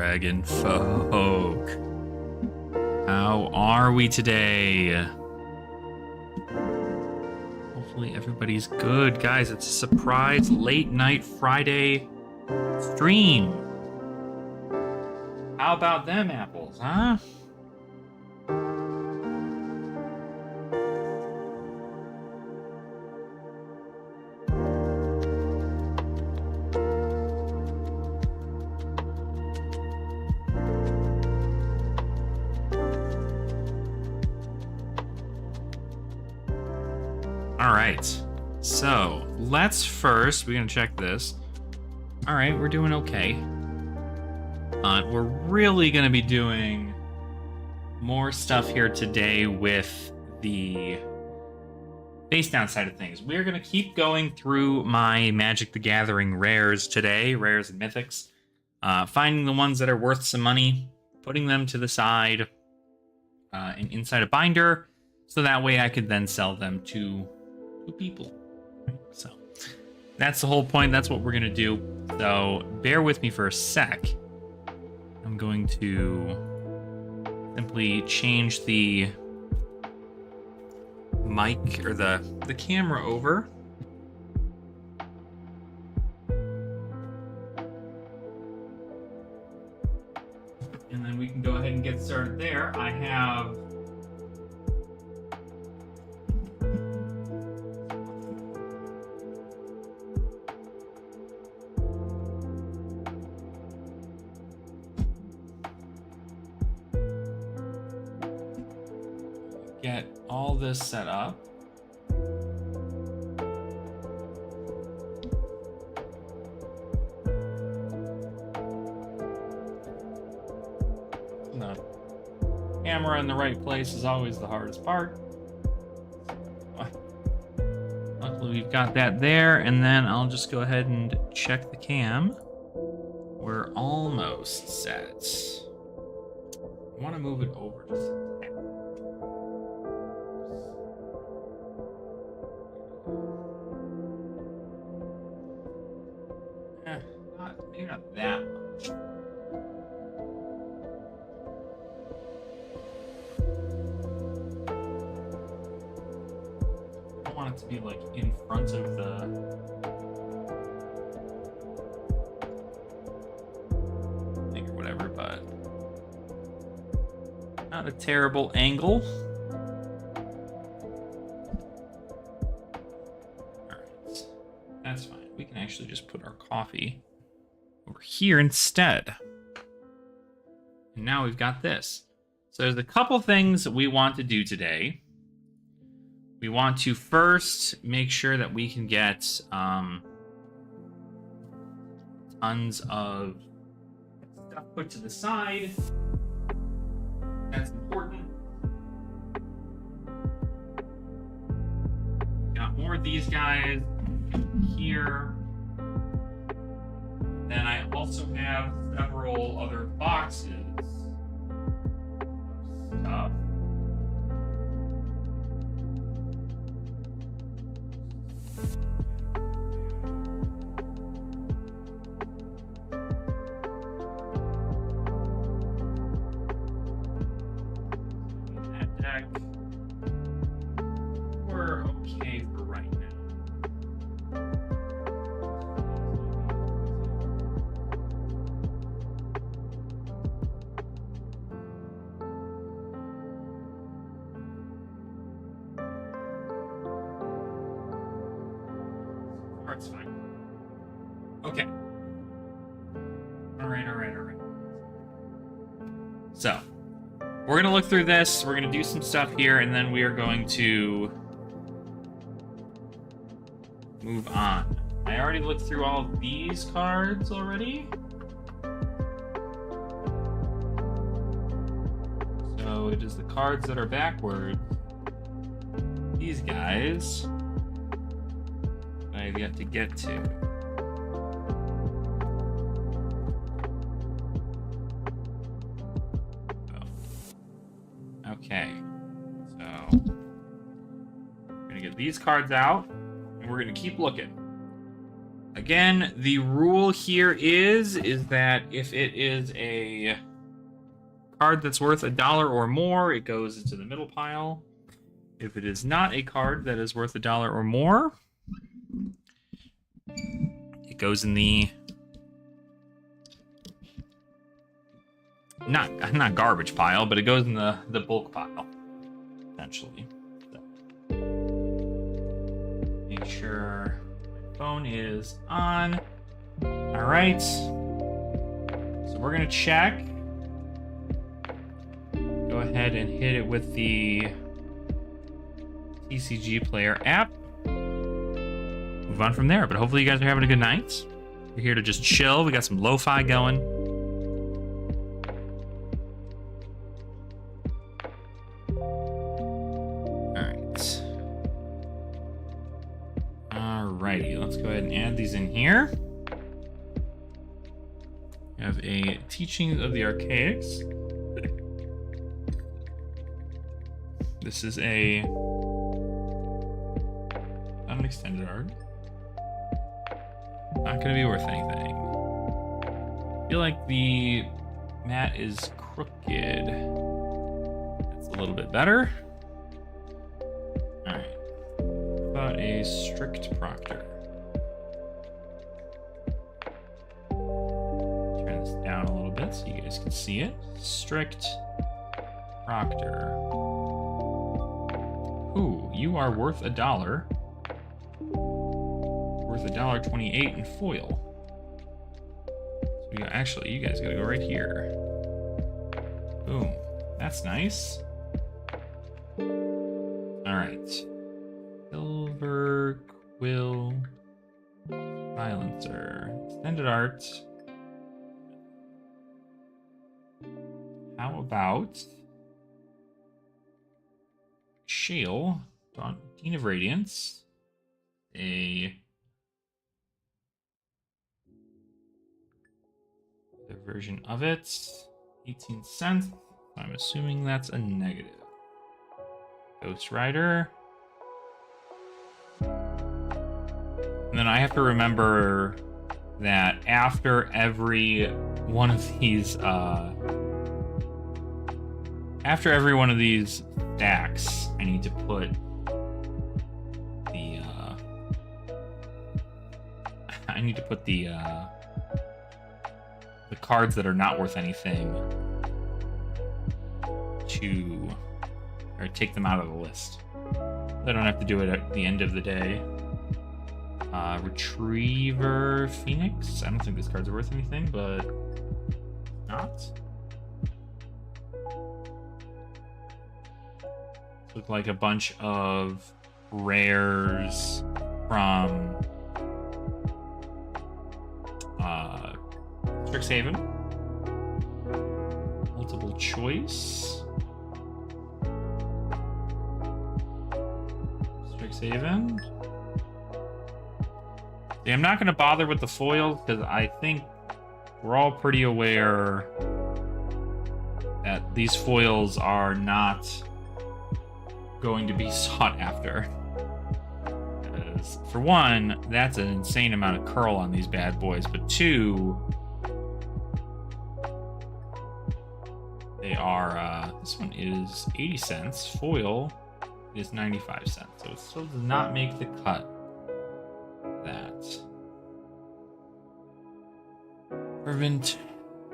Dragon folk. How are we today? Hopefully everybody's good. Guys, it's a surprise late night Friday stream. How about them apples, huh? Alright, so let's first, we're gonna check this. Alright, we're doing okay. We're really gonna be doing more stuff here today with the face down side of things. We're gonna keep going through my Magic the Gathering rares today, rares and mythics. Finding the ones that are worth some money, putting them to the side and inside a binder, so that way I could then sell them to people. So that's the whole point. That's what we're gonna do. So bear with me for a sec. I'm going to simply change the mic or the camera over. And then we can go ahead and get started there. I have get all this set up. The camera in the right place is always the hardest part. Luckily we've got that there, and then I'll just go ahead and check the cam. We're almost set. I want to move it over just a bit. Maybe not that much. I don't want it to be like in front of the thing or whatever, but not a terrible angle. Alright, that's fine. We can actually just put our coffee over here instead. And now we've got this. So there's a couple things that we want to do today. We want to first make sure that we can get tons of stuff put to the side. That's important. Got more of these guys here. Then I also have several other boxes of stuff. That deck. We're okay for right now. It's fine. Okay. All right. So, we're going to look through this. We're going to do some stuff here, and then we are going to move on. I already looked through all of these cards already. So, it is the cards that are backwards. These guys I've yet to get to. Oh. Okay, so we're gonna get these cards out, and we're gonna keep looking. Again, the rule here is that if it is a card that's worth $1 or more, it goes into the middle pile. If it is not a card that is worth $1 or more, it goes in the not garbage pile, but it goes in the bulk pile, essentially. So, make sure my phone is on. All right. So we're gonna check. Go ahead and hit it with the TCG player app. Move on from there, but hopefully you guys are having a good night. We're here to just chill. We got some lo-fi going. Alrighty, let's go ahead and add these in here. We have a Teachings of the Archaics. This is a extended art. Not gonna be worth anything. I feel like the mat is crooked. That's a little bit better. Alright. About a strict proctor. Turn this down a little bit so you guys can see it. Strict proctor. Ooh, you are worth $1. Worth $1.28 in foil. So actually, you guys gotta go right here. Boom. That's nice. Alright. Silver Quill Silencer. Extended art. How about Shale, Dean of Radiance, the version of it, 18 cents. I'm assuming that's a negative. Ghost Rider. And then I have to remember that after every one of these, stacks, I need to put the cards that are not worth anything or take them out of the list. I don't have to do it at the end of the day. Retriever Phoenix. I don't think these cards are worth anything, but not. Look like a bunch of rares from Strixhaven. Multiple choice. Strixhaven. Yeah, I'm not going to bother with the foils because I think we're all pretty aware that these foils are not going to be sought after. Because, for one, that's an insane amount of curl on these bad boys, but two, they are, this one is 80 cents, foil is 95 cents, so it still does not make the cut. That. Fervent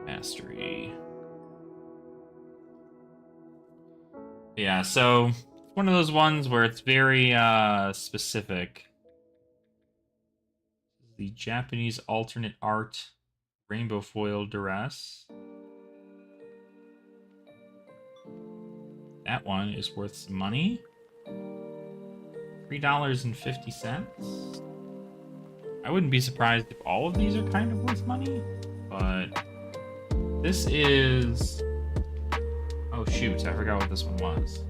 Mastery. Yeah, so it's one of those ones where it's very specific. The Japanese alternate art rainbow foil duress. That one is worth some money. $3.50. I wouldn't be surprised if all of these are kind of worth money, but this is... Oh shoot, I forgot what this one was.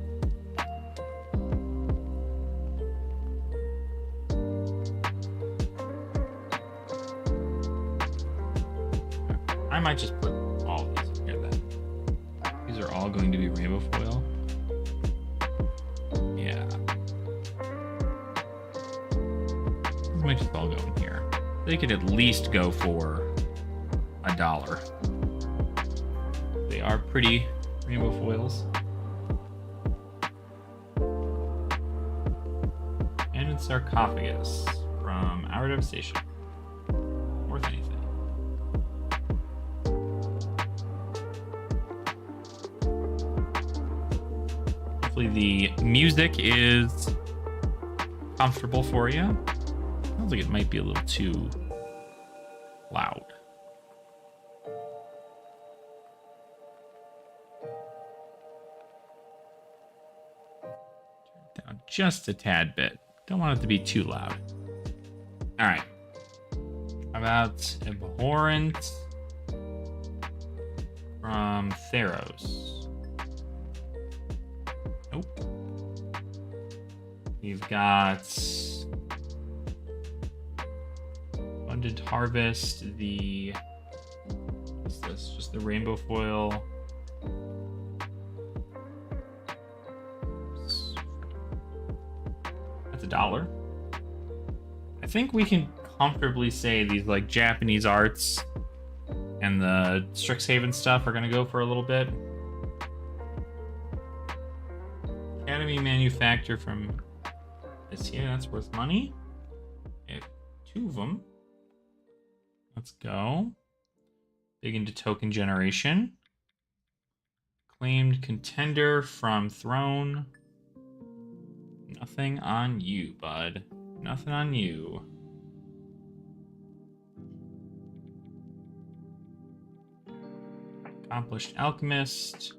I might just put all of these in here then. These are all going to be rainbow foil. Yeah. These might just all go in here. They could at least go for $1. They are pretty rainbow foils. And sarcophagus from Our Devastation. Worth anything. Hopefully the music is comfortable for you. Sounds like it might be a little too loud. Turn it down just a tad bit. Don't want it to be too loud. All right. How about Abhorrent from Theros? Nope. We've got Abundant Harvest, what's this? Just the rainbow foil. That's $1. I think we can comfortably say these like Japanese arts and the Strixhaven stuff are gonna go for a little bit. Academy Manufacture from this here, that's worth money. I have 2 of them. Let's go. Big into token generation. Claimed Contender from Throne. Nothing on you, bud. Nothing on you. Accomplished Alchemist.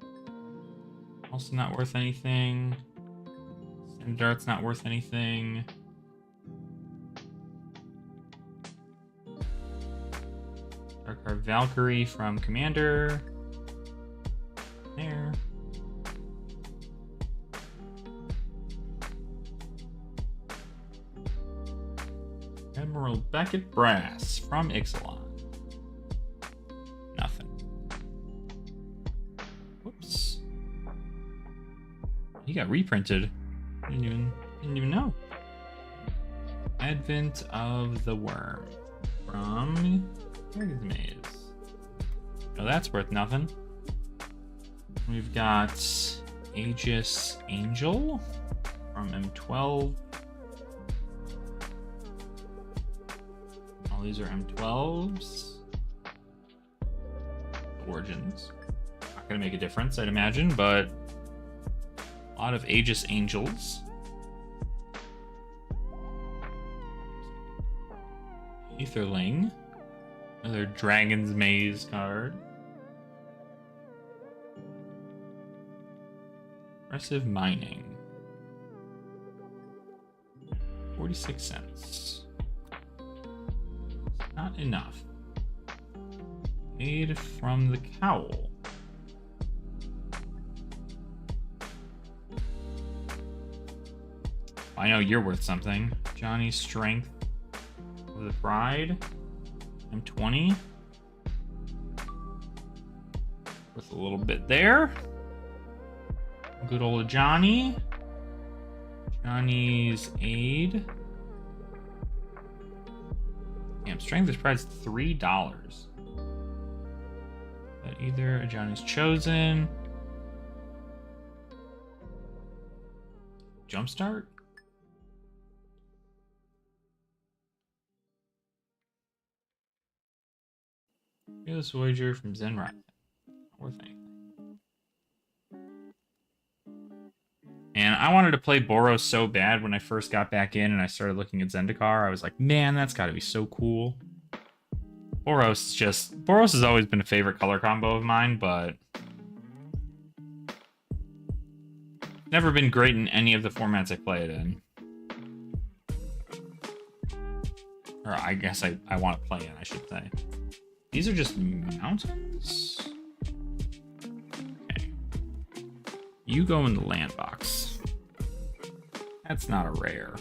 Also not worth anything. Dart's not worth anything. Darkheart Valkyrie from Commander. There. Admiral Beckett Brass from Ixalan. Nothing. Whoops. He got reprinted. Didn't even know. Advent of the Worm from Dragon's Maze. Oh, that's worth nothing. We've got Aegis Angel from M12. All these are M12s. Origins. Not gonna make a difference, I'd imagine, but a lot of Aegis Angels. Aetherling. Another Dragon's Maze card. Aggressive Mining. 46 cents. Not enough. Made from the Cowl. I know you're worth something. Johnny's Strength of the Pride. M20. Worth a little bit there. Good old Johnny. Johnny's Aid. Damn, Strength of the Pride's $3. But either a Johnny's Chosen. Jumpstart? Fearless Voyager from Zen Rising. Not worth anything. And I wanted to play Boros so bad when I first got back in and I started looking at Zendikar. I was like, man, that's got to be so cool. Boros has always been a favorite color combo of mine, but never been great in any of the formats I play it in. Or I guess I want to play in, I should say. These are just mountains? Okay. You go in the land box. That's not a rare.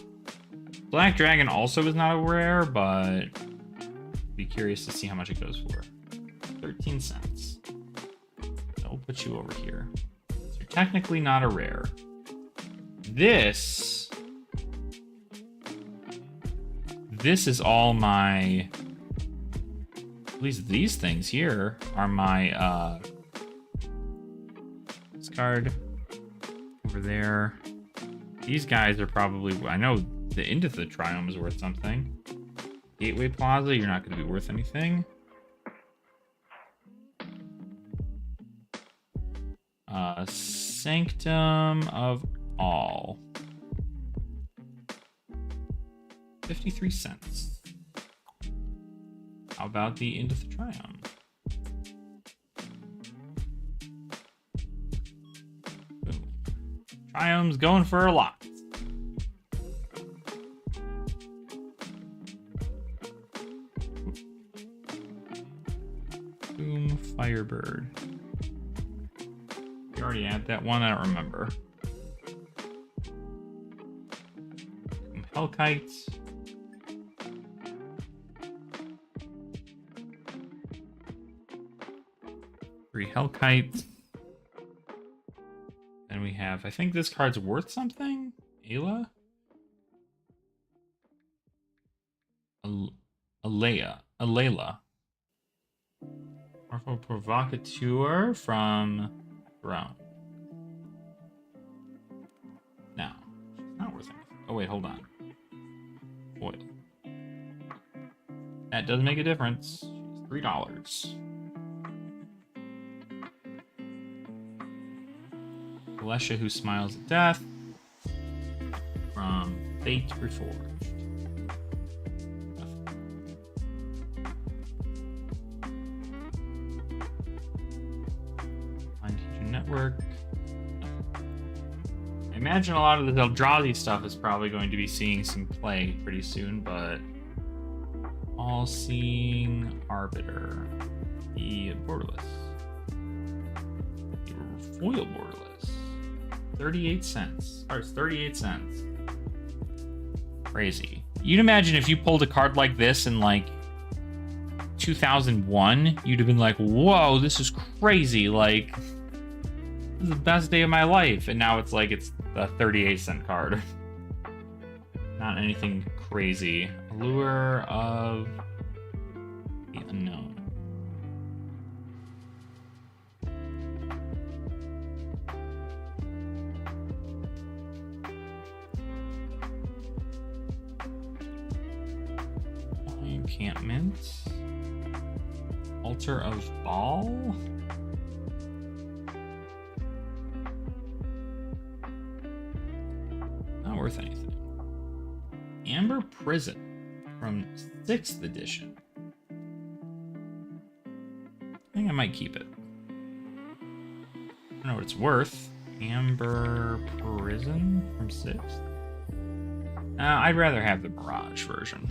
Black Dragon also is not a rare, but be curious to see how much it goes for. 13 cents. I'll put you over here. So you're technically not a rare. This is all my At least these things here are my discard over there. These guys are probably, I know the end of the Triumph is worth something. Gateway Plaza, you're not going to be worth anything. Sanctum of All. 53 cents. How about the end of the Triumph? Boom. Triumph's going for a lot. Boom, Firebird. We already had that one, I don't remember. Boom, Hellkite. Three Hellkite. And we have, I think this card's worth something? Ayla? Alayla. Powerful Provocateur from Throne. Now, she's not worth anything. Oh wait, hold on. Foil. That does make a difference. She's $3. Alessia, Who Smiles at Death from Fate Reforged. Network. I imagine a lot of the Eldrazi stuff is probably going to be seeing some play pretty soon, but All-Seeing Arbiter. The Borderless. The Foil Borderless. 38 cents. Or it's 38 cents. Crazy. You'd imagine if you pulled a card like this in like 2001, you'd have been like, whoa, this is crazy. Like, this is the best day of my life. And now it's like it's a 38-cent card. Not anything crazy. Allure of the Unknown. Encampment. Altar of Ball. Not worth anything. Amber Prison from 6th edition. I think I might keep it. I don't know what it's worth. Amber Prison from 6th? I'd rather have the Mirage version.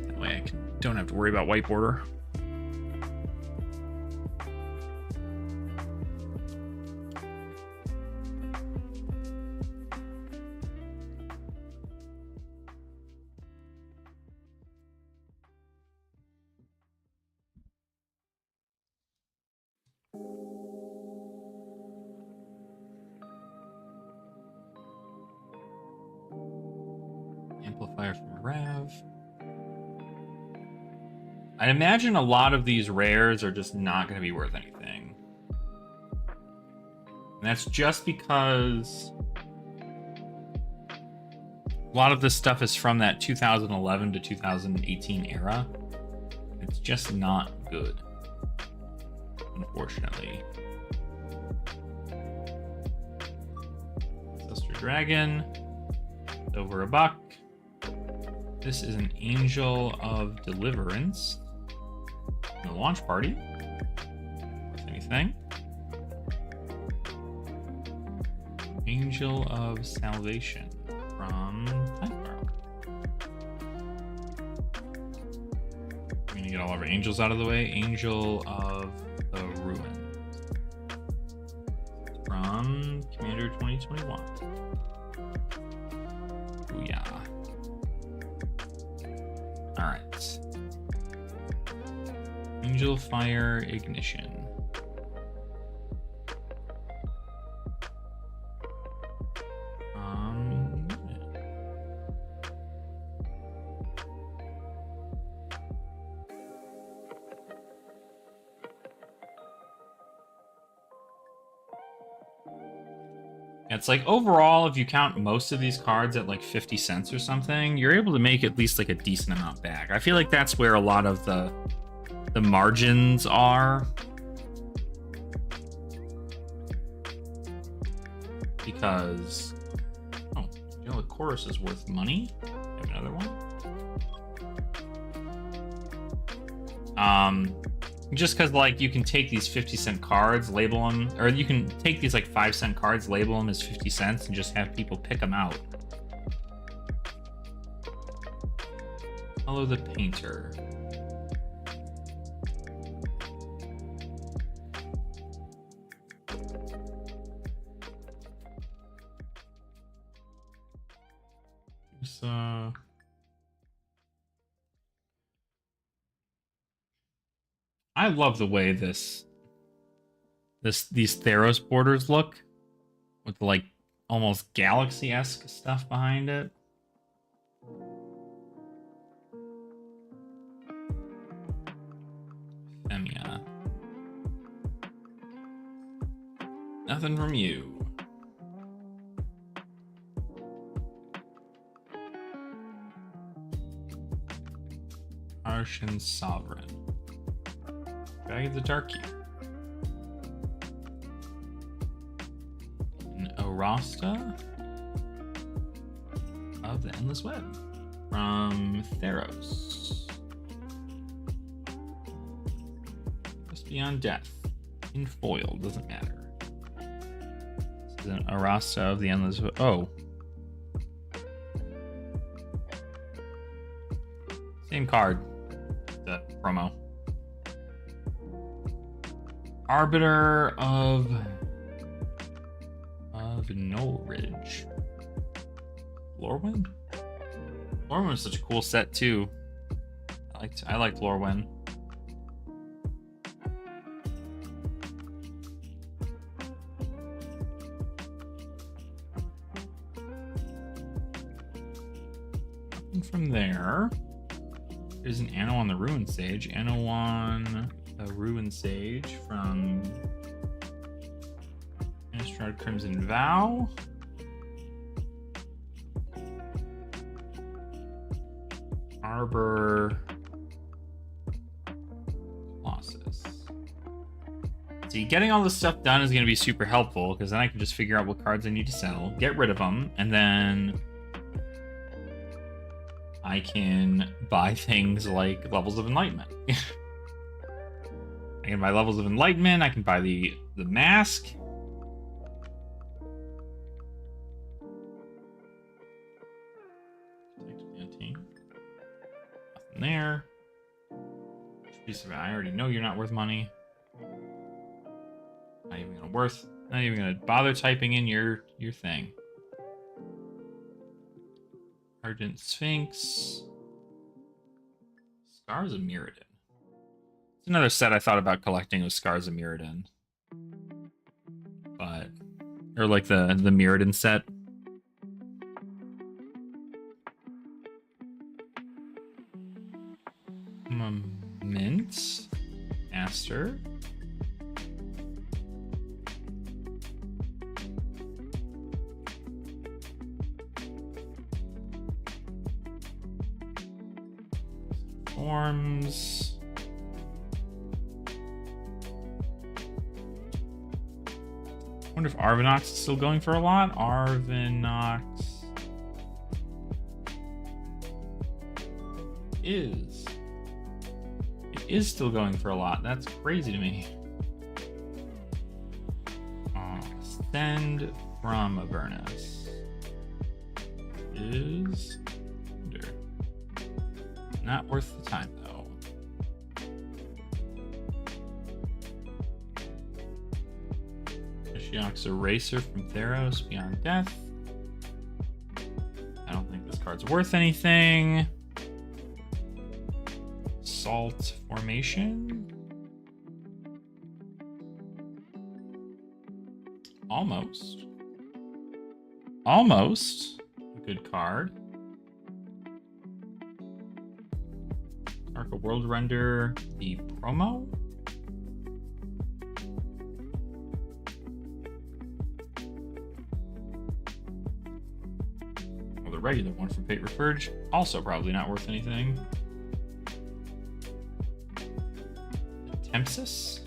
That way I don't have to worry about white border. Amplifier from Rav. I'd imagine a lot of these rares are just not going to be worth anything. And that's just because a lot of this stuff is from that 2011 to 2018 era. It's just not good, unfortunately. Sister Dragon, over $1. This is an Angel of Deliverance. In the launch party. Worth anything. Angel of Salvation from Time. We're gonna get all of our angels out of the way. Angel of the Ruins from Commander 2021. Booyah. Alright. Angel Fire Ignition. It's like overall, if you count most of these cards at like 50 cents or something, you're able to make at least like a decent amount back. I feel like that's where a lot of the margins are. Because, oh, you know, the chorus is worth money. We have another one. Just because, like, you can take these 50-cent cards, label them, or you can take these, like, 5-cent cards, label them as 50 cents, and just have people pick them out. Follow the painter. So... I love the way these Theros borders look, with like almost galaxy-esque stuff behind it. Femia. Nothing from you. Arshan Sovereign. Bag of the Darky. An Orasta of the Endless Web from Theros. Just Beyond Death. In foil, doesn't matter. This is an Orasta of the Endless Web. Oh. Same card. The promo. Arbiter of Norridge. Lorwyn? Lorwyn is such a cool set too. I liked Lorwyn. And from there, there's an Anno on the Ruin Sage. Anno on a Ruin Sage from Innistrad Crimson Vow. Arbor Colossus. See, getting all this stuff done is going to be super helpful, because then I can just figure out what cards I need to sell, get rid of them, and then I can buy things like Levels of Enlightenment. I can buy Levels of Enlightenment, I can buy the mask. Nothing there. Piece of it. I already know you're not worth money. Not even gonna bother typing in your thing. Argent Sphinx. Scars of Mirrodin. It's another set I thought about collecting with Scars of Mirrodin. But, or like the Mirrodin set. Mint. Aster. Forms. I wonder if Arvinox is still going for a lot. Arvinox is. It is still going for a lot. That's crazy to me. Ascend from Avernus is under. Not worth the time, though. Ashiok's Eraser from Theros, Beyond Death. I don't think this card's worth anything. Salt Formation. Almost. Almost. A good card. Arca World Render, the promo. regular one from Fate Reforged. Also probably not worth anything. Tempsis?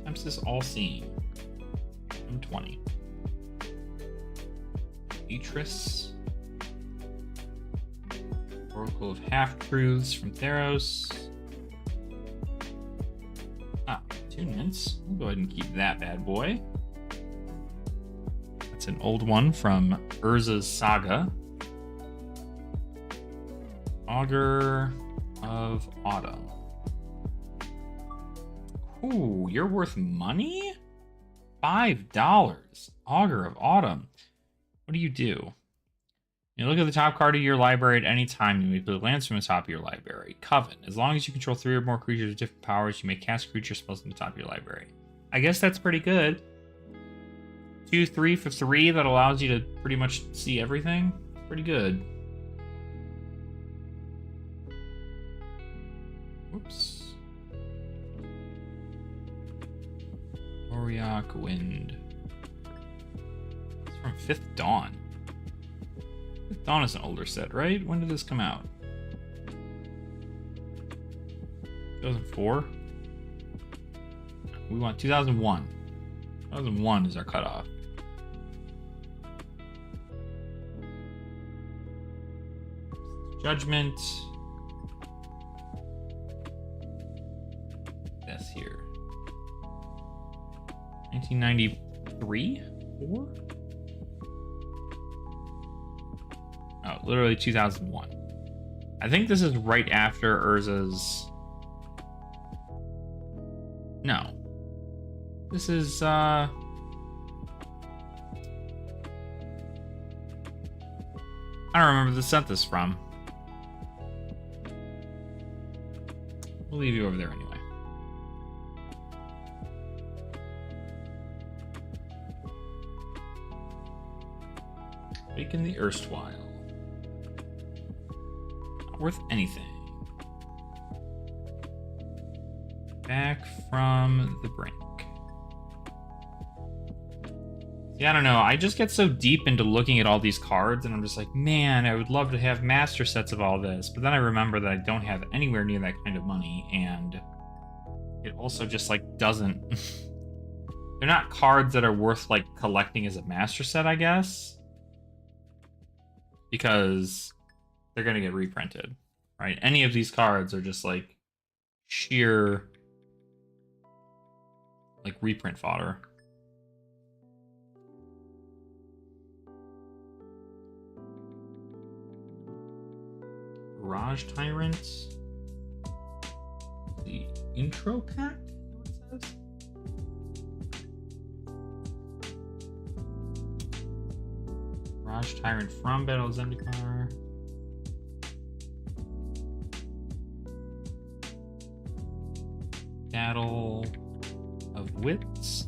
Tempsis All-Seeing. M20. Atris. Oracle of Half-Truths from Theros. Ah, attunements. We'll go ahead and keep that bad boy. That's an old one from Urza's Saga. Augur of Autumn. Ooh, you're worth money? $5. Augur of Autumn. What do? You look at the top card of your library at any time, you may put lands from the top of your library. Coven. As long as you control 3 or more creatures with different powers, you may cast creature spells from the top of your library. I guess that's pretty good. 2/3 for 3, that allows you to pretty much see everything. Pretty good. Whoops. Auriok Wind. It's from 5th Dawn. 5th Dawn is an older set, right? When did this come out? 2004? We want 2001. 2001 is our cutoff. Judgment. That's here. 1993? 4? Oh, literally 2001. I think this is right after Urza's... No. This is, I don't remember the set this from. We'll leave you over there anyway. Awaken the Erstwhile. Not worth anything. Back from the brink. Yeah, I don't know. I just get so deep into looking at all these cards, and I'm just like, man, I would love to have master sets of all this. But then I remember that I don't have anywhere near that kind of money, and it also just, like, doesn't... They're not cards that are worth, like, collecting as a master set, I guess. Because they're going to get reprinted, right? Any of these cards are just, like, sheer, like, reprint fodder. Barrage Tyrant. The intro pack? What it says? Barrage Tyrant from Battle of Zendikar. Battle of Wits.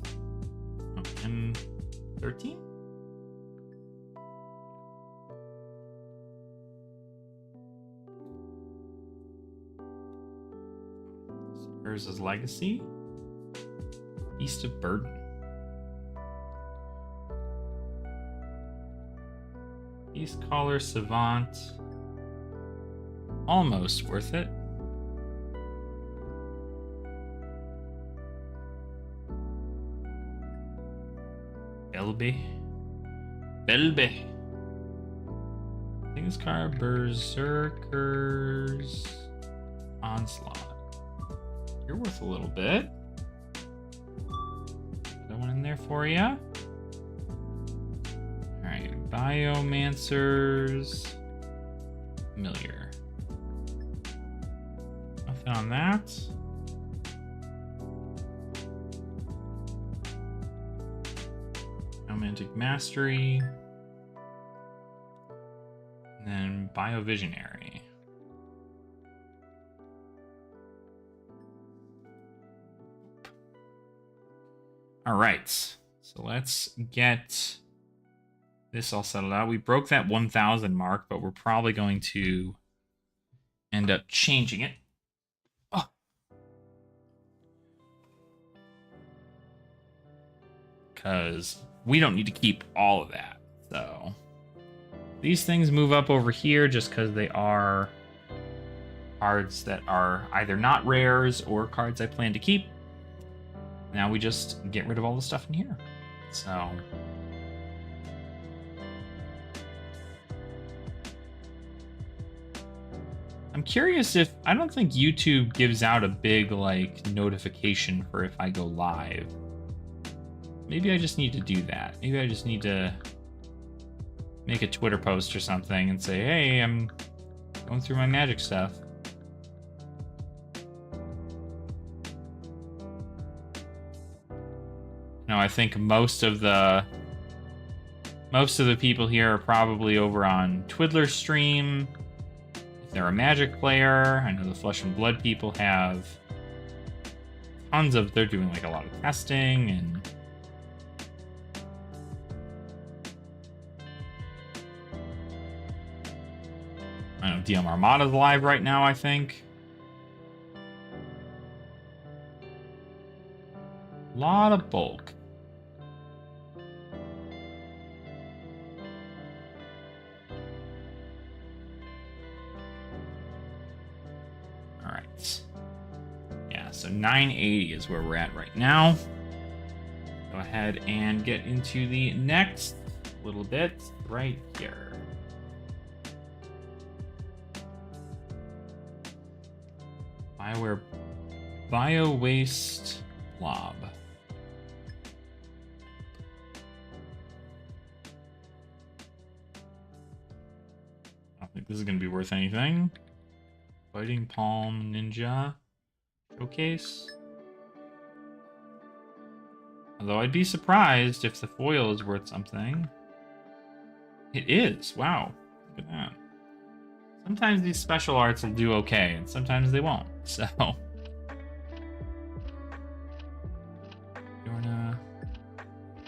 Oh, M13? Urza's Legacy. Beast of Burden. Beast Caller Savant. Almost worth it. Belby. I think this card, Berserker's Onslaught. You're worth a little bit. That one in there for you. Alright, Biomancer's Familiar. Nothing on that. Romantic Mastery. And then Biovisionary. All right, so let's get this all settled out. We broke that 1,000 mark, but we're probably going to end up changing it. Oh. Because we don't need to keep all of that, so These things move up over here just because they are cards that are either not rares or cards I plan to keep. Now we just get rid of all the stuff in here. So I'm curious if, I don't think YouTube gives out a big like notification for if I go live. Maybe I just need to do that. Maybe I just need to make a Twitter post or something and say, hey, I'm going through my Magic stuff. No, I think most of the people here are probably over on Twiddler's stream. If they're a Magic player, I know the Flesh and Blood people have tons of, they're doing like a lot of testing and I know DM Armada's live right now, I think. A lot of bulk. All right. Yeah, so 980 is where we're at right now. Go ahead and get into the next little bit right here. BioWare Bio-Waste Blob. I don't think this is going to be worth anything. Fighting Palm Ninja Showcase. Although I'd be surprised if the foil is worth something. It is. Wow. Look at that. Sometimes these special arts will do okay, and sometimes they won't. So you're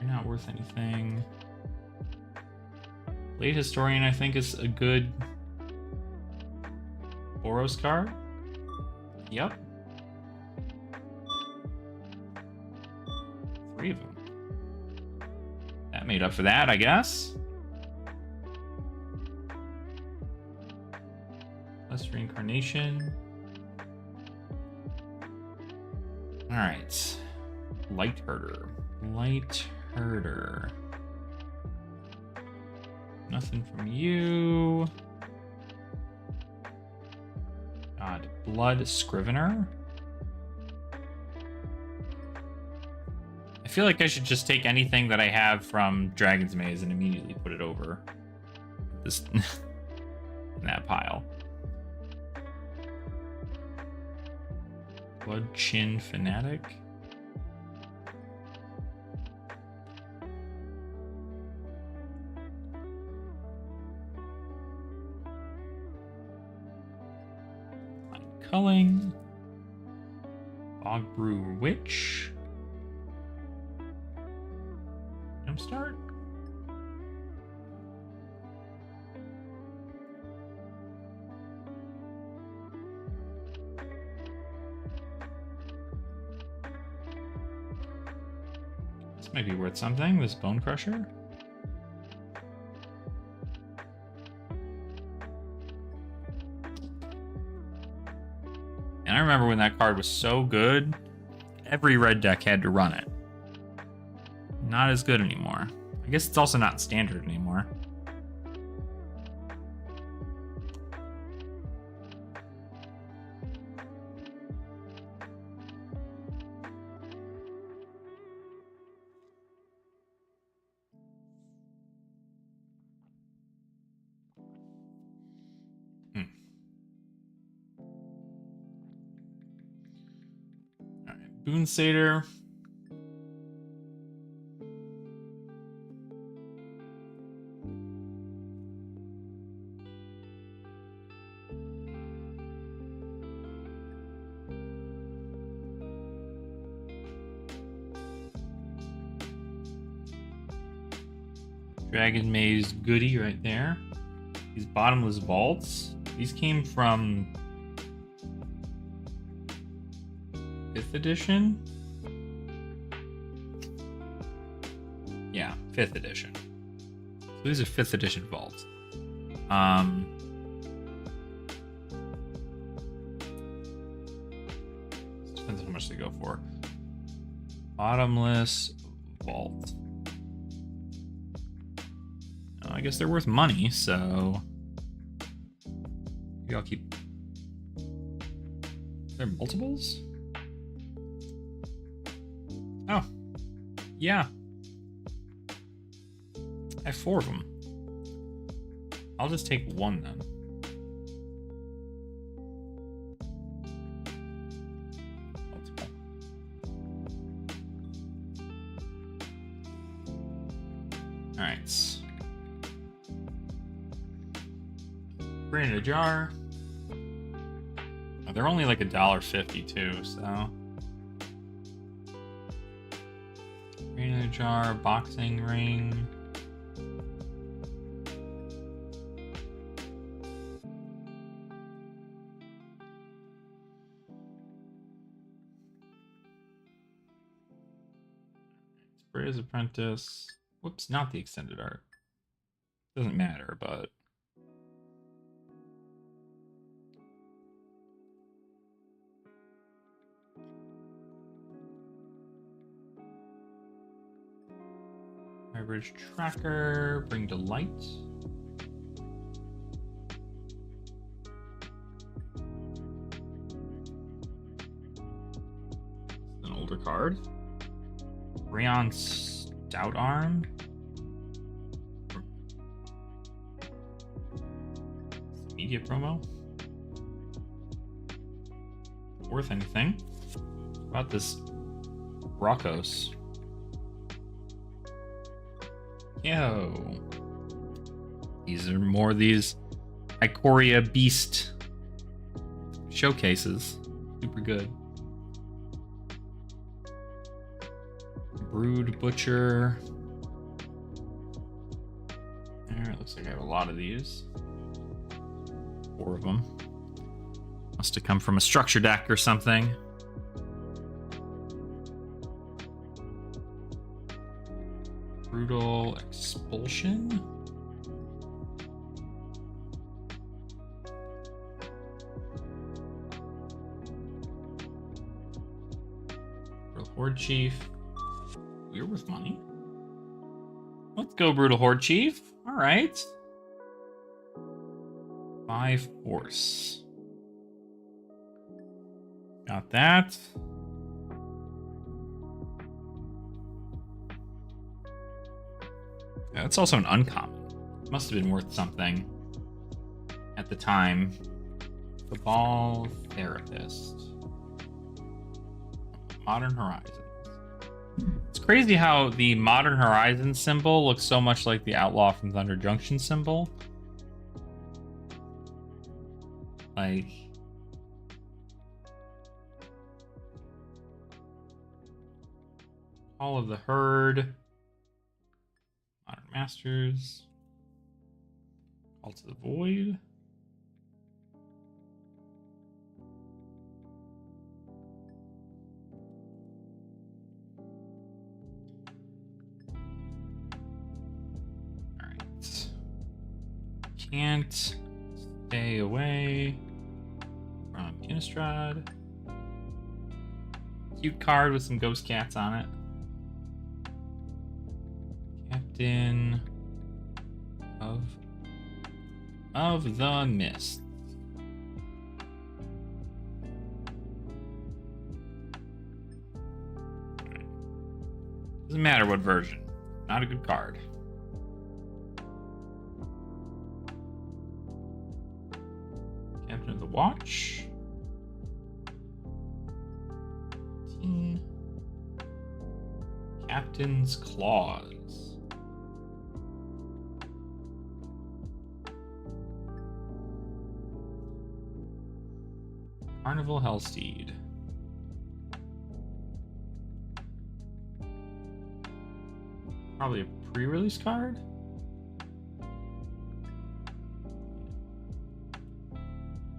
not worth anything. Late Historian, I think, is a good Boros card. Yep. 3 of them. That made up for that, I guess. Plus Reincarnation. Alright. Light Herder. Light Herder. Nothing from you. God. Blood Scrivener. I feel like I should just take anything that I have from Dragon's Maze and immediately put it over this in that pile. Blood Chin Fanatic. Culling. Bog Brew Witch. Jumpstart. This might be worth something, this Bone Crusher. And I remember when that card was so good, every red deck had to run it. Not as good anymore. I guess it's also not standard anymore. Alright, Boon Satyr. Dragon Maze goodie right there. These bottomless vaults. These came from 5th edition? Yeah, 5th edition. So these are 5th edition vaults. Depends on how much they go for. Bottomless vault. I guess they're worth money, so maybe I'll keep. They're multiples? Oh, yeah. I have 4 of them. I'll just take 1 then. Multiple. All right. Put it in a jar. Oh, they're only like $1.50 too, so. Put it in a jar, boxing ring. Spray's Apprentice. Whoops, not the extended art. Doesn't matter, but. Average tracker, bring to light. An older card. Rayon Stout Arm. Media promo. Worth anything. What about this Brockos? Yo. These are more of these Ikoria Beast showcases. Super good. Brood Butcher. Alright, looks like I have a lot of these. 4 of them. Must have come from a structure deck or something. Brutal Expulsion. Brutal Horde Chief. We're worth money. Let's go, Brutal Horde Chief. All right. 5 force. Got that. Yeah, that's also an uncommon. Must have been worth something at the time. The Ball Therapist. Modern Horizons. It's crazy how the Modern Horizons symbol looks so much like the Outlaw from Thunder Junction symbol. Like... All of the Herd. Modern Masters. Call to the Void. Alright. Can't stay away from Innistrad. Cute card with some ghost cats on it. Captain of the Mist. Doesn't matter what version. Not a good card. Captain of the Watch. Captain's Claws. Carnival Hellsteed. Probably a pre-release card?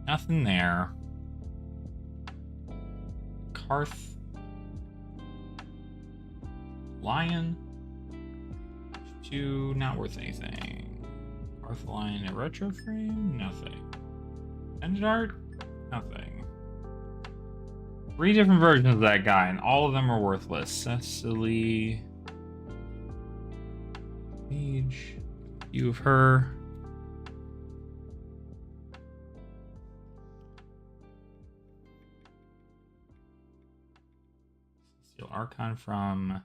Nothing there. Karth. Lion. 2, not worth anything. Ortholine, a retro frame? Nothing. Ended art? Nothing. 3 different versions of that guy, and all of them are worthless. Cecily. Page. View of her. Seal Archon from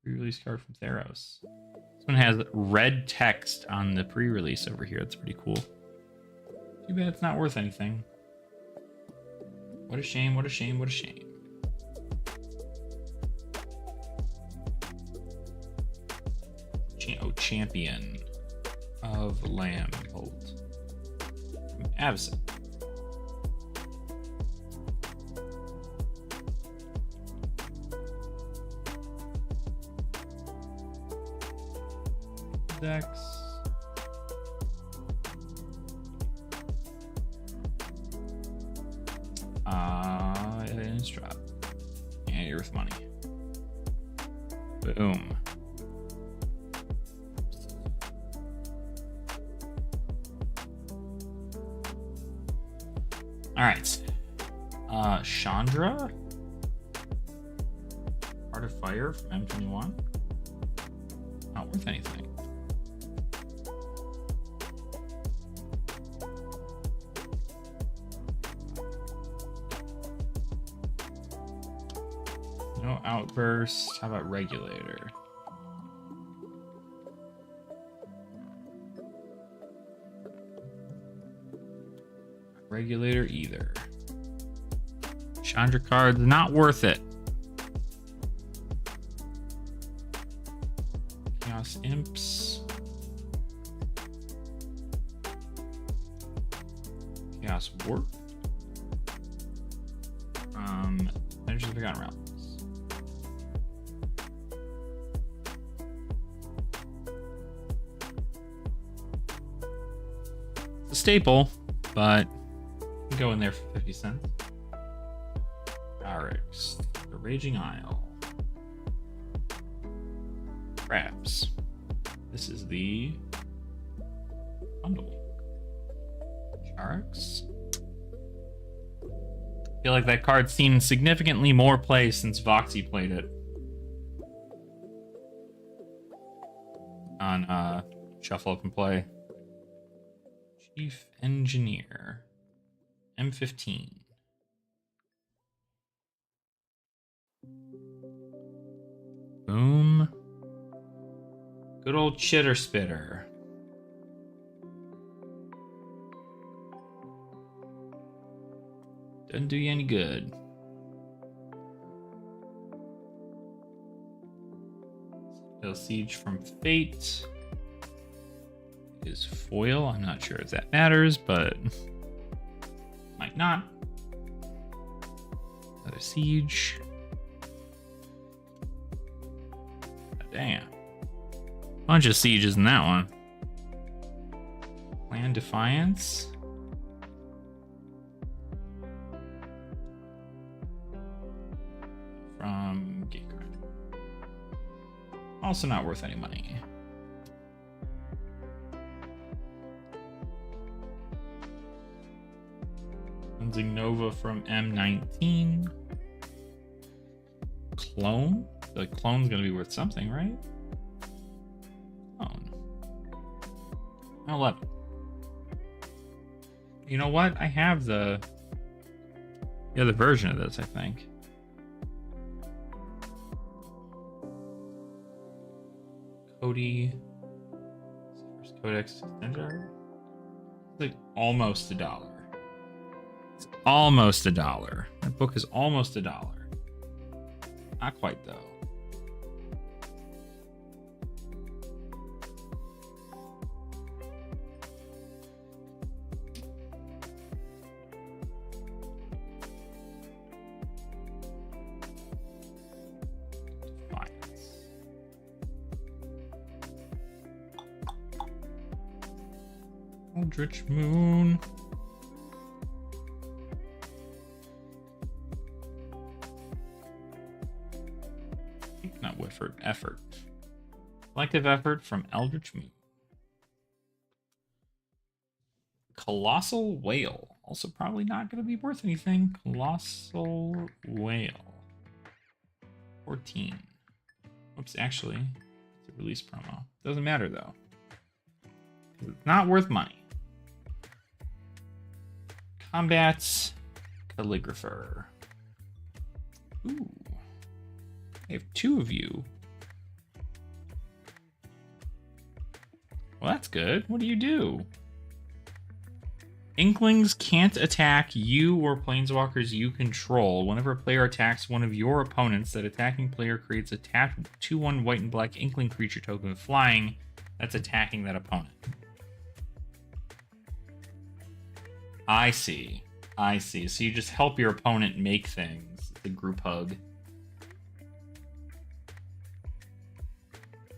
pre-release card from Theros. This one has red text on the pre-release over here. That's pretty cool. Too bad it's not worth anything. What a shame, what a shame, what a shame. Champion of Lambholt. From Avison. Dex. Instrap. And Earth money. Boom. All right. Chandra. Heart of Fire from M21. Not worth anything. No Outburst. How about Regulator? Regulator either. Chandra cards, not worth it. Chaos Imps. Chaos Warp. Adventures of Forgotten Realms. It's a staple, but go in there for 50 cents. Arix, the Raging Isle. Crabs. This is the bundle. Arix. I feel like that card's seen significantly more play since Voxy played it. On Shuffle Up and Play. Chief Engineer. M15. Boom. Good old Chitter Spitter. Doesn't do you any good. Still Siege from Fate is foil. I'm not sure if that matters, but might not. Another Siege. Damn. Bunch of sieges in that one. Land Defiance. From Gatecraft. Also not worth any money. Cleansing Nova from M19. Clone? I feel like Clone's gonna be worth something, right? Clone. 11. You know what? I have the other version of this, I think. Cody. First Codex Extender. It's like almost $1. It's almost $1. That book is almost $1. Not quite, though. Defiance. Eldritch Moon. Not Whifford. Effort. Collective Effort from Eldritch Moon. Colossal Whale. Also probably not going to be worth anything. Colossal Whale. 14. Oops, actually, it's a release promo. Doesn't matter, though. It's not worth money. Combat Calligrapher. Ooh. I have 2 of you. Well, that's good. What do? Inklings can't attack you or planeswalkers you control. Whenever a player attacks one of your opponents, that attacking player creates a tap 2/1 white and black Inkling creature token with flying that's attacking that opponent. I see. So you just help your opponent make things. It's a group hug.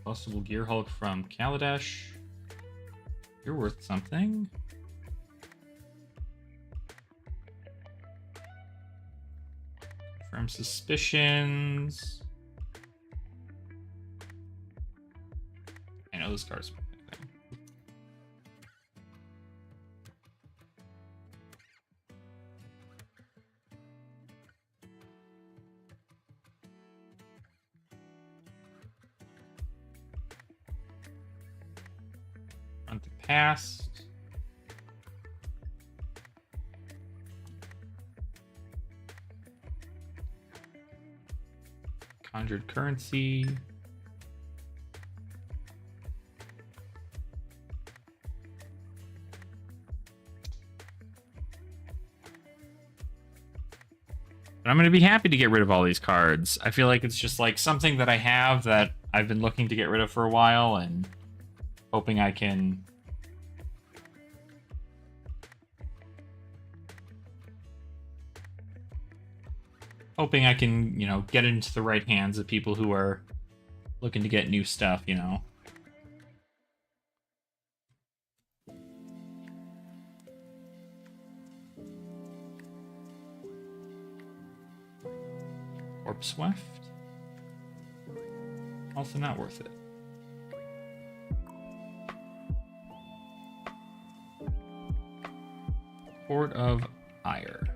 Possible Gear Hulk from Kaladesh. You're worth something. From Suspicions. I know this card's thing. On the past. Conjured Currency. But I'm going to be happy to get rid of all these cards. I feel like it's just like something that I have that I've been looking to get rid of for a while and hoping I can you know, get into the right hands of people who are looking to get new stuff, you know. Orb Swift. Also not worth it. Court of Ire.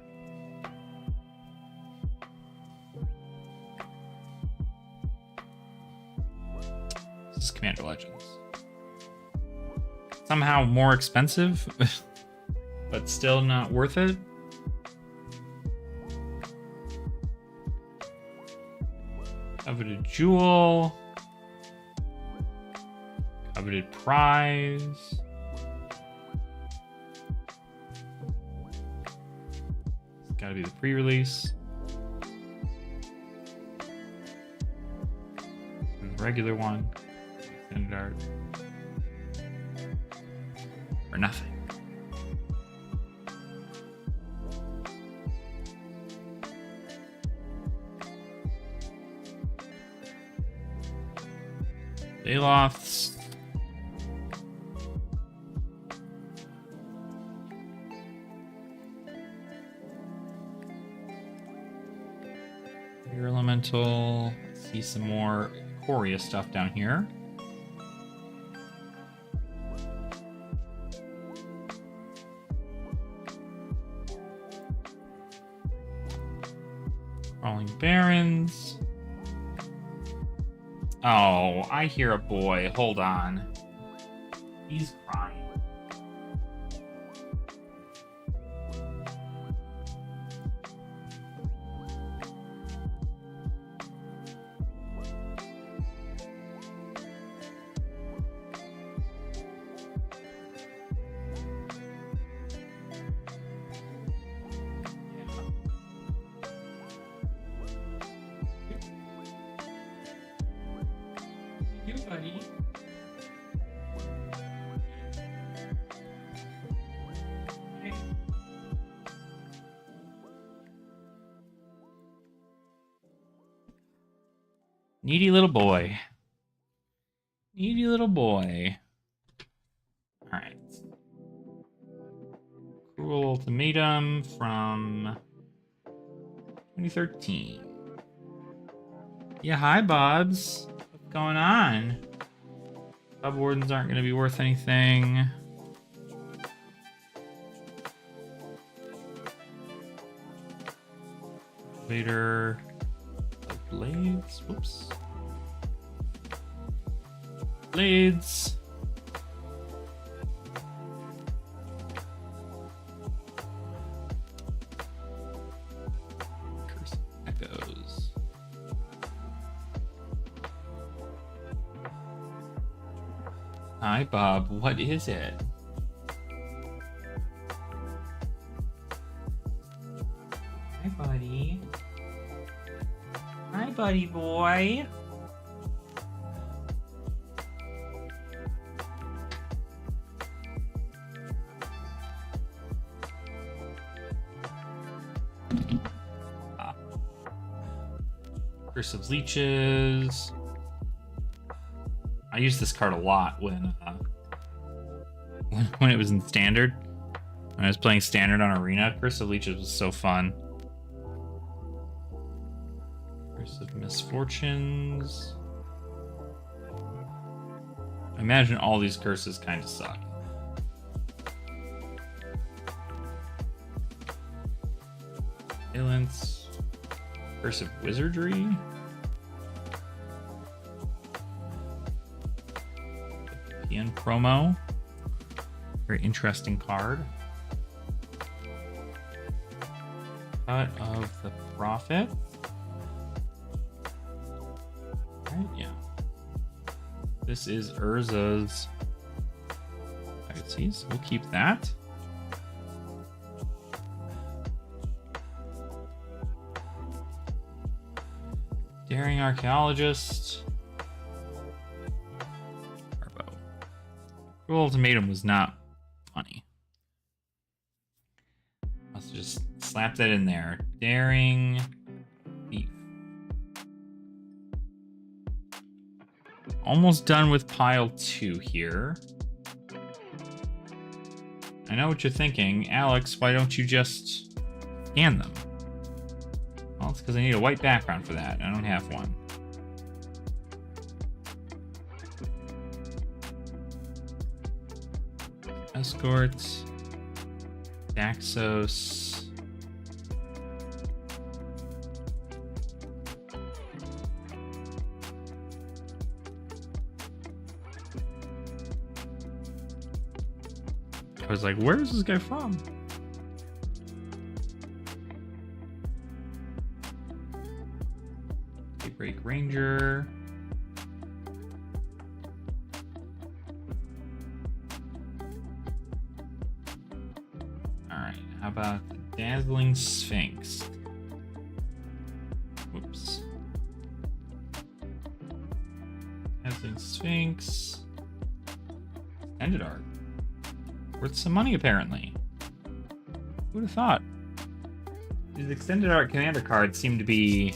This is Commander Legends. Somehow more expensive, but still not worth it. Coveted Jewel. Coveted Prize. It's gotta be the pre-release. And the regular one. Extended art. For nothing. Baloths. Air Elemental. Let's see some more Ikoria stuff down here. Crawling Barrens. Oh, I hear a boy. Hold on. He's crying. You, buddy. Hey. Needy little boy. Needy little boy. Alright. Cruel Ultimatum from 2013. Yeah, hi, Bobs. What's going on? Sub Wardens aren't going to be worth anything. Later. Blades. Whoops. Blades. Curse echoes. Hi, Bob. What is it? Hi, buddy. Hi, buddy boy. Curse of Leeches. I used this card a lot when it was in Standard. When I was playing Standard on Arena, Curse of Leeches was so fun. Curse of Misfortunes. I imagine all these curses kind of suck. Valence. Curse of Wizardry. PN promo. Very interesting card. Cut of the Prophet. Right, yeah. This is Urza's Pisces. We'll keep that. Daring Archaeologist. Carbo. Cruel Ultimatum was not funny. Let's just slap that in there. Daring Thief. Almost done with pile 2 here. I know what you're thinking. Alex, why don't you just scan them? Well, it's because I need a white background for that. I don't have one. Escort. Daxos. I was like, where is this guy from? Daybreak Ranger. Alright, how about the Dazzling Sphinx? Whoops. Dazzling Sphinx. Ended art. Worth some money, apparently. Who would have thought? These extended art commander cards seem to be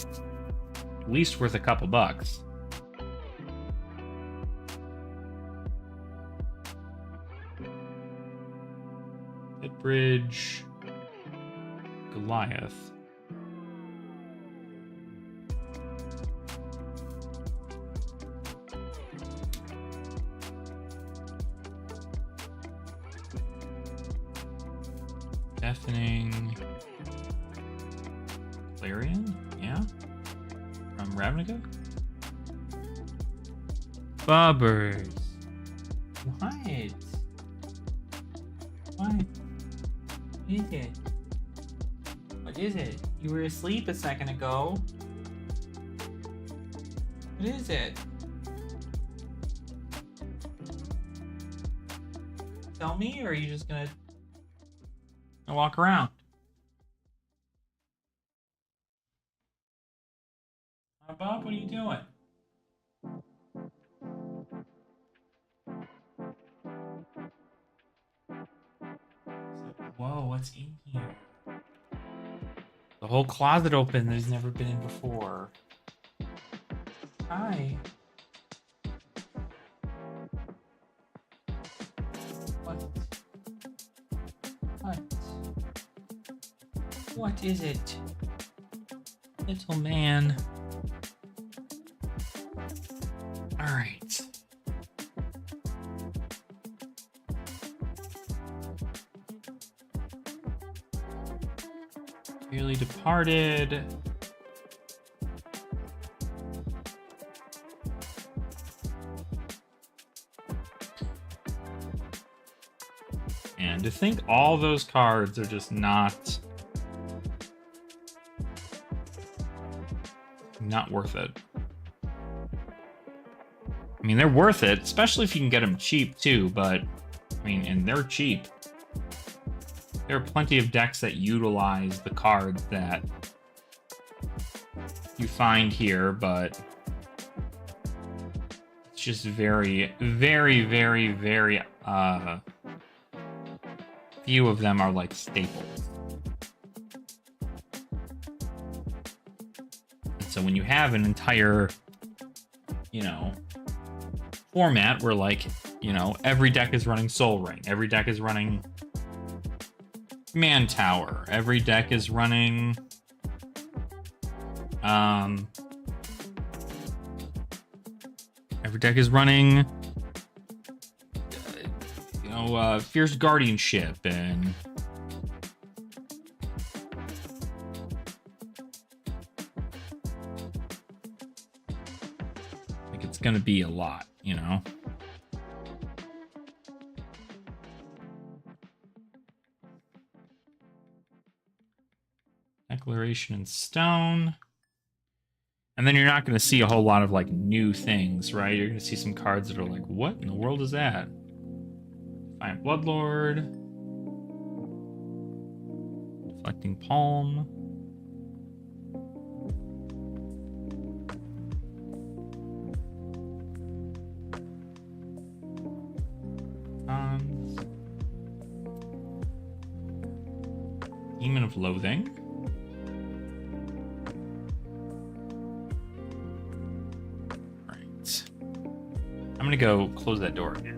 at least worth a couple bucks. Bridge. Goliath. Deafening. Clarion? Yeah? From Ravnica? Bobbers. What? What? What is it? What is it? You were asleep a second ago. What is it? Tell me, or are you just gonna walk around? Bob, what are you doing? Whoa, what's in here? The whole closet open that has never been in before. Hi. What? What? What is it? Little man. Alright. Dearly Departed. And to think all those cards are just not worth it. I mean, they're worth it, especially if you can get them cheap too, but I mean, and they're cheap. There are plenty of decks that utilize the cards that you find here, but it's just very, very, very, very, few of them are like staples. And so when you have an entire, you know, format where, like, you know, every deck is running Soul Ring, every deck is running Man Tower, every deck is running every deck is running you know, Fierce Guardianship, and like, it's gonna be a lot, you know. Declaration in Stone. And then you're not going to see a whole lot of, like, new things, right? You're going to see some cards that are like, what in the world is that? Defiant Bloodlord. Deflecting Palm. Demon of Loathing. Right. I'm gonna go close that door again.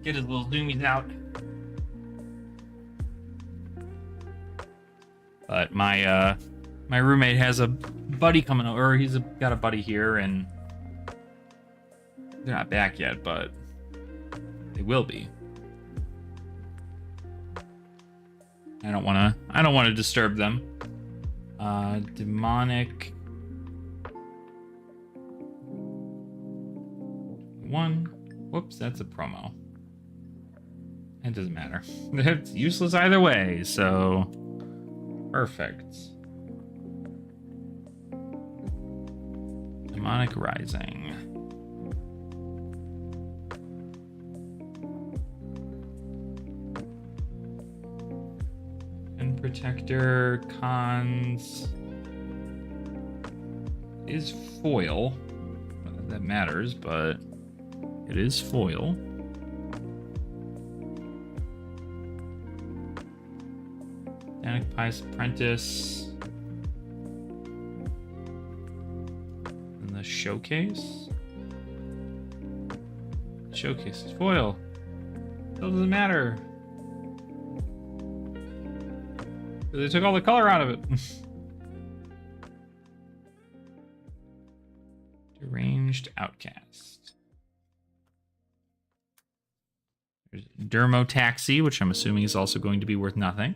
Get his little zoomies out. But my my roommate has a buddy coming over, or he's got a buddy here, and they're not back yet, but they will be. I don't want to disturb them. Demonic one. Whoops, that's a promo. It doesn't matter. It's useless either way, so perfect. Demonic Rising. And Protector cons is foil. Not that that matters, but it is foil. Danik Pious Apprentice. And the Showcase. Showcase is foil. Still doesn't matter. They took all the color out of it. Deranged Outcast. There's Dermotaxi, which I'm assuming is also going to be worth nothing.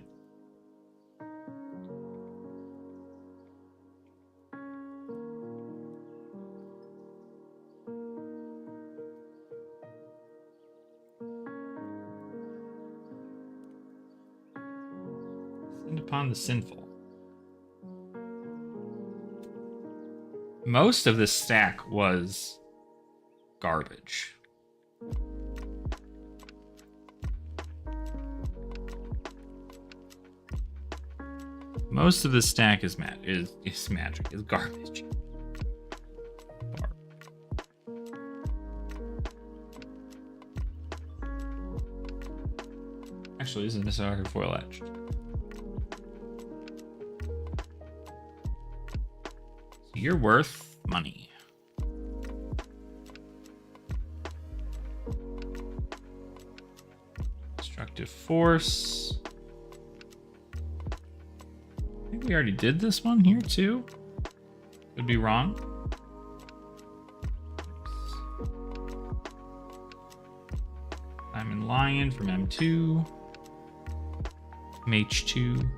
Send upon the Sinful. Most of this stack was garbage. Most of this stack is magic, is garbage. Actually, this is Mr. Foil Edge. So you're worth money. Destructive Force. I think we already did this one here too. Could be wrong. Diamond Lion from M2. H2.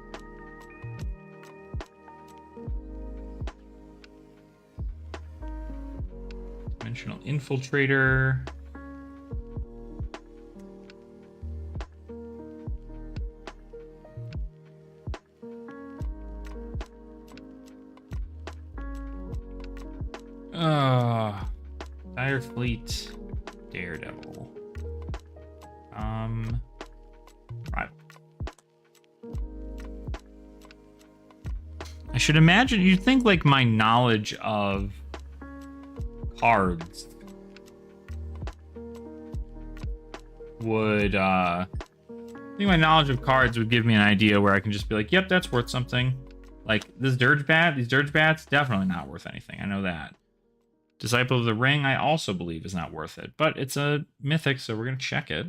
Dimensional Infiltrator. Dire Fleet. Daredevil. Right. I should imagine, you'd think like my knowledge of cards would, I think my knowledge of cards would give me an idea where I can just be like, yep, that's worth something. Like this Dirge Bat, these Dirge Bats, definitely not worth anything. I know that. Disciple of the Ring, I also believe is not worth it, but it's a mythic, so we're going to check it.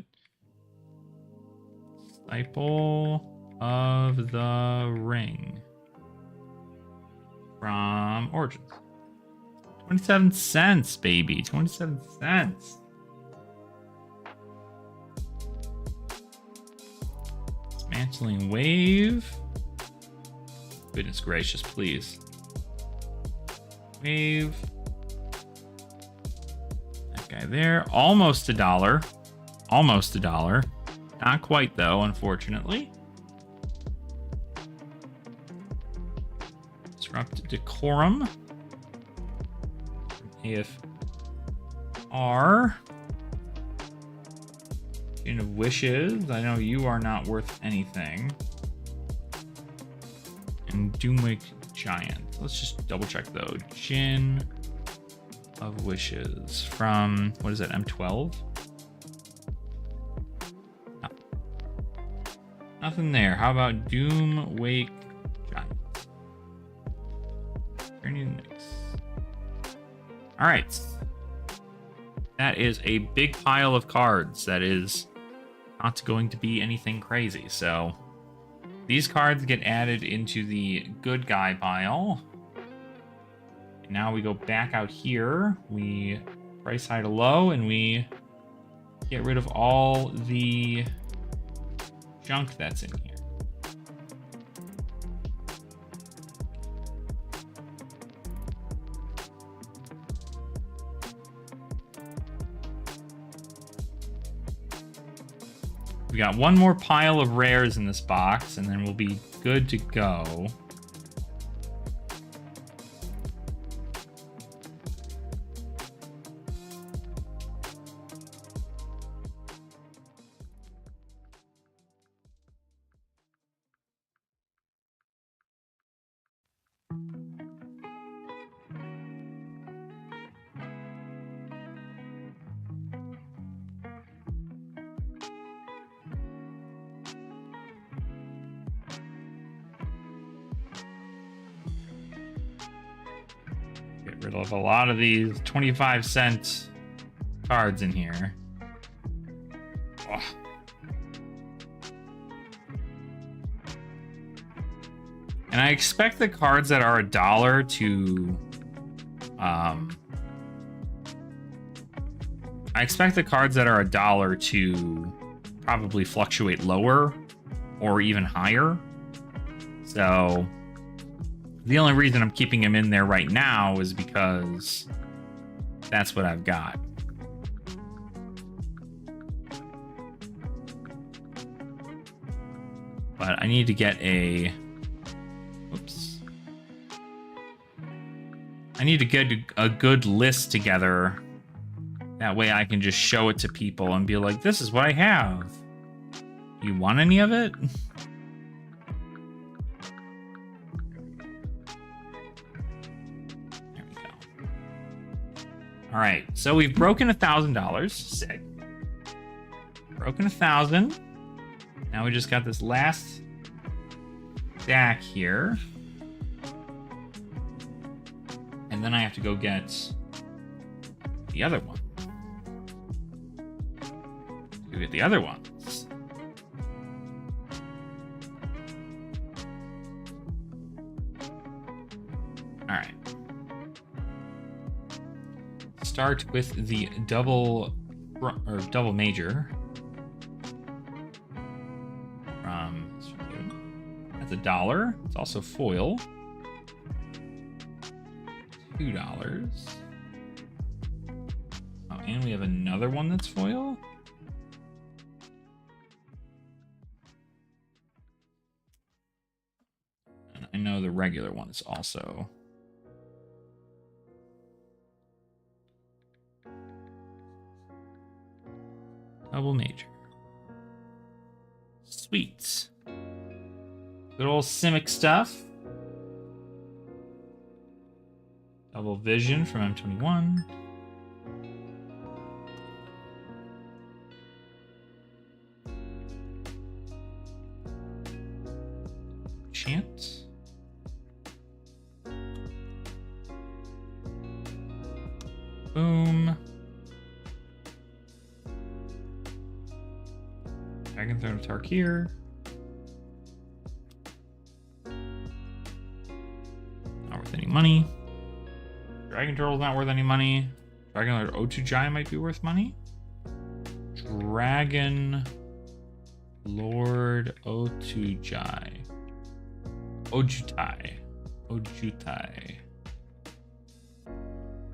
Disciple of the Ring from Origins. 27 cents, baby. 27 cents. Dismantling Wave. Goodness gracious, please. Wave. That guy there. Almost $1. Almost $1. Not quite, though, unfortunately. Disrupt Decorum. AFR. Chain of Wishes. I know you are not worth anything. And Doomwake Giant. Let's just double check though. Chain of Wishes from, what is that, M12? No. Nothing there. How about Doomwake Giant? All right. That is a big pile of cards. That is not going to be anything crazy. So these cards get added into the good guy pile. And now we go back out here. We price high to low, and we get rid of all the junk that's in here. We got one more pile of rares in this box, and then we'll be good to go. Rid of a lot of these 25-cent cards in here. Oh. And I expect the cards that are $1 to I expect the cards that are $1 to probably fluctuate lower or even higher. So the only reason I'm keeping him in there right now is because that's what I've got. But I need to get a... Oops. I need to get a good list together. That way I can just show it to people and be like, this is what I have. You want any of it? All right, so we've broken $1,000. Sick. Broken 1,000. Now we just got this last stack here. And then I have to go get the other one. Go get the other ones. All right. Start with the double major. That's $1. It's also foil. $2. Oh, and we have another one that's foil. And I know the regular one is also. Double major. Sweet. Good old Simic stuff. Double vision from M21. Chant. Boom. Dragon Throne of Tarkir. Not worth any money. Dragon Turtle's not worth any money. Dragon Lord Otujai might be worth money. Dragon Lord Otujai. Ojutai. Ojutai.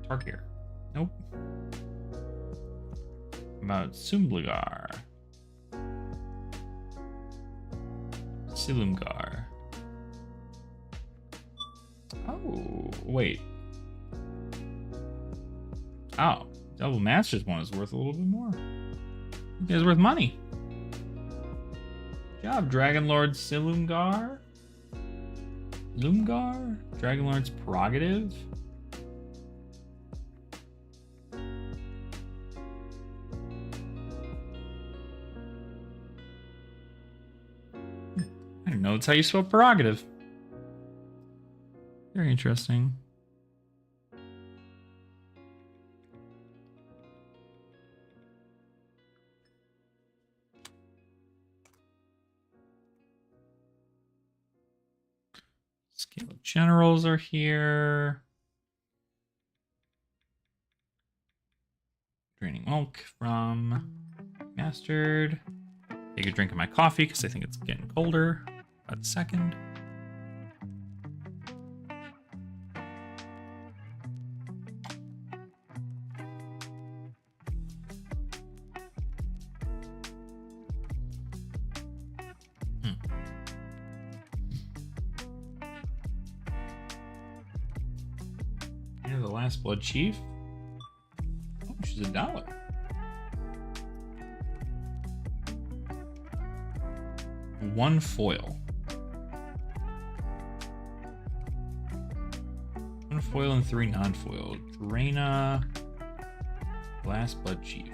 Tarkir. Nope. About Sumblagar. Silumgar. Oh, wait. Oh, Double Masters one is worth a little bit more. You guys worth money. Good job, Dragon Lord Silumgar. Lumgar? Dragon Lord's Prerogative? I don't know, that's how you spell prerogative. Very interesting. Scale of Generals are here. Draining Milk from Mastered. Take a drink of my coffee because I think it's getting colder. About a second. You're the last Blood Chief. Oh, she's $1. One foil. One foil and 3 non-foil. Draina. Last Blood Chief.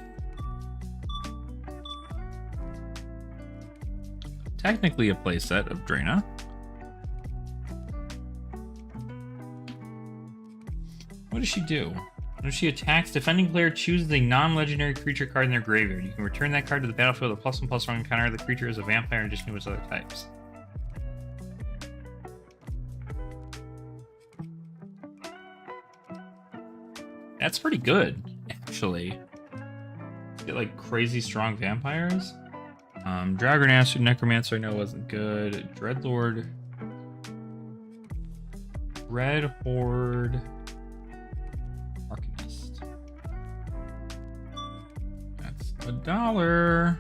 Technically a playset of Draina. What does she do? When she attacks, defending player chooses a non-legendary creature card in their graveyard. You can return that card to the battlefield with a +1/+1 encounter. The creature is a vampire in addition to its other types. That's pretty good, actually. Get like crazy strong vampires. Dragonaster, Necromancer I know wasn't good. Dreadlord. Dread Horde. Arcanist. That's $1.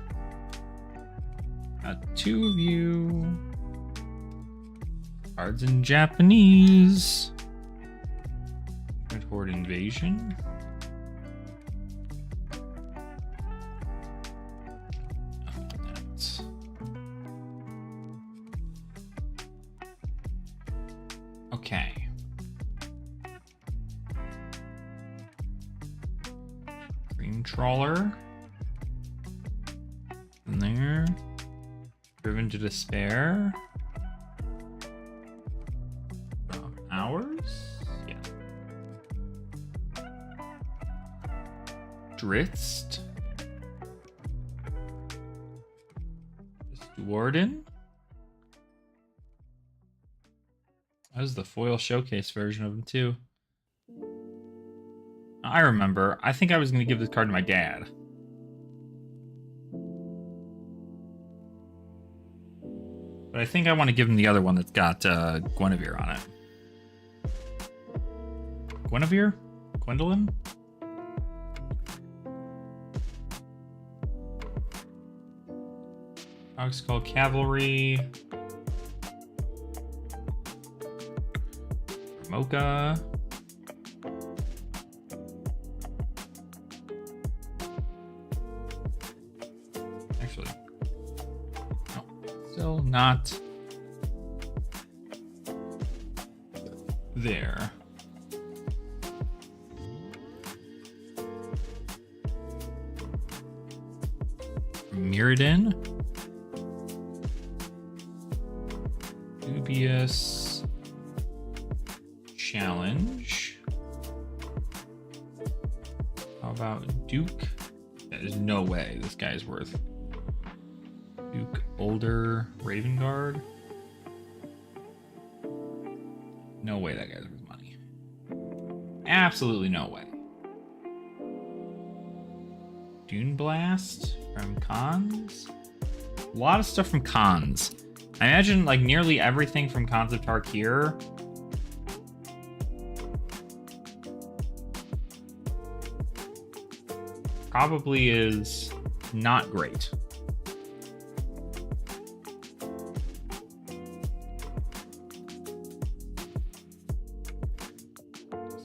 Got 2 of you. Cards in Japanese. Dread Horde Invasion. Okay. Green Trawler. In there. Driven to Despair. Hours? Yeah. Dritzt. Warden. That was the foil showcase version of him, too. I remember. I think I was going to give this card to my dad. But I think I want to give him the other one that's got Guinevere on it. Guinevere? Gwendolyn? Dog's called Cavalry. Mocha. Actually, no, still not there. Mirrodin. Dubious. Challenge. How about Duke? There's no way this guy's worth. Duke Older Raven Guard. No way that guy's worth money. Absolutely no way. Dune Blast from Cons. A lot of stuff from Cons. I imagine like nearly everything from Cons of Tarkir probably is not great.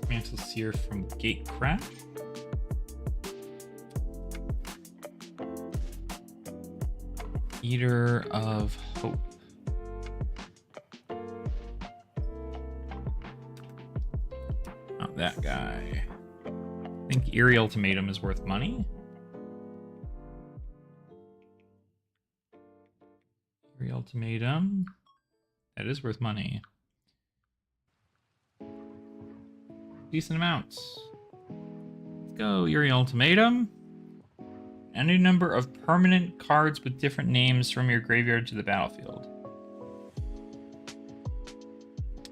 Mantle Seer from Gate Crash. Eater of Hope. Not that guy. I think Eerie Ultimatum is worth money. Eerie Ultimatum. That is worth money. Decent amounts. Let's go, Eerie Ultimatum. Any number of permanent cards with different names from your graveyard to the battlefield.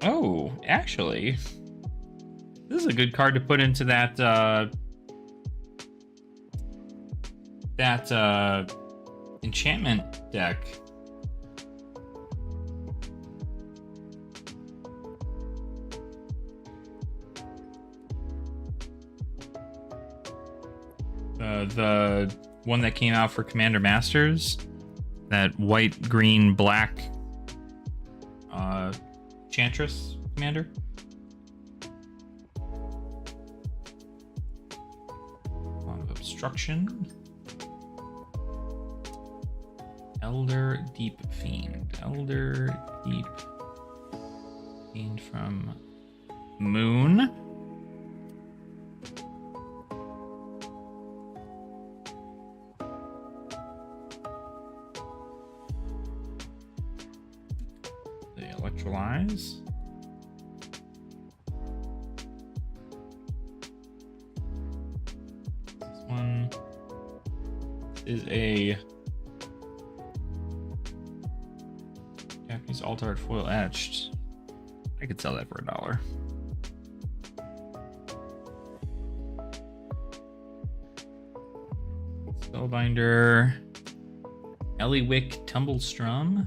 Oh, actually, this is a good card to put into that enchantment deck. The one that came out for Commander Masters, that white, green, black Enchantress commander. Obstruction. Elder Deep Fiend. Elder Deep Fiend from Moon. They electrolyze. This one is a Japanese Altar Art foil etched. I could sell that for $1. Spellbinder. Eliwick Tumblestrum.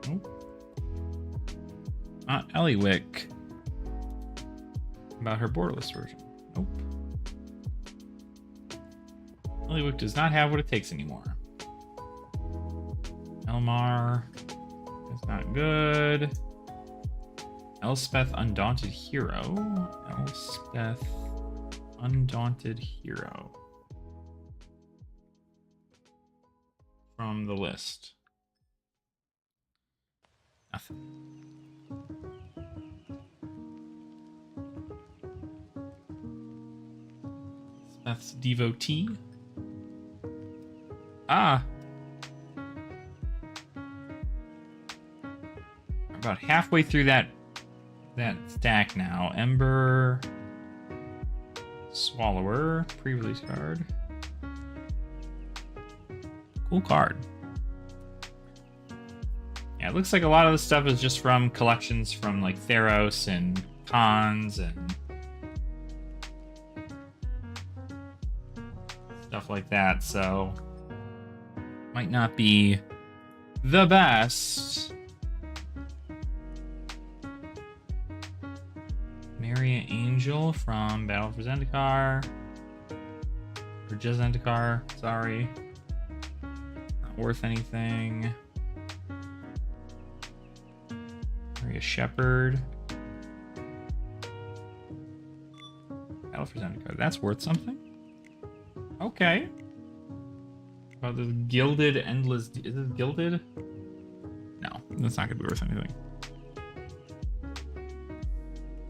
Nope. Not Eliwick. About her borderless version. Nope. Eliwick does not have what it takes anymore. Elmar is not good. Elspeth Undaunted Hero. Elspeth Undaunted Hero. From the list. Nothing. Elspeth's Devotee. Ah! About halfway through that stack now. Ember Swallower, pre-release card. Cool card. Yeah, it looks like a lot of the stuff is just from collections from like Theros and Cons and stuff like that, so might not be the best. Marry Angel from Battle for Zendikar. Or just Zendikar, sorry. Not worth anything. Marry a Shepherd. Battle for Zendikar, that's worth something? Okay. About the Gilded Endless... Is it Gilded? No, that's not going to be worth anything.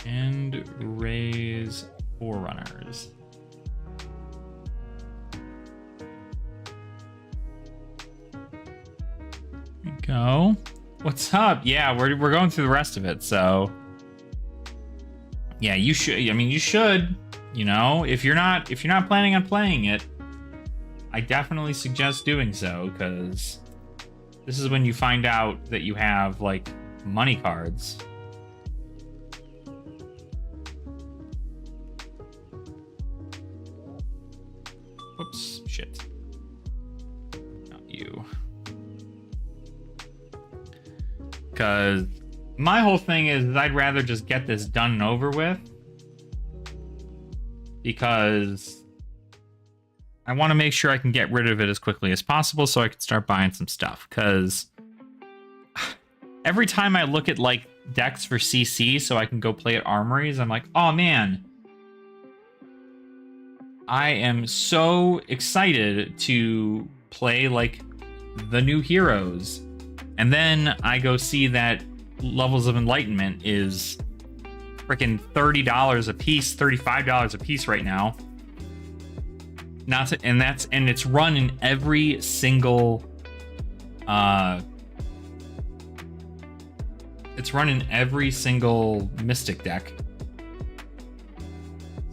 And raise Forerunners. There we go. What's up? Yeah, we're going through the rest of it, so... Yeah, you should... I mean, you should, you know, if you're not planning on playing it, I definitely suggest doing so, because this is when you find out that you have, like, money cards. Whoops, shit. Not you. Because my whole thing is I'd rather just get this done and over with. Because I want to make sure I can get rid of it as quickly as possible so I can start buying some stuff. Because every time I look at, like, decks for CC so I can go play at Armories, I'm like, oh man, I am so excited to play, like, the new heroes. And then I go see that Levels of Enlightenment is freaking $30 a piece, $35 a piece right now. And it's run in every single Mystic deck.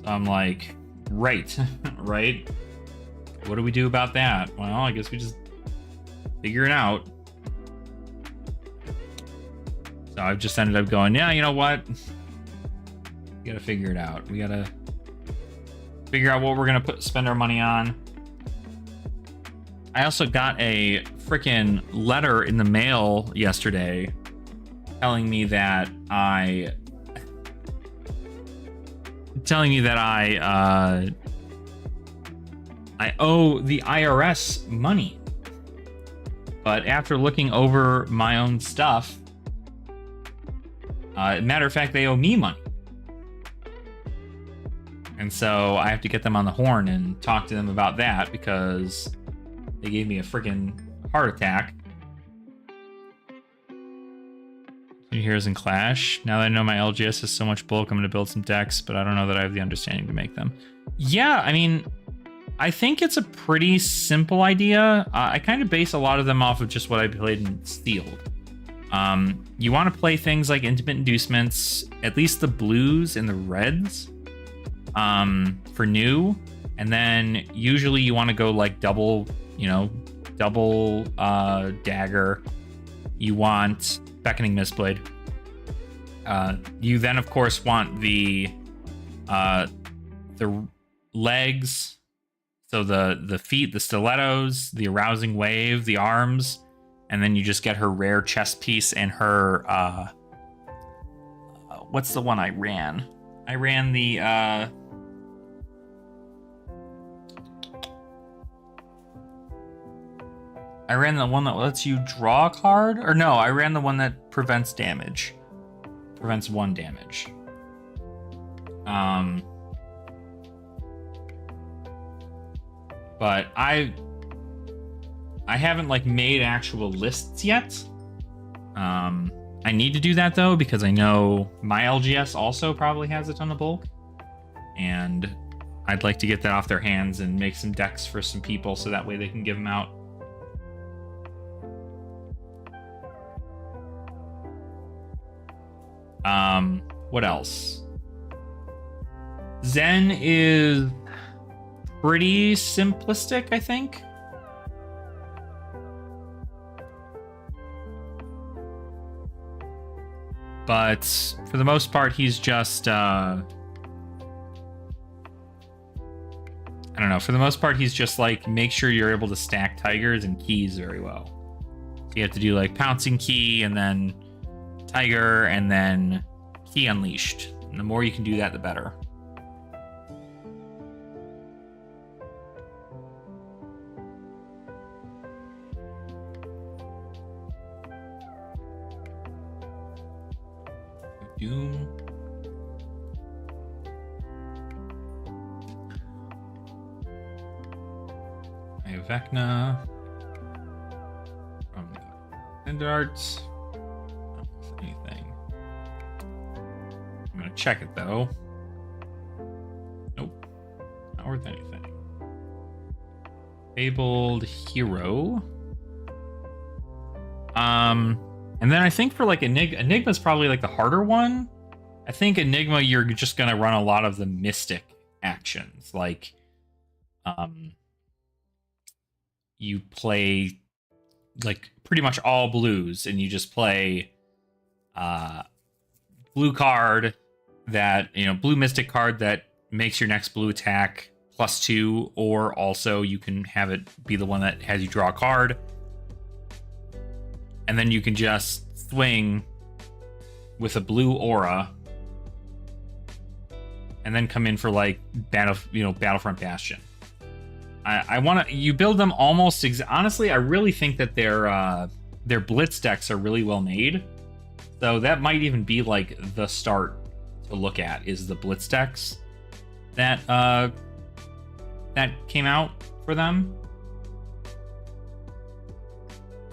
So I'm like, right. Right? What do we do about that? Well, I guess we just figure it out. So I've just ended up going, yeah, you know what? We gotta figure it out. We gotta figure out what we're gonna spend our money on. I also got a freaking letter in the mail yesterday telling me that I owe the IRS money. But after looking over my own stuff, matter of fact, they owe me money. And so I have to get them on the horn and talk to them about that because they gave me a freaking heart attack. Heroes in Clash. Now that I know my LGS has so much bulk, I'm going to build some decks, but I don't know that I have the understanding to make them. Yeah, I mean, I think it's a pretty simple idea. I kind of base a lot of them off of just what I played in Sealed. You want to play things like Intimate Inducements, at least the blues and the reds, for new, and then usually you want to go like double dagger. You want Beckoning Mistblade. You then of course want the legs, so the feet, the stilettos, the arousing wave, the arms, and then you just get her rare chest piece and her what's the one I ran? I ran the one that lets you draw a card? Or no, I ran the one that prevents damage. Prevents 1 damage. But I haven't like made actual lists yet. I need to do that though, because I know my LGS also probably has a ton of bulk. And I'd like to get that off their hands and make some decks for some people so that way they can give them out. What else? Zen is pretty simplistic, I think. But for the most part, he's just, I don't know. For the most part, he's just like, make sure you're able to stack tigers and keys very well. So you have to do like pouncing key and then tiger and then key unleashed. And the more you can do that, the better. Doom. I have Vecna. From the Arts. Not worth anything. I'm gonna check it though. Nope. Not worth anything. Fabled Hero. And then I think for like Enigma's probably like the harder one. I think Enigma, you're just gonna run a lot of the mystic actions. Like, you play like pretty much all blues, and you just play blue card that, blue mystic card that makes your next blue attack +2, or also you can have it be the one that has you draw a card. And then you can just swing with a blue aura, and then come in for like Battlefront Bastion. I want to. You build them almost. Honestly, I really think that their blitz decks are really well made. So that might even be like the start to look at, is the blitz decks that came out for them.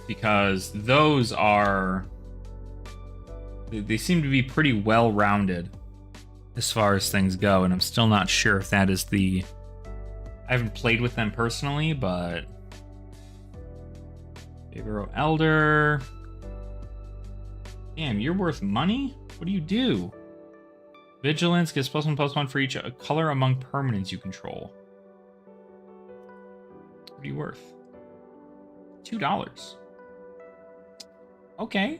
Because those are, they seem to be pretty well rounded as far as things go, and I'm still not sure if that is I haven't played with them personally, but Favoro Elder. Damn, you're worth money? What do you do? Vigilance gets +1/+1 for each color among permanents you control. What are you worth? $2. Okay.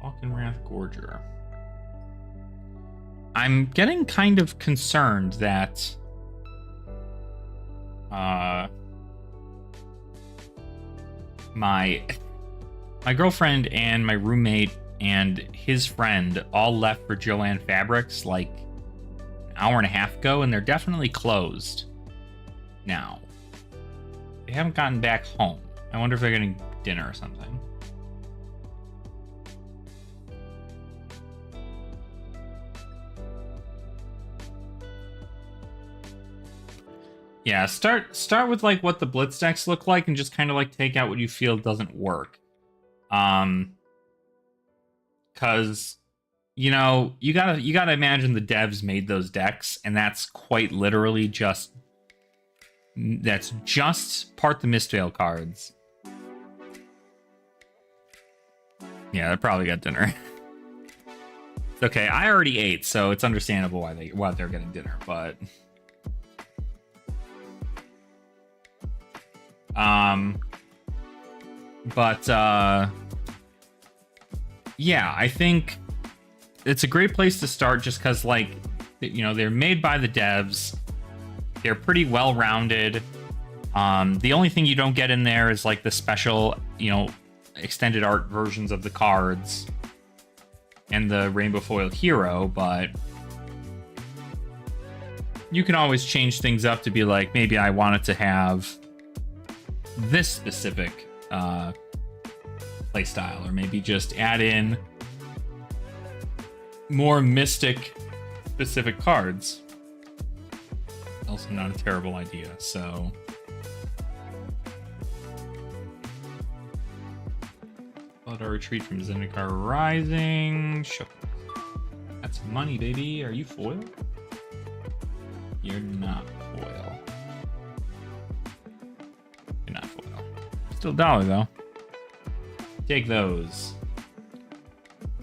Falkenrath Gorger. I'm getting kind of concerned that my girlfriend and my roommate and his friend all left for Joann Fabrics like an hour and a half ago, and they're definitely closed now. They haven't gotten back home. I wonder if they're getting dinner or something. Yeah, start with like what the blitz decks look like, and just kind of like take out what you feel doesn't work. Cause you gotta imagine the devs made those decks, and that's quite literally just part the Mistveil cards. Yeah, they probably got dinner. It's okay. I already ate, so it's understandable why they're getting dinner, but yeah, I think it's a great place to start, just because like, they're made by the devs. They're pretty well-rounded. The only thing you don't get in there is like the special, extended art versions of the cards and the rainbow foil hero, but you can always change things up to be like, maybe I wanted to have this specific playstyle, or maybe just add in more mystic specific cards. Also not a terrible idea, so Blood Retreat from Zendikar Rising. Sure. That's money, baby. Are you foil? You're not foil. You're not foil. Still a dollar though. Take those.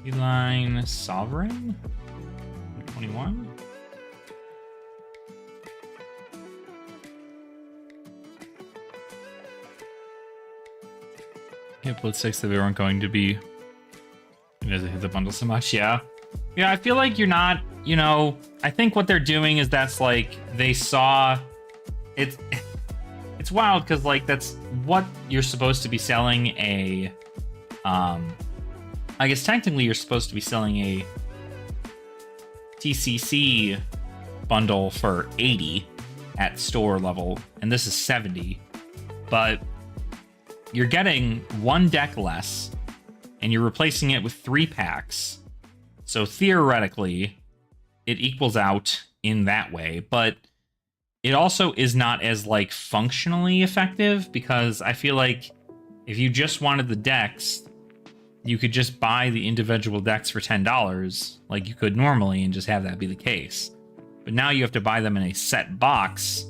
Feline Sovereign? 21? Yeah, Blood 6 that we weren't going to be. It doesn't hit the bundle so much, yeah. Yeah, I feel like you're not you know, I think what they're doing is that's like they saw it's it's wild because like that's what you're supposed to be selling a I guess technically you're supposed to be selling a TCC bundle for 80 at store level, and this is 70, but you're getting one deck less and you're replacing it with 3 packs. So theoretically it equals out in that way, but it also is not as like functionally effective, because I feel like if you just wanted the decks, you could just buy the individual decks for $10 like you could normally and just have that be the case. But now you have to buy them in a set box,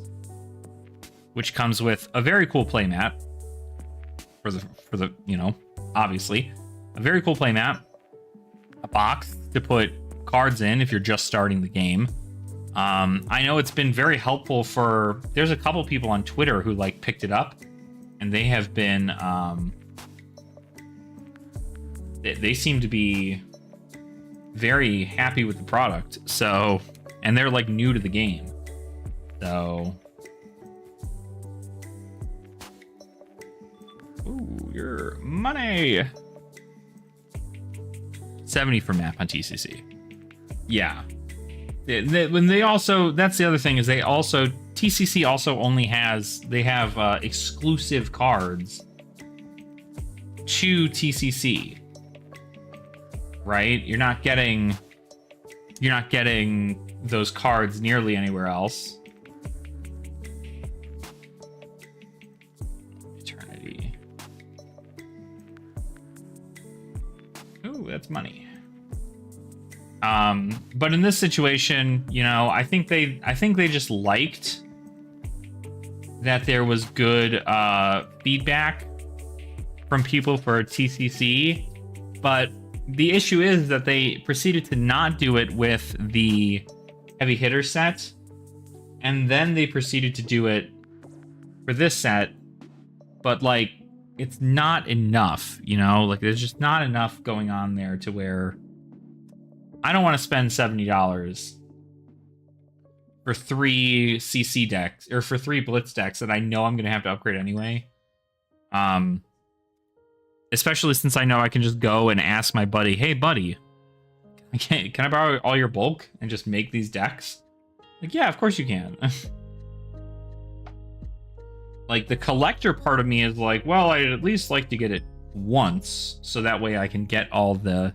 which comes with a very cool playmat for the you know, obviously a very cool playmat, a box to put cards in if you're just starting the game. I know it's been very helpful for, there's a couple people on Twitter who like picked it up and they have been they seem to be very happy with the product. So, and they're like new to the game. So, ooh, your money. 70 for map on TCC. Yeah. When they also, that's the other thing, is they also, TCC also only has, they have exclusive cards to TCC, right? You're not getting those cards nearly anywhere else. Eternity. Ooh, that's money. But in this situation, you know, I think they just liked that there was good feedback from people for TCC, but the issue is that they proceeded to not do it with the heavy hitter set, and then they proceeded to do it for this set, but like it's not enough, you know, like there's just not enough going on there to where I don't want to spend $70 for 3 CC decks, or for 3 Blitz decks that I know I'm going to have to upgrade anyway. Especially since I know I can just go and ask my buddy, hey buddy, can I borrow all your bulk and just make these decks? Like, yeah, of course you can. Like, the collector part of me is like, well, I'd at least like to get it once, so that way I can get all the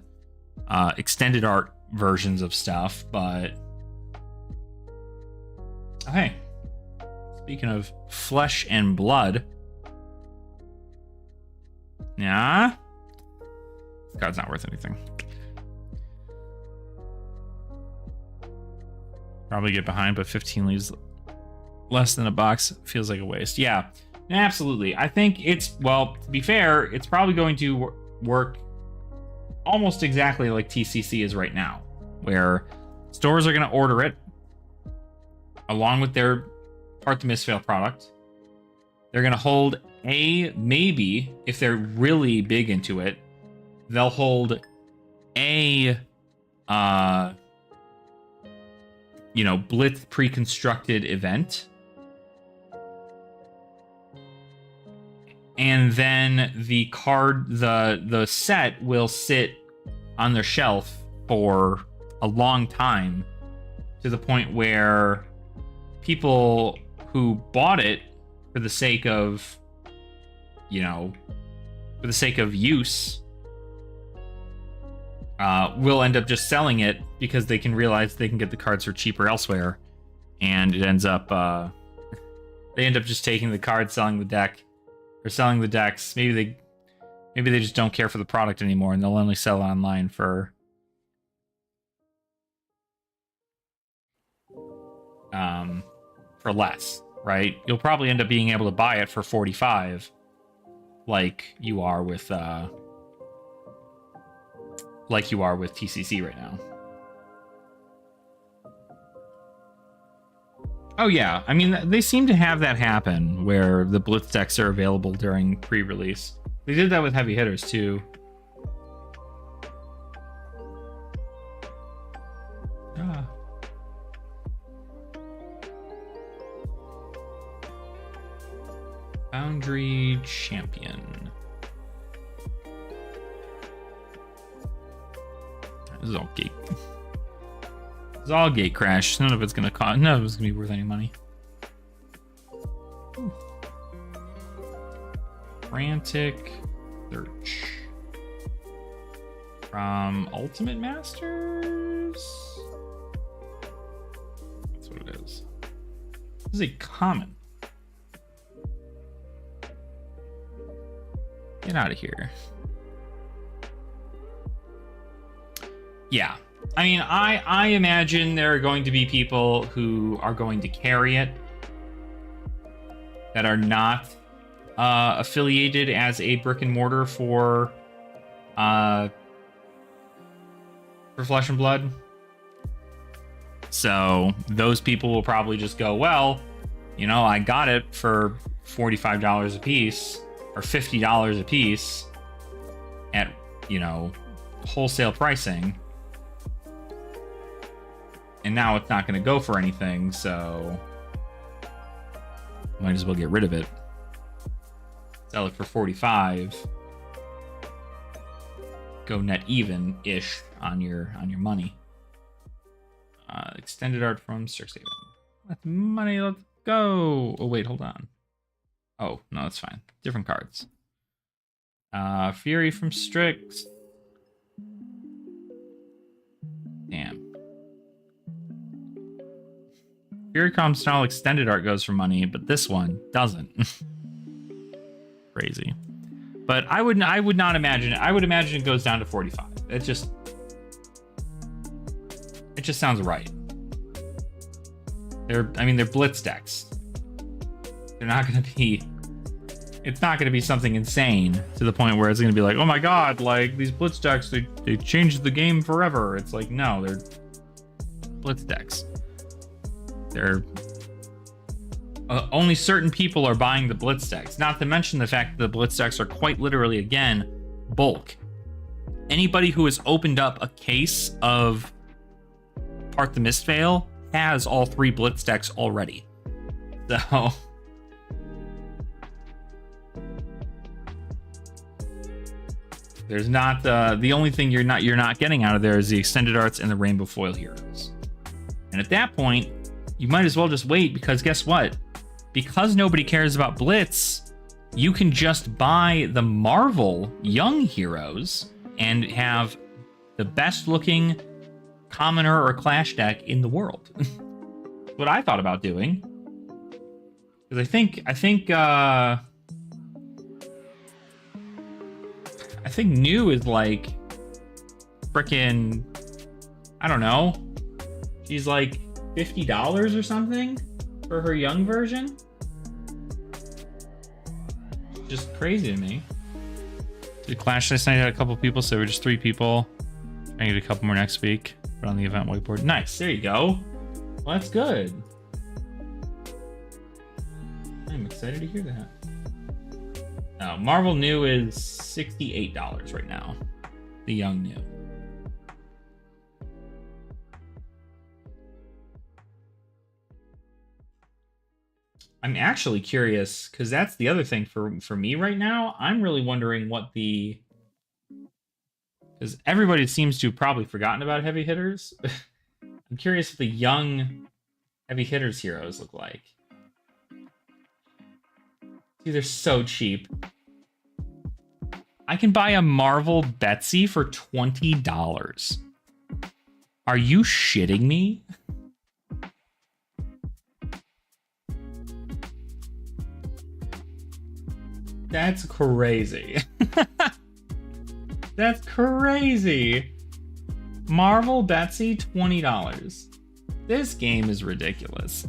extended art versions of stuff, but oh, hey, speaking of flesh and blood, yeah, this card's not worth anything. Probably get behind, but 15 leaves less than a box feels like a waste. Yeah, absolutely. I think it's, well, to be fair, it's probably going to work almost exactly like TCC is right now, where stores are going to order it along with their Part the Misfail product. They're going to hold a, maybe if they're really big into it, they'll hold a you know, Blitz pre-constructed event, and then the card, the set will sit on their shelf for a long time, to the point where people who bought it for the sake of, you know, for the sake of use, will end up just selling it because they can realize they can get the cards for cheaper elsewhere, and it ends up they end up just taking the card, selling the deck, or selling the decks. Maybe they just don't care for the product anymore, and they'll only sell online for less, right? You'll probably end up being able to buy it for 45, like you are with TCC right now. Oh yeah, I mean, they seem to have that happen where the Blitz decks are available during pre-release. They did that with heavy hitters too. Ah. Foundry Champion. This is all gate. It's all gate crash. None of it's gonna cost. None of it's gonna be worth any money. Ooh. Frantic search from Ultimate Masters. That's what it is. This is a common. Get out of here. Yeah. I mean, I imagine there are going to be people who are going to carry it that are not affiliated as a brick and mortar for Flesh and Blood. So those people will probably just go, well, you know, I got it for $45 a piece or $50 a piece at, you know, wholesale pricing. And now it's not going to go for anything, so might as well get rid of it. Sell it for 45. Go net even-ish on your money. Extended art from Strixhaven. Let's money, let's go. Oh wait, hold on. Oh no, that's fine. Different cards. Fury from Strix. Damn. Fury Style extended art goes for money, but this one doesn't. Crazy. But I would not imagine it. I would imagine it goes down to 45. It just sounds right. They're blitz decks. They're not gonna be. It's not gonna be something insane to the point where it's gonna be like, oh my god, like these blitz decks, they changed the game forever. It's like, no, they're blitz decks. They're only certain people are buying the blitz decks. Not to mention the fact that the blitz decks are quite literally, again, bulk. Anybody who has opened up a case of Part the Mistveil has all 3 blitz decks already. So there's not the only thing you're not getting out of there is the extended arts and the rainbow foil heroes. And at that point, you might as well just wait, because guess what? Because nobody cares about Blitz, you can just buy the Marvel Young Heroes and have the best looking commoner or clash deck in the world. What I thought about doing. Because I think new is like frickin', I don't know. She's like $50 or something for her young version. Just crazy to me. Did Clash last night, had a couple people, so we're just 3 people. I need a couple more next week. Put on the event whiteboard. Nice, there you go. Well, that's good. I'm excited to hear that. Marvel New is $68 right now. The Young New. I'm actually curious, because that's the other thing for me right now. I'm really wondering what the... Because everybody seems to have probably forgotten about heavy hitters. I'm curious what the young heavy hitters heroes look like. Dude, they're so cheap. I can buy a Marvel Betsy for $20. Are you shitting me? That's crazy. That's crazy. Marvel Betsy, $20. This game is ridiculous.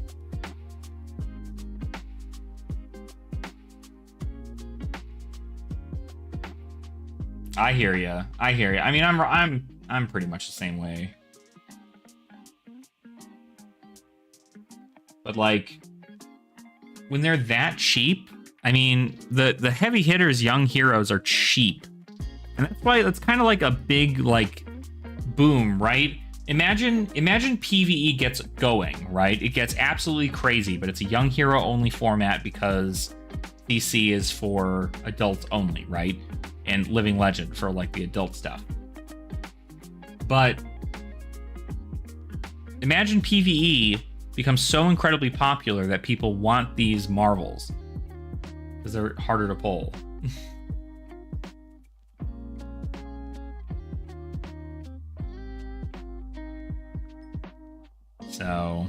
I hear you. I hear you. I mean, I'm pretty much the same way. But like, when they're that cheap, I mean, the heavy hitters, young heroes are cheap. And that's why it's kind of like a big, like, boom, right? Imagine PvE gets going, right? It gets absolutely crazy, but it's a young hero only format because DC is for adults only, right? And Living Legend for like the adult stuff. But imagine PvE becomes so incredibly popular that people want these marvels because they're harder to pull. So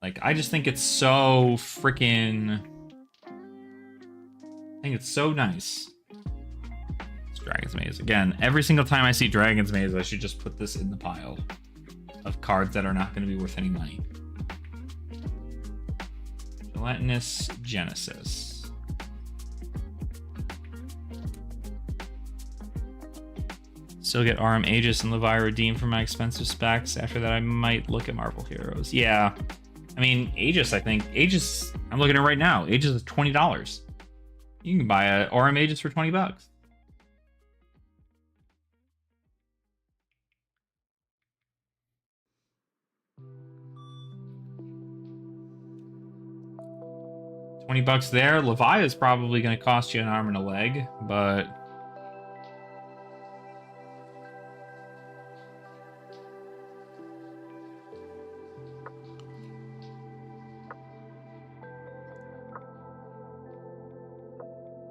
like, I just think it's so freaking... I think it's so nice. It's Dragon's Maze. Again, every single time I see Dragon's Maze, I should just put this in the pile of cards that are not going to be worth any money. Gelatinous Genesis. Still get RM Aegis and Levi redeemed for my expensive specs. After that, I might look at Marvel Heroes. Yeah. I mean, Aegis, I think. Aegis, I'm looking at it right now. Aegis is $20. You can buy a RM Aegis for $20. $20 there. Levi is probably going to cost you an arm and a leg, but...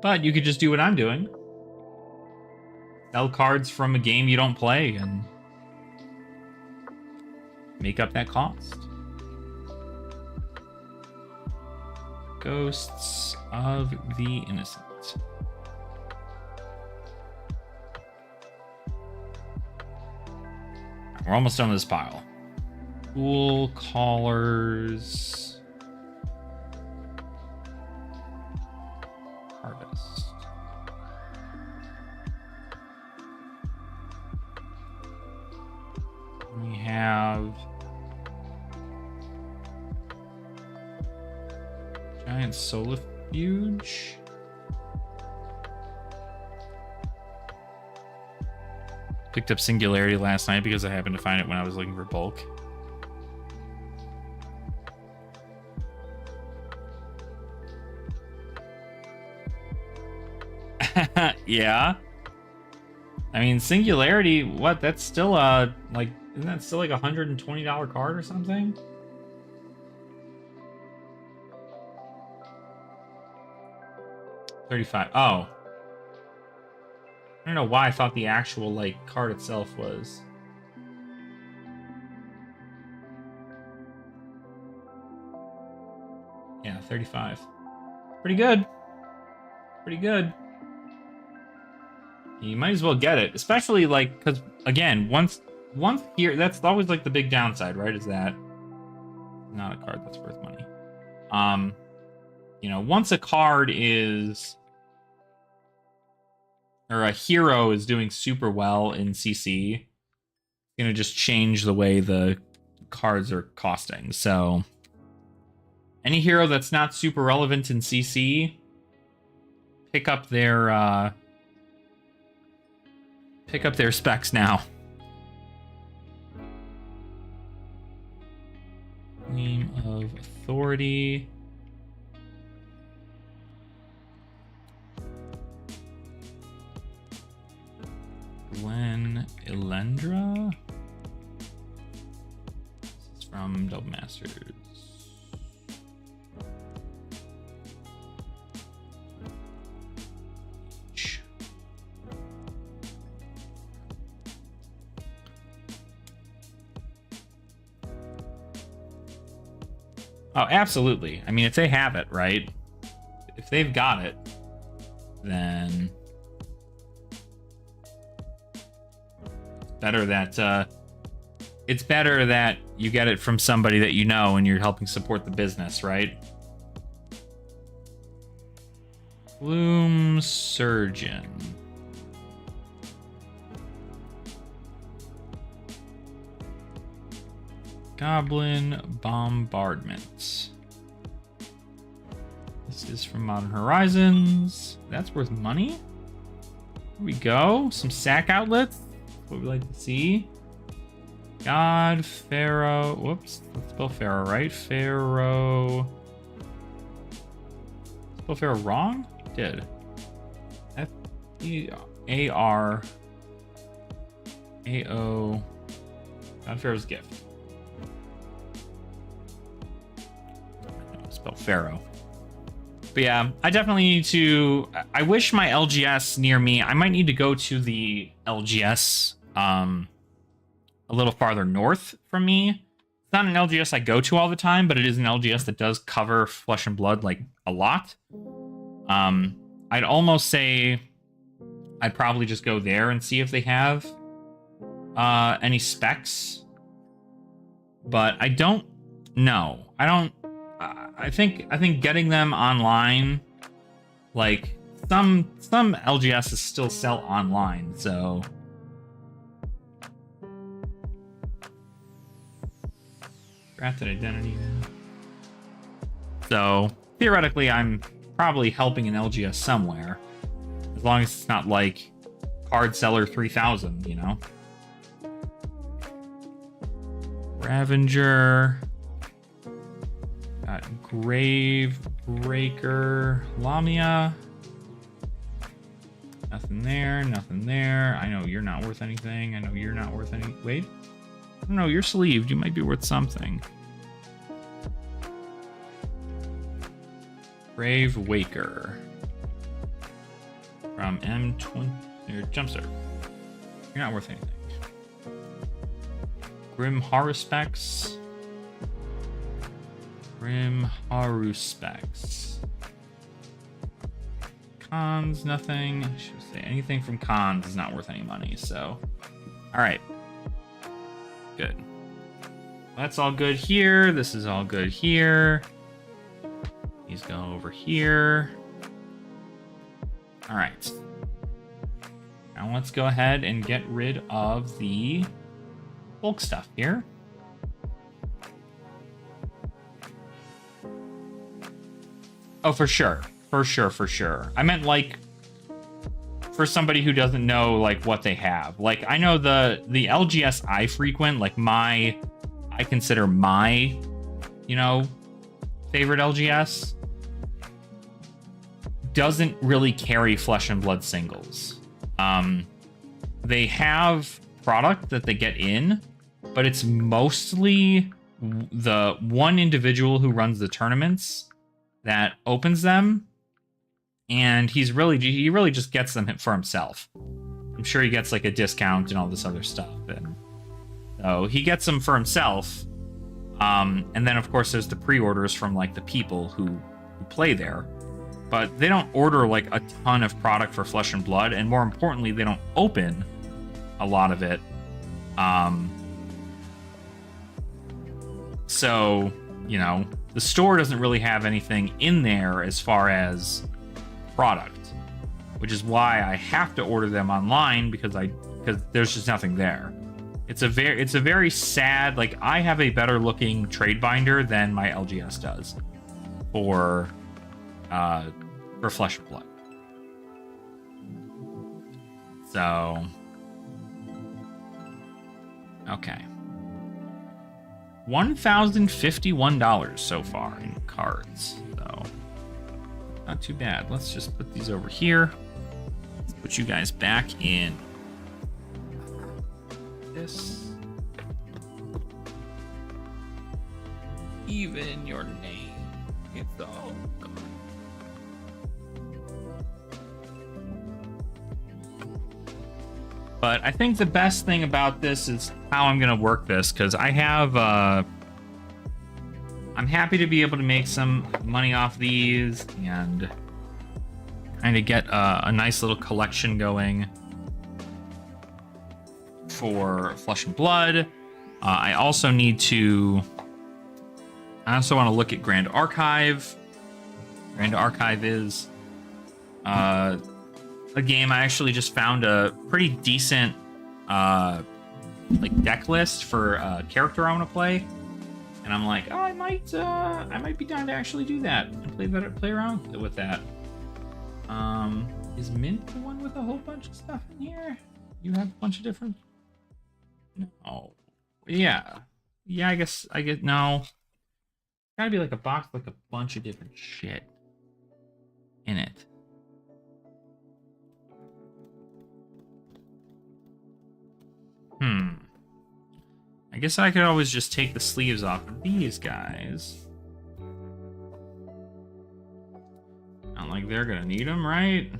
But you could just do what I'm doing. Sell cards from a game you don't play and make up that cost. Ghosts of the Innocent. We're almost done with this pile. Cool Callers. Harvest. We have Giant Solifuge. Picked up Singularity last night because I happened to find it when I was looking for bulk. Yeah. I mean, Singularity, what? That's still like, isn't that still like a $120 card or something? $35. Oh. I don't know why I thought the actual like card itself was. Yeah, 35. Pretty good. Pretty good. You might as well get it, especially like, because again, once here, that's always like the big downside, right? Is that not a card that's worth money. You know, once a card is, or a hero is doing super well in CC, it's gonna just change the way the cards are costing. So any hero that's not super relevant in CC, pick up their specs now. Name of Authority. Glen Elendra. This is from Double Masters. Oh, absolutely. I mean, if they have it, right? If they've got it, then it's better that you get it from somebody that you know and you're helping support the business, right? Gloom Surgeon. Goblin Bombardment. This is from Modern Horizons. That's worth money? Here we go. Some sack outlets. What we like to see. God, Pharaoh. Whoops. Let's spell Pharaoh right. Pharaoh. Spell Pharaoh wrong? Did. F-E-A-R-A-O. God, Pharaoh's gift. Spell Pharaoh. But yeah, I definitely need to... I wish my LGS near me... I might need to go to the LGS a little farther north from me. It's not an LGS I go to all the time, but it is an LGS that does cover Flesh and Blood, like, a lot. I'd almost say I'd probably just go there and see if they have any specs. But I don't know. I think getting them online, like some LGSs still sell online, so drafted identity. So theoretically, I'm probably helping an LGS somewhere, as long as it's not like Card Seller 3000, you know. Ravenger. Got Grave Breaker, Lamia. Nothing there, nothing there. I know you're not worth anything. I know you're not worth any. Wait. I don't know, you're sleeved. You might be worth something. Grave Waker. From M20. Your Jumpstart. You're not worth anything. Grim Haruspecs. Grim Haruspecs. Cons, nothing. I should say anything from cons is not worth any money, so. Alright. Good. That's all good here. This is all good here. He's going over here. Alright. Now let's go ahead and get rid of the bulk stuff here. Oh, for sure. For sure. I meant, like, for somebody who doesn't know, like, what they have. Like, I know the LGS I frequent, like, I consider my, you know, favorite LGS, doesn't really carry Flesh and Blood singles. They have product that they get in, but it's mostly the one individual who runs the tournaments that opens them, and he really just gets them for himself. I'm sure he gets like a discount and all this other stuff, and so he gets them for himself. And then of course there's the pre-orders from like the people who play there, but they don't order like a ton of product for Flesh and Blood, and more importantly, they don't open a lot of it. So, you know, the store doesn't really have anything in there as far as product, which is why I have to order them online, because there's just nothing there. It's a very sad, like, I have a better looking trade binder than my LGS does for Flesh and Blood. So, okay. $1,051 so far in cards, so not too bad. Let's just put these over here. Let's put you guys back in this. Even your name, it's all gone. But I think the best thing about this is how I'm going to work this, because I have, I'm happy to be able to make some money off these and kind of get a nice little collection going for Flesh and Blood. I also want to look at Grand Archive. Grand Archive is a game I actually just found a pretty decent like deck list for a character I want to play, and I'm like, oh, I might be down to actually do that and play around with that. Is Mint the one with a whole bunch of stuff in here? You have a bunch of different... No. Yeah. Yeah, I guess... No. Gotta be like a box with like a bunch of different shit in it. I guess I could always just take the sleeves off of these guys. Not like they're gonna need them, right?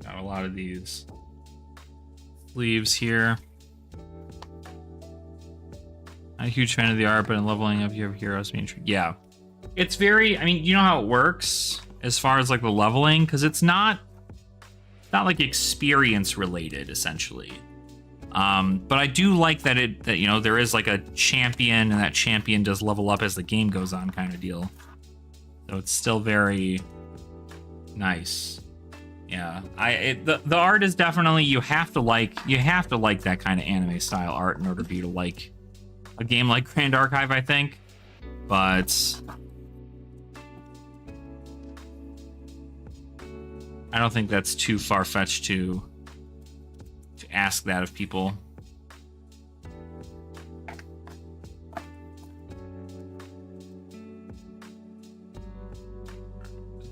Got a lot of these sleeves here. Not a huge fan of the art, but in leveling up your heroes being intrigued. Yeah. It's very, I mean, you know how it works as far as like the leveling, because it's not like experience related essentially. But I do like that you know, there is like a champion and that champion does level up as the game goes on kind of deal. So it's still very nice. Yeah. The art is definitely, you have to like that kind of anime style art in order for you to like a game like Grand Archive, I think. But I don't think that's too far-fetched to ask that of people.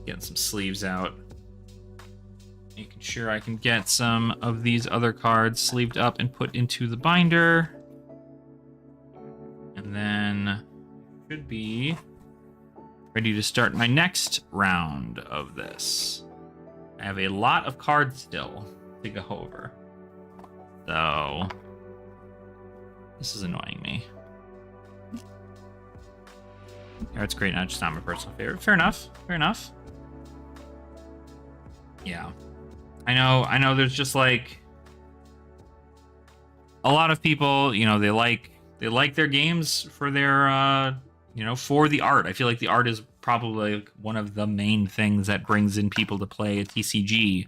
Getting some sleeves out. Making sure I can get some of these other cards sleeved up and put into the binder. And then should be ready to start my next round of this. I have a lot of cards still to go over. So this is annoying me. Art's great, not just not my personal favorite. Fair enough. Fair enough. Yeah. I know there's just like a lot of people, you know, they like their games for their you know, for the art. I feel like the art is probably like one of the main things that brings in people to play a TCG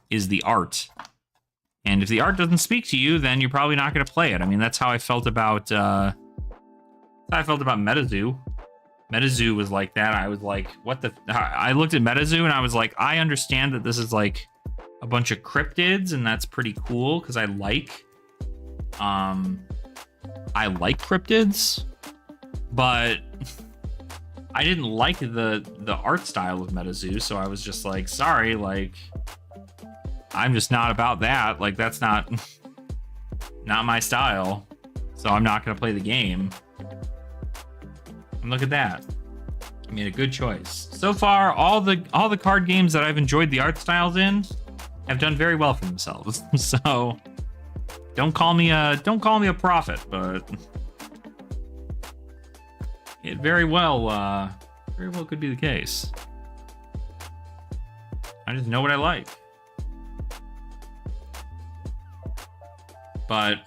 is the art. And if the art doesn't speak to you, then you're probably not going to play it. I mean, that's how I felt about MetaZoo. MetaZoo was like that. I was like, what the... I looked at MetaZoo and I was like, I understand that this is like a bunch of cryptids and that's pretty cool because I like cryptids, but I didn't like the art style of MetaZoo, so I was just like, sorry, like, I'm just not about that. Like, that's not my style, so I'm not gonna play the game. And look at that. I made a good choice. So far, all the card games that I've enjoyed the art styles in have done very well for themselves. So don't call me a prophet, but it very well could be the case. I just know what I like. But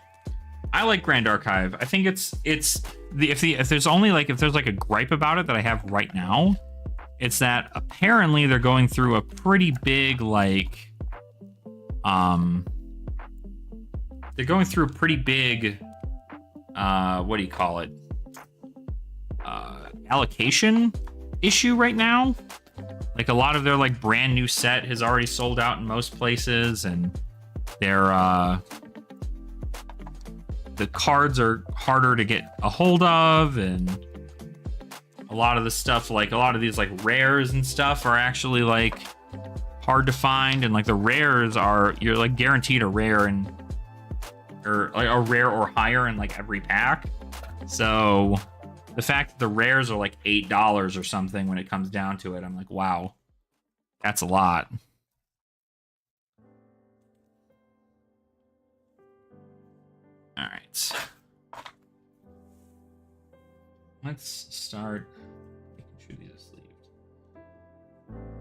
I like Grand Archive. I think if there's like a gripe about it that I have right now, it's that apparently they're going through a pretty big like they're going through a pretty big what do you call it? Allocation issue right now. Like a lot of their like brand new set has already sold out in most places, and they're the cards are harder to get a hold of, and a lot of the stuff, like a lot of these like rares and stuff are actually like hard to find, and like the rares are, you're like guaranteed a rare or like a rare or higher in like every pack. So the fact that the rares are like $8 or something when it comes down to it, I'm like, wow, that's a lot. All right. Let's start making sure these are sleeved.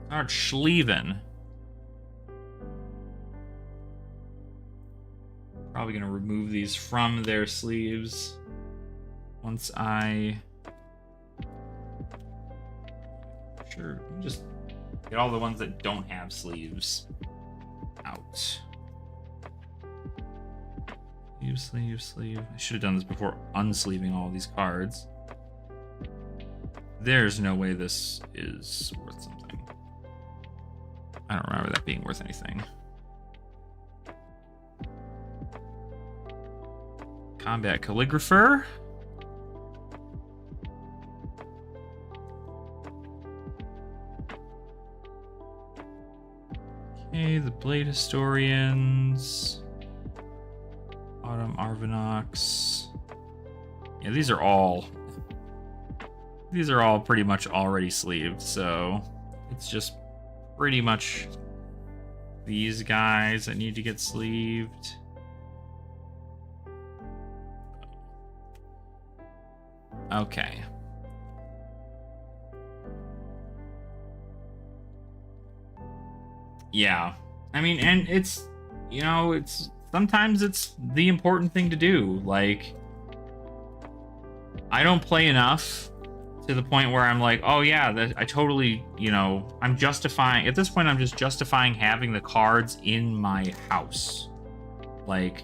Start sleeving. Probably gonna remove these from their sleeves once I just get all the ones that don't have sleeves out. Sleeve. I should have done this before unsleeving all these cards. There's no way this is worth something. I don't remember that being worth anything. Combat Calligrapher. Okay, the Blade Historians. Autumn Arvinox. Yeah, these are all pretty much already sleeved, so it's just pretty much these guys that need to get sleeved. Okay. Yeah. I mean, and it's, you know, it's sometimes it's the important thing to do. Like, I don't play enough to the point where I'm like, oh yeah, I totally, you know, I'm justifying, at this point, I'm just justifying having the cards in my house. Like,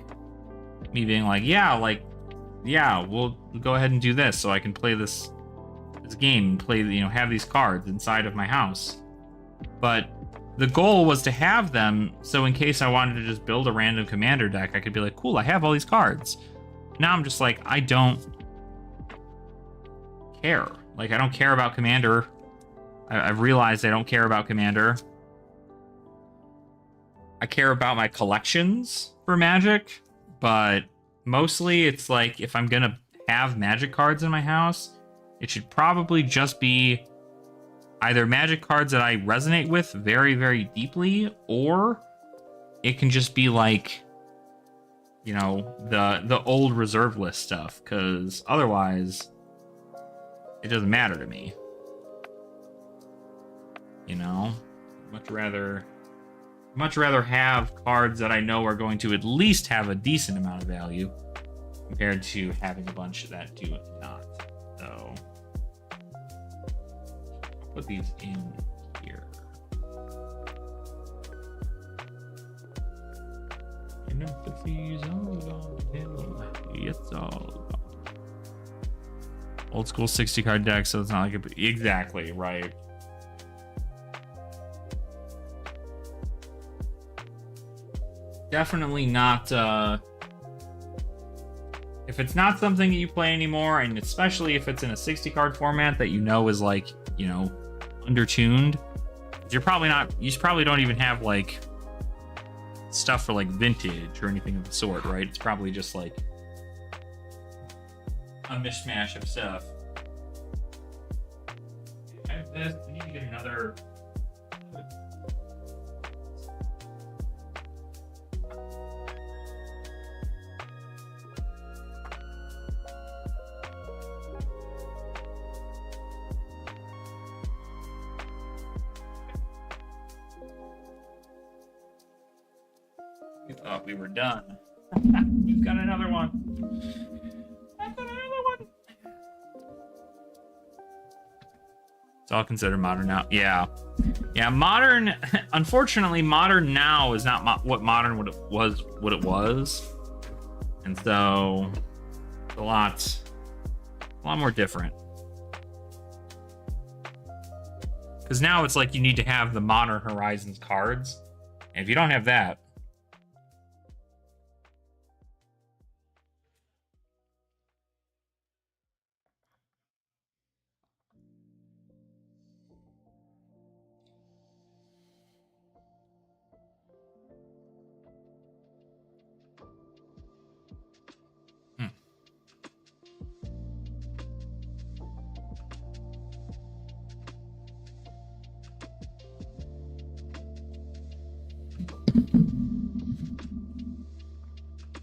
me being like, yeah, we'll go ahead and do this so I can play this game and play, you know, have these cards inside of my house. But the goal was to have them so in case I wanted to just build a random commander deck, I could be like, cool, I have all these cards. Now I'm just like, I don't care. Like, I don't care about Commander. I've realized I don't care about Commander. I care about my collections for Magic, but mostly it's like, if I'm gonna have Magic cards in my house, it should probably just be either Magic cards that I resonate with very, very deeply, or it can just be like, you know, the old reserve list stuff, because otherwise it doesn't matter to me. You know, much rather have cards that I know are going to at least have a decent amount of value compared to having a bunch that do not. So I'll put these in here. And empathy's all downhill. It's all gone. Old school 60 card deck, so it's not like a... Exactly, right. Definitely not, if it's not something that you play anymore, and especially if it's in a 60 card format that you know is like, you know, undertuned, you probably don't even have like stuff for like vintage or anything of the sort, right? It's probably just like a mishmash of stuff. I have this. I need to get another. We thought we were done. We've got another one. I've got another one. It's all considered modern now. Yeah. Yeah, modern... Unfortunately, modern now is not what modern what it was. And so... It's a lot more different. Because now it's like you need to have the Modern Horizons cards. And if you don't have that...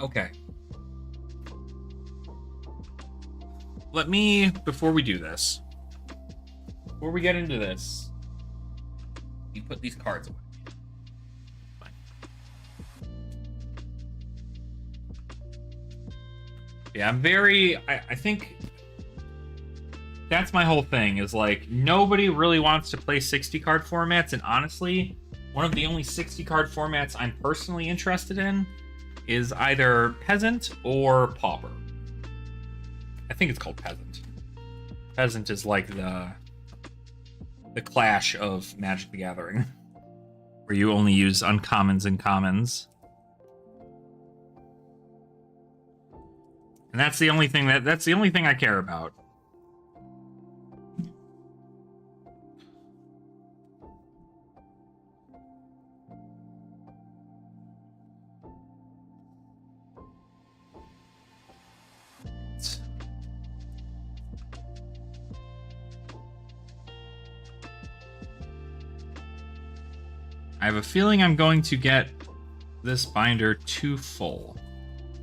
Okay. Let me, before we do this, before we get into this, you put these cards away. Fine. Yeah, I think that's my whole thing, is like, nobody really wants to play 60 card formats, and honestly, one of the only 60 card formats I'm personally interested in is either peasant or pauper. I think it's called peasant. Peasant is like the clash of Magic the Gathering, where you only use uncommons and commons. And that's the only thing that's the only thing I care about. I have a feeling I'm going to get this binder too full.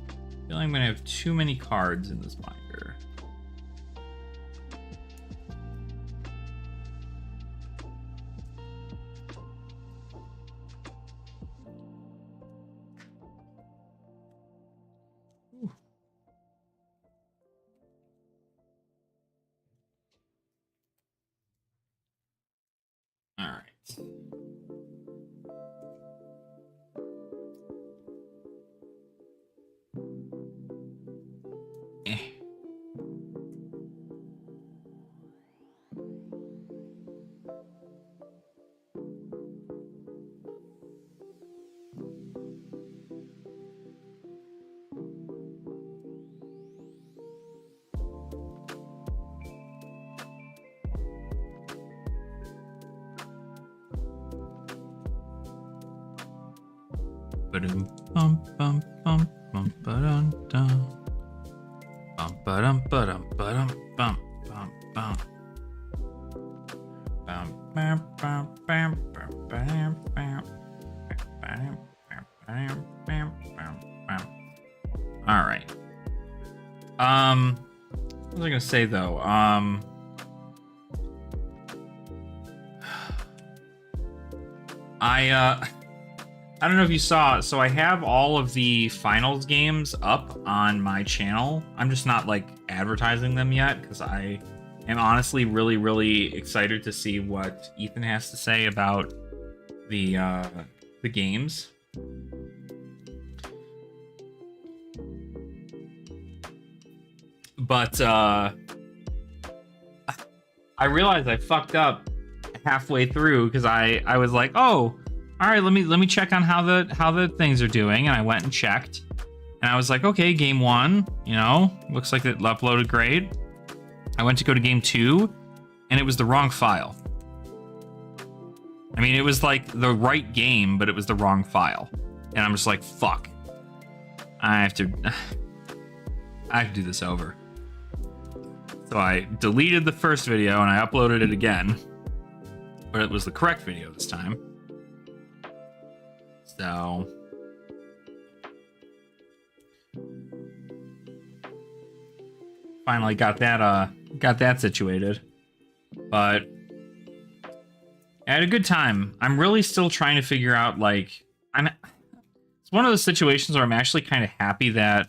I feel like I'm going to have too many cards in this binder. Ooh. All right. Bum bum bum bum ba-dum dum. Bum ba-dum ba-dum ba-dum bum bum bum. Bum bam bam bam bam bam bam bam bam bam bam. All right. What was I gonna say though? I don't know if you saw, so I have all of the finals games up on my channel. I'm just not like advertising them yet because I am honestly really, really excited to see what Ethan has to say about the games. But I realized I fucked up halfway through because I was like, oh, all right, let me check on how the things are doing, and I went and checked, and I was like, okay, game 1, you know, looks like it uploaded great. I went to go to game 2, and it was the wrong file. I mean, it was like the right game, but it was the wrong file, and I'm just like, fuck, I have to do this over. So I deleted the first video and I uploaded it again, but it was the correct video this time. So finally got that situated. But I had a good time. I'm really still trying to figure out, like, it's one of those situations where I'm actually kind of happy that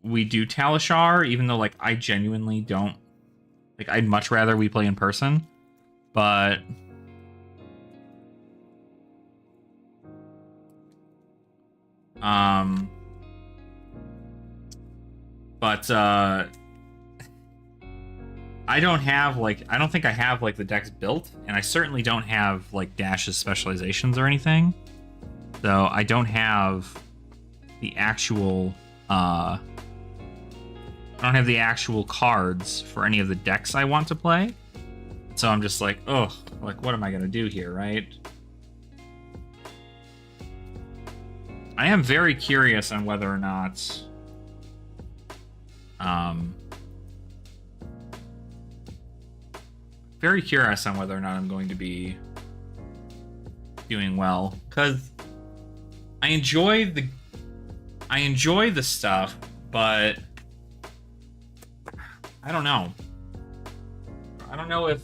we do Talishar, even though, like, I genuinely don't, like, I'd much rather we play in person, but I don't have, like, I don't think I have, like, the decks built, and I certainly don't have, like, Dash's specializations or anything, so I don't have the actual, I don't have the actual cards for any of the decks I want to play, so I'm just like, oh, like, what am I gonna do here, right? I am very curious on whether or not very curious on whether or not I'm going to be doing well, because I enjoy the stuff, but I don't know. I don't know if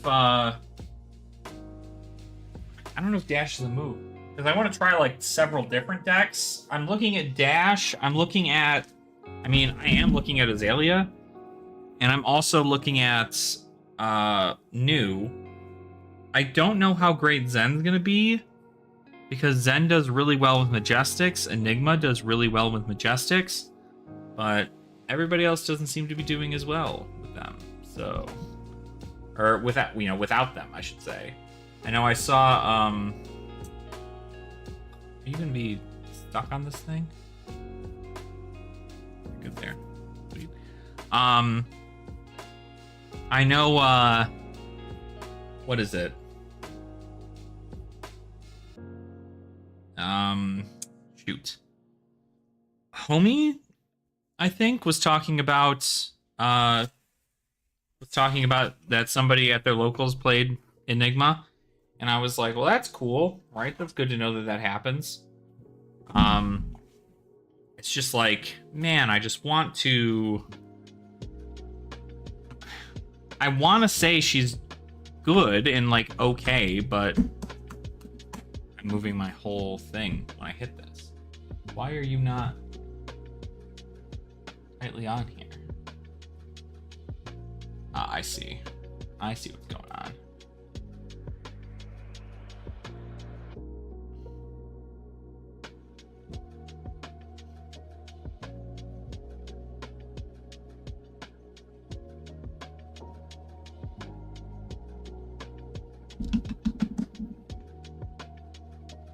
Dash is a move, because I want to try, like, several different decks. I'm looking at Dash. I am looking at Azalea, and I'm also looking at New. I don't know how great Zen's gonna be, Because Zen does really well with Majestics, Enigma does really well with Majestics, but everybody else doesn't seem to be doing as well with them. So, or without, you know, without them, I should say. I know I saw, are you gonna be stuck on this thing? Good there. Sweet. I know, what is it? Shoot. Homie, I think, was talking about that somebody at their locals played Enigma, and I was like, well, that's cool, right? That's good to know that that happens. It's just like, man, I just want to. I want to say she's good and like okay, but I'm moving my whole thing when I hit this. Why are you not tightly on here? Ah, I see. I see what's going on.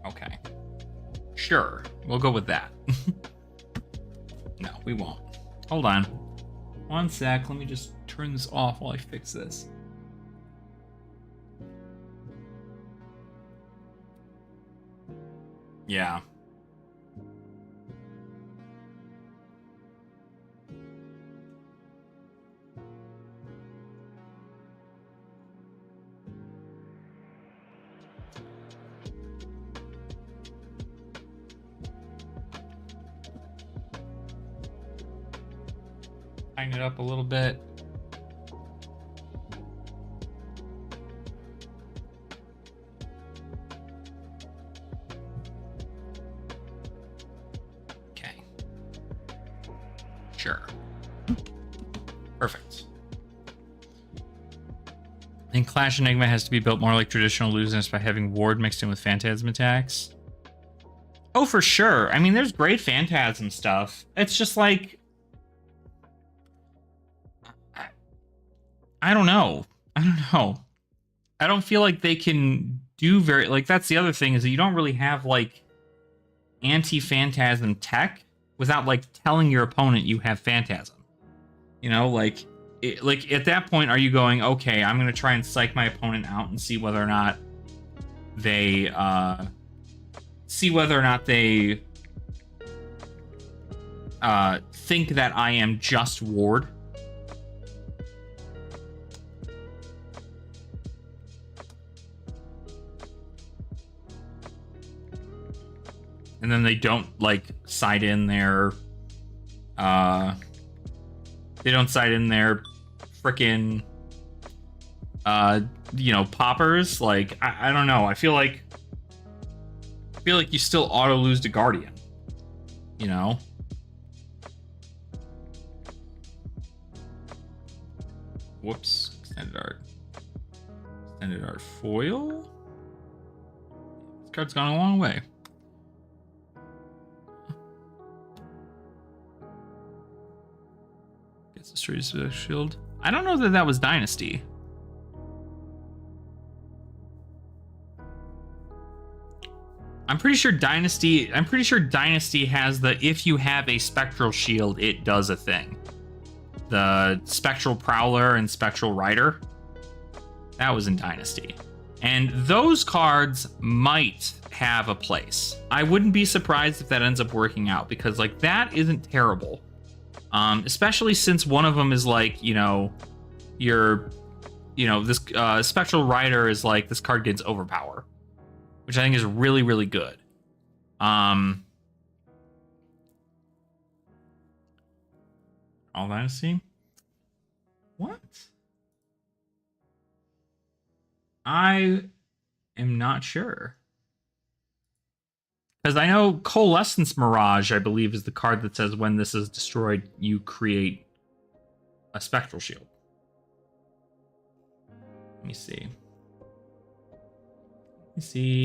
Okay. Sure. We'll go with that. No, we won't. Hold on. One sec. Let me just turn this off while I fix this. Yeah. Tighten it up a little bit. Okay. Sure. Perfect. I think Clash Enigma has to be built more like traditional Luzinous by having Ward mixed in with Phantasm attacks. Oh, for sure. I mean, there's great Phantasm stuff. It's just like... I don't know. I don't know. I don't feel like they can do very... Like, that's the other thing, is that you don't really have, like, anti-Phantasm tech without, like, telling your opponent you have Phantasm. You know, like... Like, at that point, are you going, okay, I'm going to try and psych my opponent out and see whether or not they, think that I am just Ward? And then they don't, like, side in their, they don't side in their frickin', you know, poppers. Like, I don't know. I feel like you still auto lose to Guardian, you know? Whoops. Extended art foil? This card's gone a long way. Gets destroyed with a shield. I don't know that that was Dynasty. I'm pretty sure Dynasty has the if you have a Spectral Shield, it does a thing. The Spectral Prowler and Spectral Rider. That was in Dynasty. And those cards might have a place. I wouldn't be surprised if that ends up working out, because like that isn't terrible. Especially since one of them is like, you know, this Spectral Rider is like, this card gains Overpower, which I think is really, really good. All Dynasty? What? I am not sure. Because I know Coalescence Mirage, I believe, is the card that says when this is destroyed, you create a Spectral Shield. Let me see.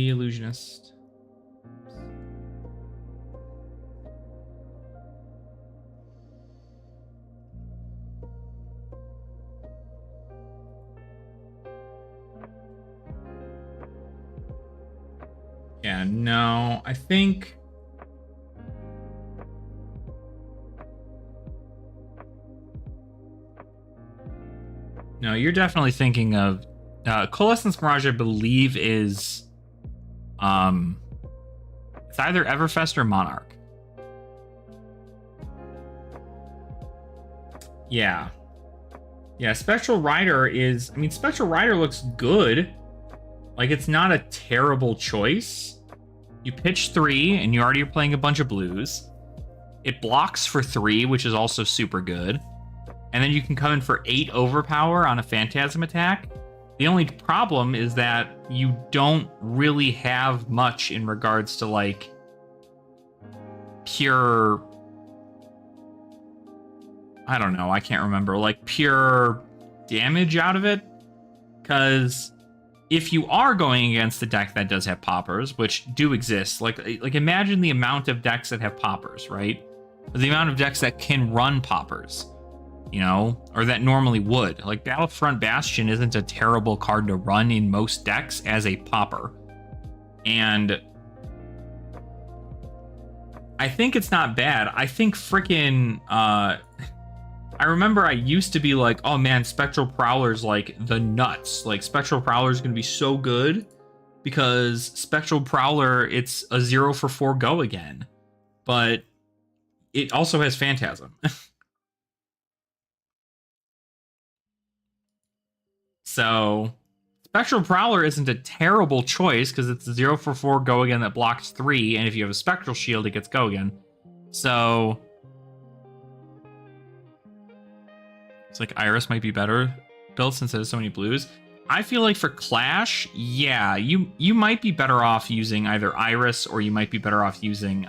Illusionist. Yeah, no, I think... No, you're definitely thinking of... Coalescence Mirage, I believe, is... It's either Everfest or Monarch. Yeah. Yeah, Spectral Rider is... I mean, Spectral Rider looks good. Like, it's not a terrible choice. You pitch 3, and you already are playing a bunch of blues. It blocks for 3, which is also super good. And then you can come in for 8 overpower on a Phantasm attack. The only problem is that you don't really have much in regards to, like, pure... I don't know, I can't remember. Like, pure damage out of it. Because if you are going against a deck that does have poppers, which do exist, like imagine the amount of decks that have poppers, right? The amount of decks that can run poppers, you know, or that normally would. Like, Battlefront Bastion isn't a terrible card to run in most decks as a popper. And I think it's not bad. I think freaking... I remember I used to be like, oh man, Spectral Prowler's like the nuts. Like, Spectral Prowler's going to be so good because Spectral Prowler, it's a 0 for 4 go again. But it also has Phantasm. So, Spectral Prowler isn't a terrible choice because it's a 0 for 4 go again that blocks 3, and if you have a Spectral Shield, it gets go again. So... It's like Iris might be better built since it has so many blues. I feel like for Clash, yeah, you might be better off using either Iris or you might be better off using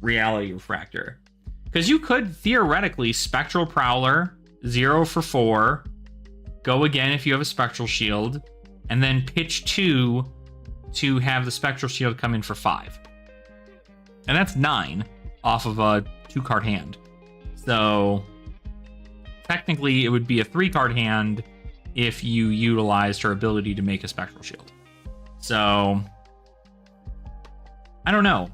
Reality Refractor. Because you could theoretically Spectral Prowler, 0 for 4, go again if you have a Spectral Shield, and then pitch 2 to have the Spectral Shield come in for 5. And that's 9 off of a 2-card hand. So, technically, it would be a 3-card hand if you utilized her ability to make a Spectral Shield. So, I don't know.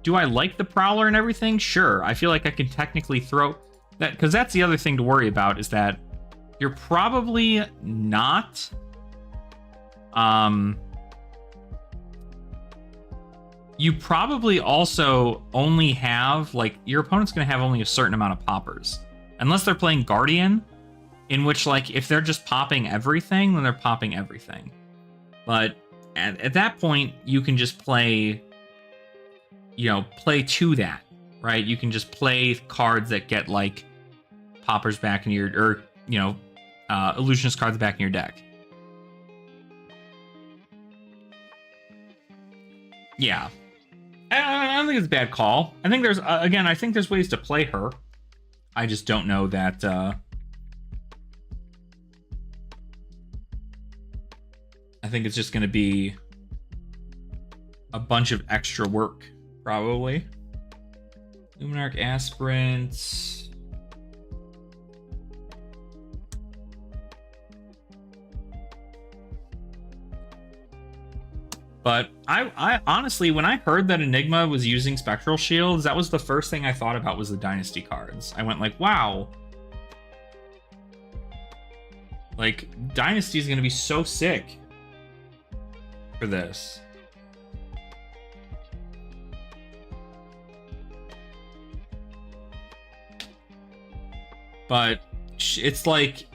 Do I like the Prowler and everything? Sure. I feel like I can technically throw that, because that's the other thing to worry about, is that you're probably not... You probably also only have, like, your opponent's going to have only a certain amount of poppers. Unless they're playing Guardian, in which, like, if they're just popping everything, then they're popping everything. But at that point, you can just play, you know, play to that, right? You can just play cards that get, like, poppers back in your, or, you know, illusionist cards back in your deck. Yeah. I don't think it's a bad call. I think there's, again, I think there's ways to play her. I just don't know that, I think it's just going to be a bunch of extra work, probably. Luminarch Aspirant. But I honestly, when I heard that Enigma was using Spectral Shields, that was the first thing I thought about was the Dynasty cards. I went like, wow. Like, Dynasty is going to be so sick for this. But it's like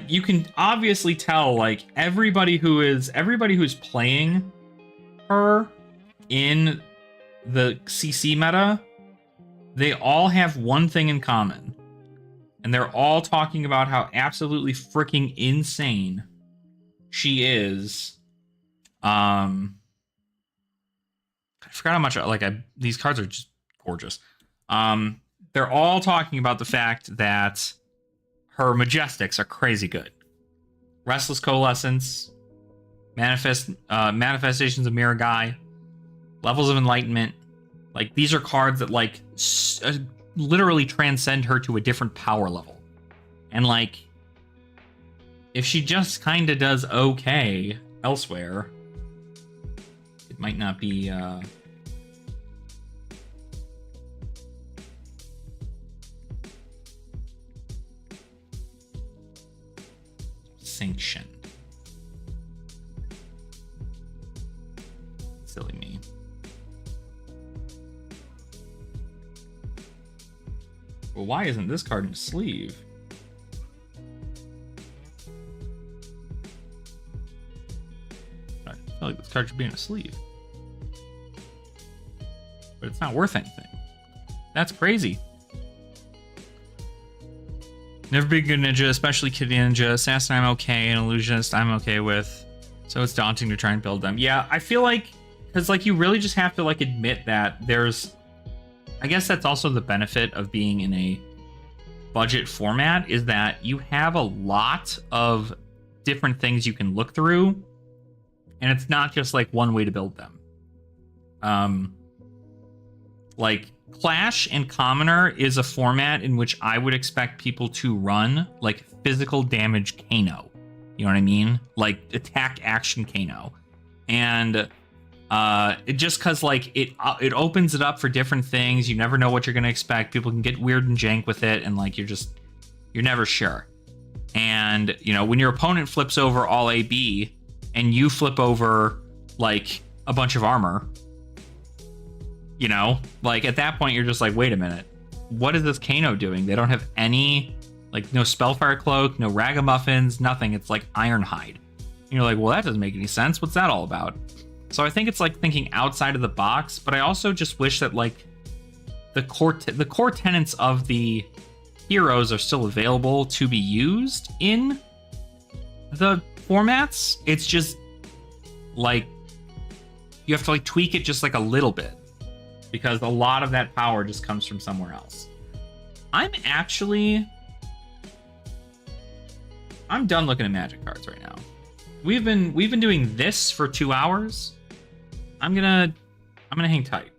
you can obviously tell, like, everybody who's playing her in the CC meta, they all have one thing in common. And they're all talking about how absolutely freaking insane she is. I forgot how much, like, these cards are just gorgeous. They're all talking about the fact that her Majestics are crazy good. Restless Coalescence, Manifestations of Mirror Guy, Levels of Enlightenment. Like, these are cards that, like, literally transcend her to a different power level. And, like, if she just kind of does okay elsewhere, it might not be, Sanction. Silly me. Well, why isn't this card in the sleeve? I feel like this card should be in a sleeve. But it's not worth anything. That's crazy. Never be a good ninja, especially Kid Ninja. Assassin I'm okay, and Illusionist I'm okay with. So it's daunting to try and build them. Yeah, I feel like, because like you really just have to like admit that there's, I guess that's also the benefit of being in a budget format, is that you have a lot of different things you can look through, and it's not just like one way to build them. Like Clash and Commoner is a format in which I would expect people to run like physical damage Kano. You know what I mean? Like attack action Kano. And it just because like it opens it up for different things. You never know what you're gonna expect. People can get weird and jank with it, and like you're never sure. And you know, when your opponent flips over all AB and you flip over like a bunch of armor, you know, like at that point you're just like, wait a minute, what is this Kano doing? They don't have any, like, no Spellfire Cloak, no Ragamuffins, nothing. It's like Ironhide. And you're like, well, that doesn't make any sense. What's that all about? So I think it's like thinking outside of the box, but I also just wish that like the core tenets of the heroes are still available to be used in the formats. It's just like you have to like tweak it just like a little bit, because a lot of that power just comes from somewhere else. I'm done looking at Magic cards right now. We've been doing this for 2 hours. I'm gonna hang tight.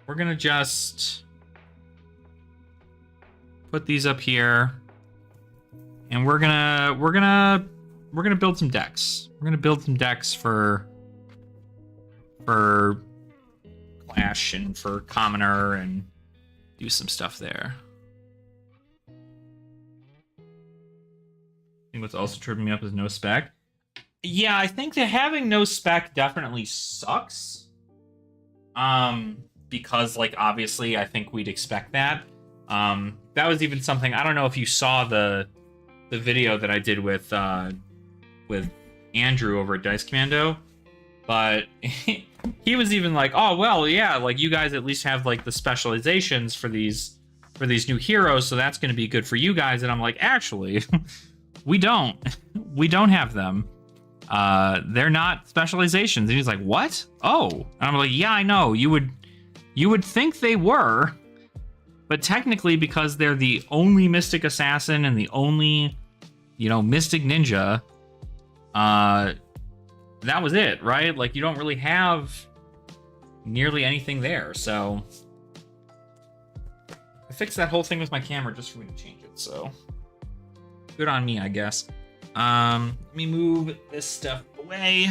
We're gonna just put these up here, and we're gonna build some decks. We're gonna build some decks for Clash and for Commoner and do some stuff there. I think what's also tripping me up is no spec. Yeah, I think that having no spec definitely sucks. Because like obviously I think we'd expect that. That was even something, I don't know if you saw the video that I did with Andrew over at Dice Commando, but he was even like, oh well, yeah, like you guys at least have like the specializations for these new heroes, so that's going to be good for you guys. And I'm like, actually, we don't have them. They're not specializations. And he's like, what? Oh, and I'm like, yeah, I know. You would think they were, but technically, because they're the only Mystic Assassin and the only, you know, Mystic Ninja, that was it, right? Like, you don't really have nearly anything there. So I fixed that whole thing with my camera just for me to change it. So good on me, I guess. Let me move this stuff away.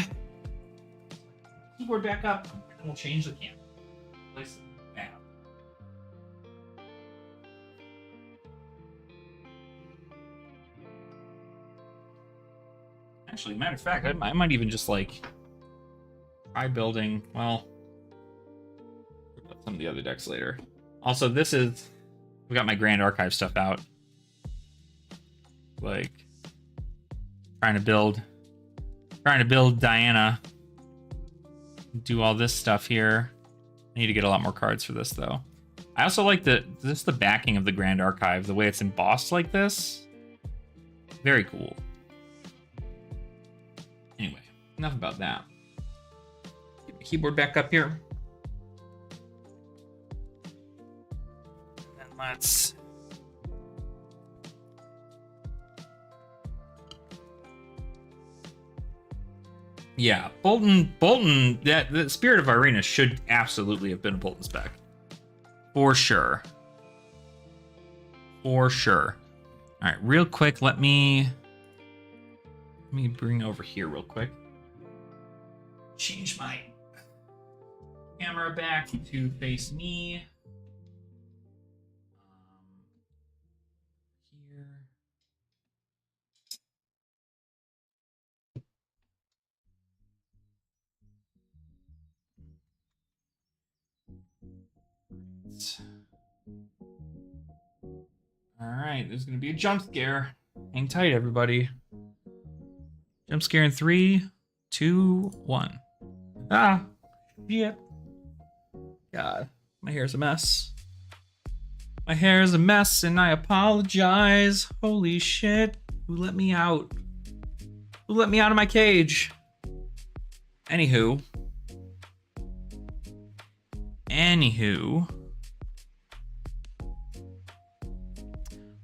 Keyboard back up, and we'll change the camera. Place it back. Actually, matter of fact, I might even just like try building. Well, we'll put some of the other decks later. Also, we got my Grand Archive stuff out. Like trying to build Diana. Do all this stuff here. I need to get a lot more cards for this though. I also like the backing of the Grand Archive, the way it's embossed like this. Very cool. Anyway, enough about that. Get my keyboard back up here. And let's Yeah, Bolton, that the Spirit of Irina should absolutely have been a Bolton spec. For sure. For sure. All right, real quick, let me bring over here real quick. Change my camera back to face me. Here. All right, there's gonna be a jump scare. Hang tight, everybody. Jump scare in 3, 2, 1. Ah, shit. God, my hair's a mess. My hair is a mess, and I apologize. Holy shit. Who let me out? Who let me out of my cage? Anywho.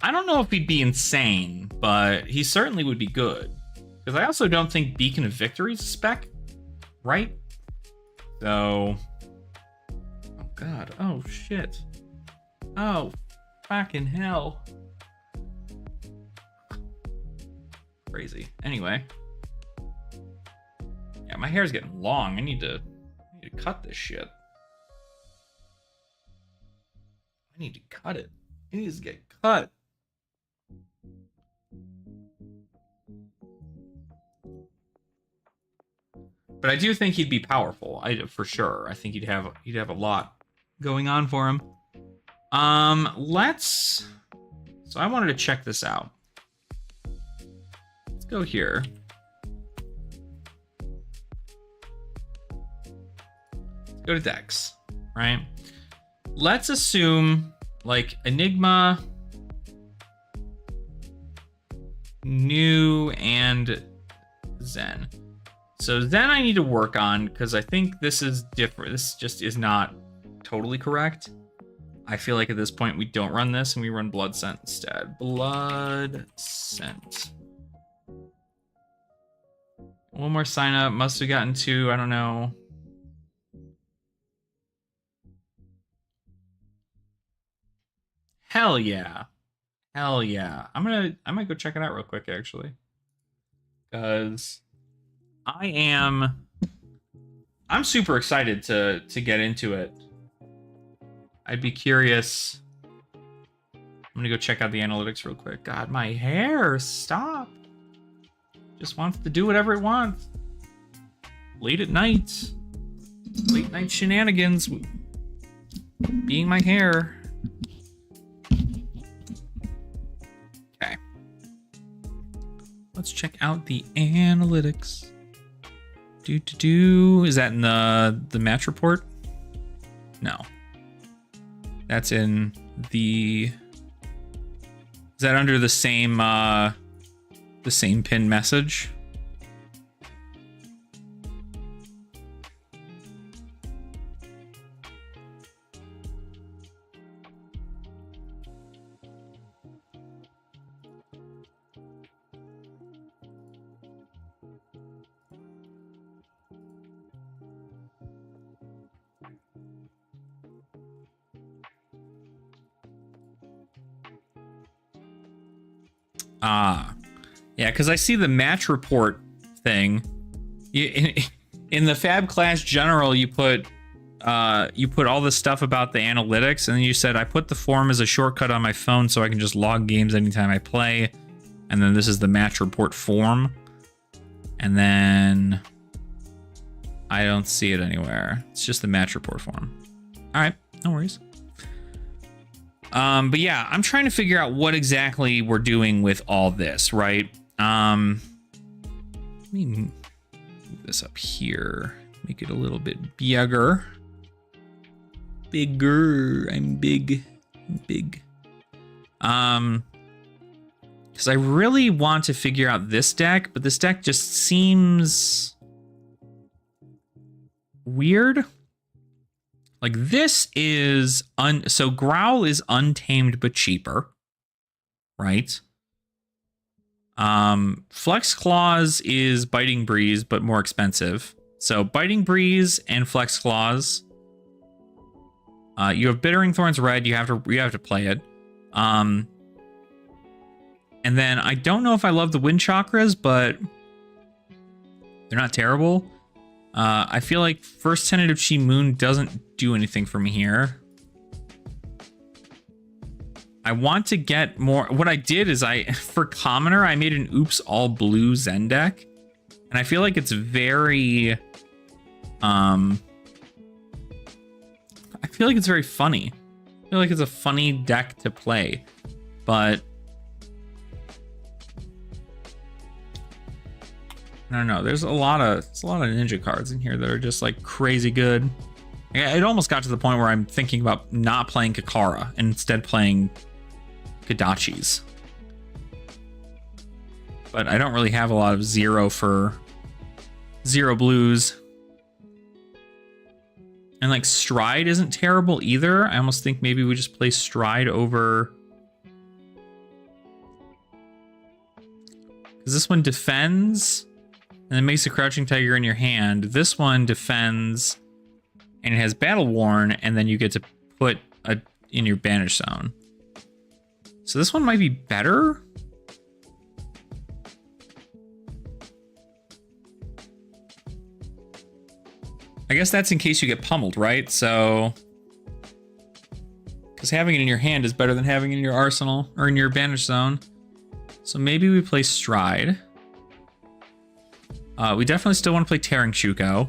I don't know if he'd be insane, but he certainly would be good. Because I also don't think Beacon of Victory is a spec, right? So... Oh, God. Oh, shit. Oh, fucking hell. Crazy. Anyway. Yeah, my hair's getting long. I need to cut this shit. I need to cut it. It needs to get cut. But I do think he'd be powerful, for sure. I think he'd have a lot going on for him. So I wanted to check this out. Let's go here. Let's go to Dex, right? Let's assume like Enigma, New, and Zen. So Zen I need to work on because I think this is different. This just is not totally correct. I feel like at this point we don't run this and we run Blood Scent instead. Blood Scent. One more sign up. Must have gotten 2. I don't know. Hell yeah. Hell yeah. I might go check it out real quick actually. Because I'm super excited to get into it. I'd be curious. I'm gonna go check out the analytics real quick. God, my hair, stop. Just wants to do whatever it wants. Late at night. Late night shenanigans. Being my hair. Okay. Let's check out the analytics. Is that in the match report? No. That's in the... Is that under the same pin message? Yeah, because I see the match report thing. In the Fab Clash General, you put all the stuff about the analytics, and then you said, I put the form as a shortcut on my phone so I can just log games anytime I play. And then this is the match report form. And then I don't see it anywhere. It's just the match report form. All right, no worries. But yeah, I'm trying to figure out what exactly we're doing with all this, right? Let me move this up here. Make it a little bit bigger. Bigger. I'm big. I'm big. Because I really want to figure out this deck, but this deck just seems weird. Like this is so Growl is untamed but cheaper, right? Flex Claws is Biting Breeze, but more expensive. So Biting Breeze and Flex Claws. You have Bittering Thorns red. You have to play it. And then I don't know if I love the Wind Chakras, but they're not terrible. I feel like First Tentative Chi Moon doesn't do anything for me here. I want to get more. What I did is for Commoner, I made an Oops All Blue Zen deck. And I feel like it's very, I feel like it's very funny. I feel like it's a funny deck to play, but I don't know. There's a lot of ninja cards in here that are just like crazy good. It almost got to the point where I'm thinking about not playing Kakara and instead playing Kodachis. But I don't really have a lot of zero blues. And like Stride isn't terrible either. I almost think maybe we just play Stride over, because this one defends and it makes a Crouching Tiger in your hand. This one defends and it has Battle Worn, and then you get to put in your Banish Zone. So this one might be better. I guess that's in case you get pummeled, right? So, because having it in your hand is better than having it in your arsenal or in your Banish Zone. So maybe we play Stride. We definitely still want to play Tearing Shuko.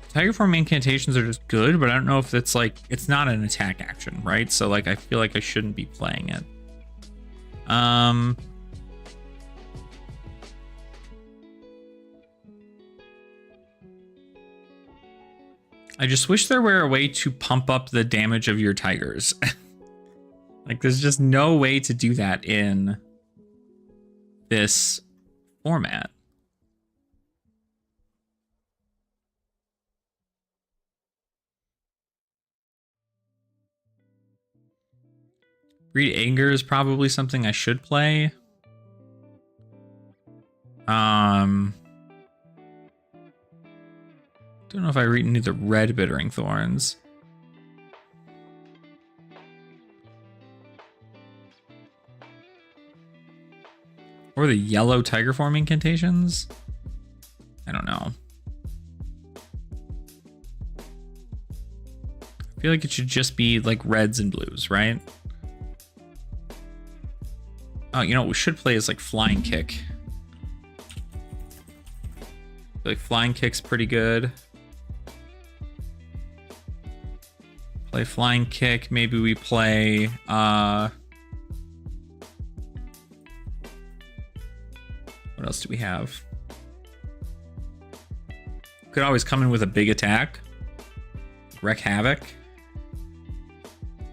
Tiger Form incantations are just good, but I don't know if it's like, it's not an attack action, right? So like, I feel like I shouldn't be playing it. I just wish there were a way to pump up the damage of your tigers. Like, there's just no way to do that in this format. Breed Anger is probably something I should play. Don't know if I need the red Bittering Thorns. Or the yellow Tiger Form incantations? I don't know. I feel like it should just be like reds and blues, right? Oh, you know what we should play is like Flying Kick. I feel like Flying Kick's pretty good. Play Flying Kick. Maybe we play what else do we have? Could always come in with a big attack. Wreak Havoc.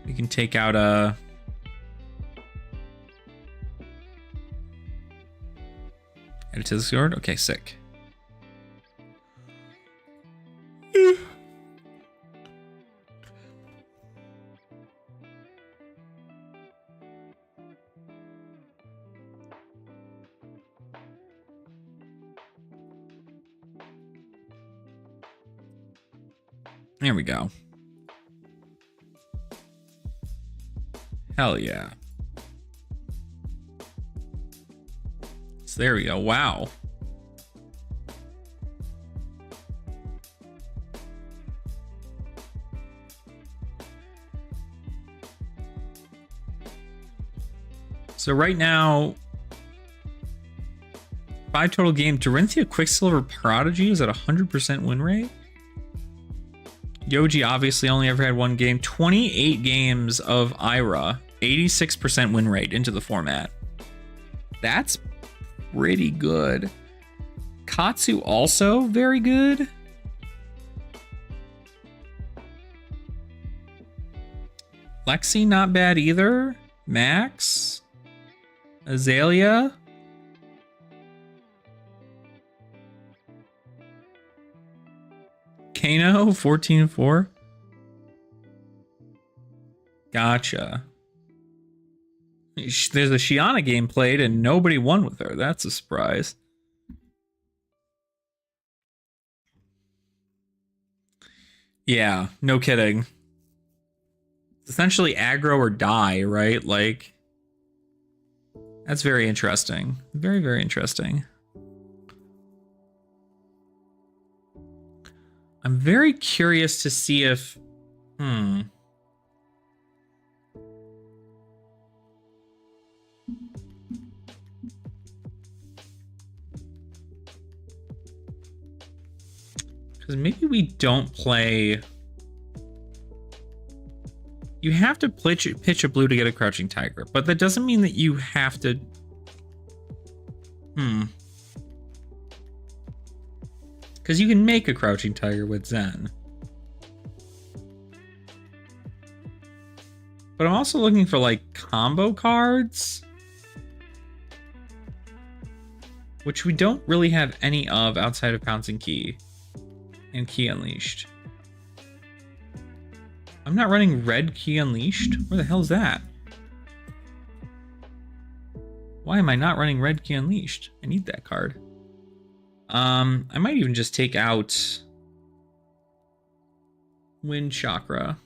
We can take out a add it to the sword. Okay, sick. There we go. Hell yeah. So there we go. Wow. So right now, 5 total game. Dorinthia Quicksilver Prodigy is at 100% win rate. Yoji obviously only ever had 1 game. 28 games of Ira, 86% win rate into the format. That's pretty good. Katsu also very good. Lexi not bad either. Max. Azalea. Kano 14-4. Gotcha. There's a Shiana game played and nobody won with her. That's a surprise. Yeah, no kidding. It's essentially aggro or die, right? Like, that's very interesting. Very, very interesting. I'm very curious to see if... Because maybe we don't play... You have to pitch a blue to get a Crouching Tiger, but that doesn't mean that you have to... Because you can make a Crouching Tiger with Zen. But I'm also looking for, like, combo cards, which we don't really have any of outside of Pouncing Key and Key Unleashed. I'm not running red Key Unleashed? Where the hell is that? Why am I not running red Key Unleashed? I need that card. I might even just take out Wind Chakra.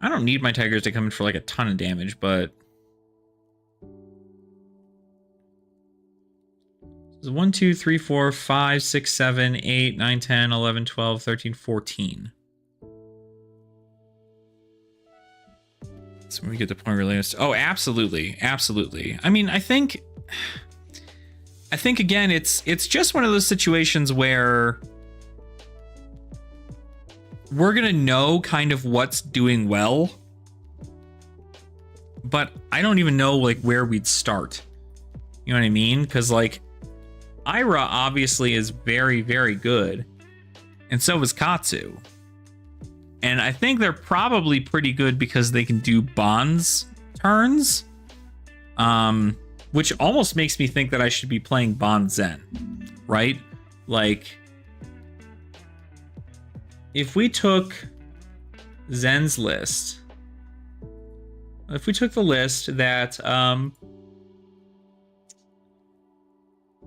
I don't need my Tigers to come in for like a ton of damage, but... So 1, 2, 3, 4, 5, 6, 7, 8, 9, 10, 11, 12, 13, 14. So when we get to point related... Oh, absolutely. Absolutely. I mean, I think again, it's just one of those situations where we're going to know kind of what's doing well, but I don't even know like where we'd start. You know what I mean? Because like Ira obviously is very, very good, and so is Katsu. And I think they're probably pretty good because they can do bonds turns. Which almost makes me think that I should be playing Bond Zen, right? Like, if we took Zen's list, if we took the list that,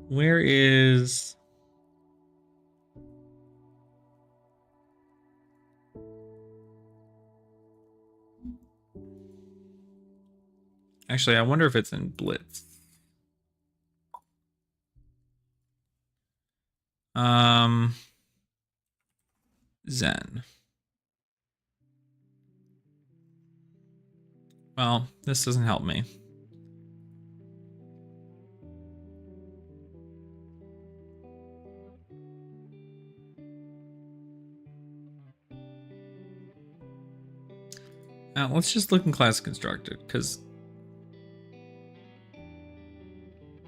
where is... Actually, I wonder if it's in Blitz. Zen. Well, this doesn't help me. Let's just look in Class Constructed, because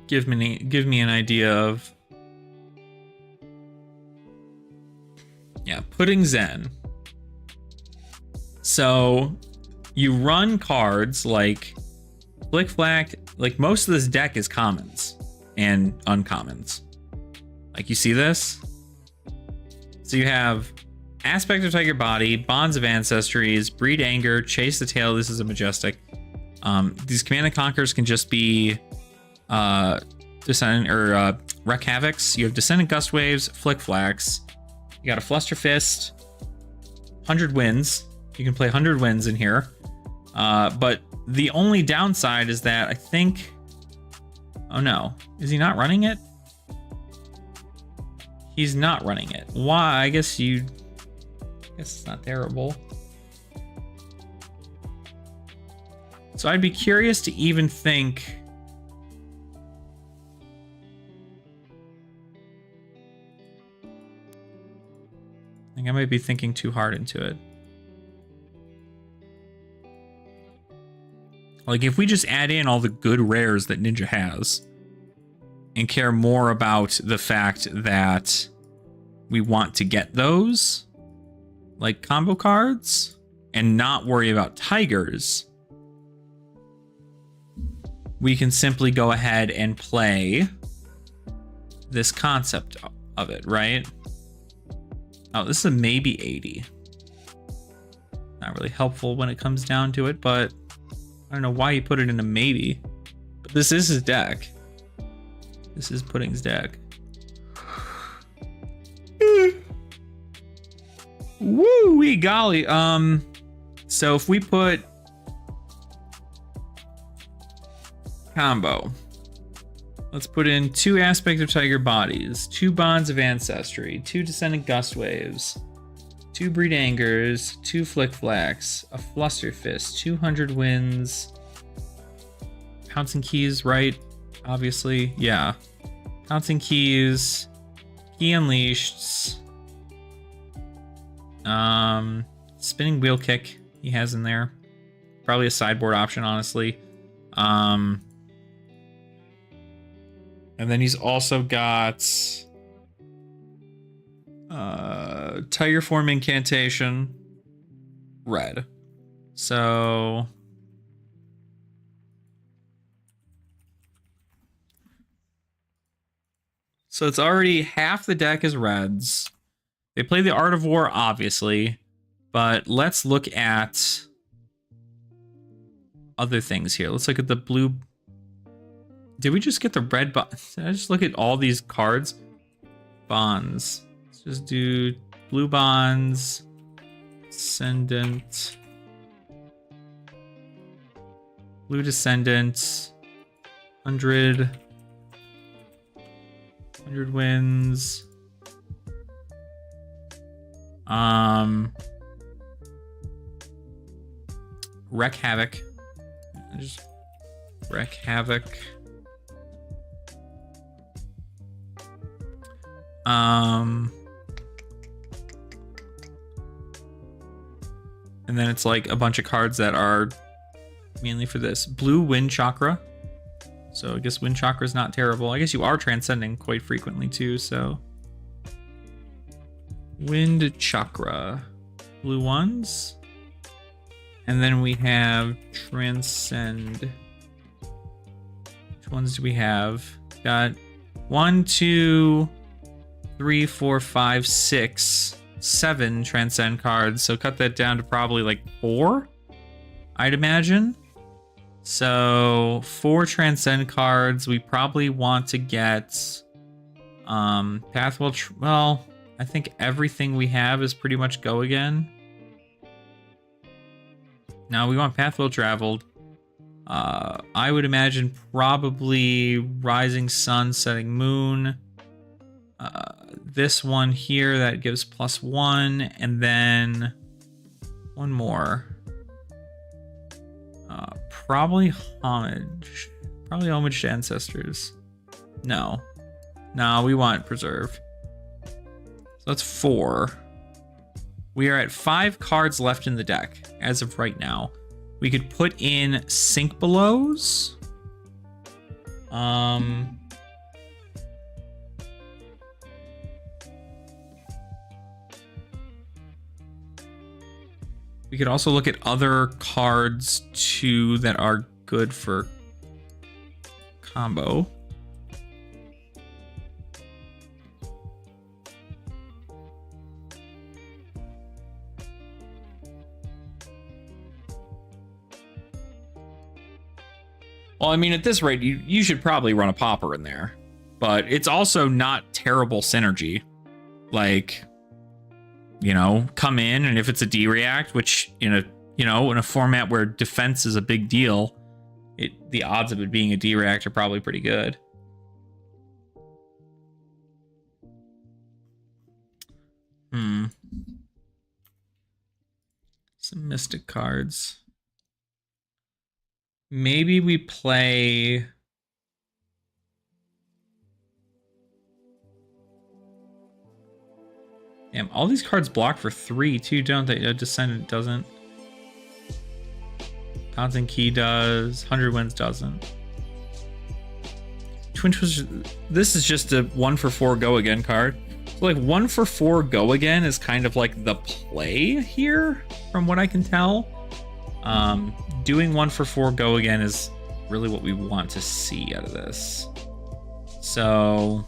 give me an idea of... Yeah, putting Zen. So you run cards like Flick Flack. Like most of this deck is commons and uncommons. Like you see this? So you have Aspect of Tiger Body, Bonds of Ancestries, Breed Anger, Chase the Tail. This is a Majestic. These Command and Conquers can just be Descendant or Wreck Havocs. You have Descendant Gust Waves, Flick Flacks. You got a Fluster Fist, 100 Winds. You can play 100 Winds in here. But the only downside is that I think... Oh no, is he not running it? He's not running it. Why? I guess it's not terrible. So I'd be curious to even think... I think I might be thinking too hard into it. Like, if we just add in all the good rares that Ninja has and care more about the fact that we want to get those, like combo cards, and not worry about Tigers, we can simply go ahead and play this concept of it, right? Oh, this is a maybe 80. Not really helpful when it comes down to it, but I don't know why he put it in a maybe. But this is his deck. This is Pudding's deck. Woo-wee golly. So if we put combo, let's put in 2 Aspect of Tiger Bodies, 2 Bonds of Ancestry, 2 Descendant Gust Waves, 2 Breed Angers, 2 Flick Flacks, a Fluster Fist, 200 Winds, Pouncing Keys, right? Obviously, yeah. Pouncing Keys, Key Unleashed, Spinning Wheel Kick he has in there. Probably a sideboard option, honestly. And then he's also got Tiger Form Incantation, red. So it's already half the deck is reds. They play the Art of War, obviously, but let's look at other things here. Let's look at the blue. Did we just get the red bond? Did I just look at all these cards? Bonds. Let's just do blue bonds, Descendant, blue Descendant, 100 wins. Wreck Havoc. Just Wreck Havoc. And then it's like a bunch of cards that are mainly for this. Blue Wind Chakra. So I guess Wind Chakra is not terrible. I guess you are transcending quite frequently too, so. Wind Chakra. Blue ones. And then we have Transcend. Which ones do we have? Got 1, 2, 3, 4, 5, 6, 7 Transcend cards. So cut that down to probably like 4, I'd imagine. So 4 Transcend cards. We probably want to get Pathwell. Well, I think everything we have is pretty much go again. Now we want Pathwell Traveled. I would imagine probably Rising Sun, Setting Moon. This one here that gives +1, and then one more. Probably Homage. Probably Homage to Ancestors. No, we want Preserve. So that's 4. We are at 5 cards left in the deck as of right now. We could put in Sink Belows. We could also look at other cards too that are good for combo. Well, I mean, at this rate, you should probably run a Popper in there. But it's also not terrible synergy. Like, you know, come in, and if it's a D-React, which in a format where defense is a big deal, the odds of it being a D-React are probably pretty good. Some Mystic cards. Maybe we play... Damn, all these cards block for 3 too, don't they? Descendant doesn't. Pouncing Key does. 100 Winds doesn't. Twin Twist. This is just a 1 for 4 go again card. So like 1 for 4 go again is kind of like the play here, from what I can tell. Doing 1 for 4 go again is really what we want to see out of this. So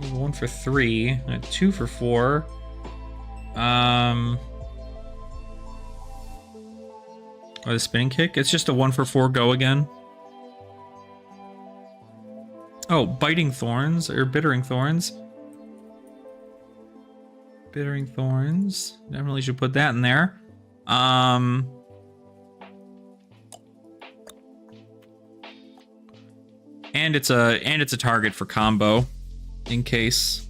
1 for 3, 2 for 4. Or the spinning kick. It's just a 1 for 4 go again. Oh, biting thorns or bittering thorns. Bittering thorns. Definitely should put that in there. And it's a target for combo in case.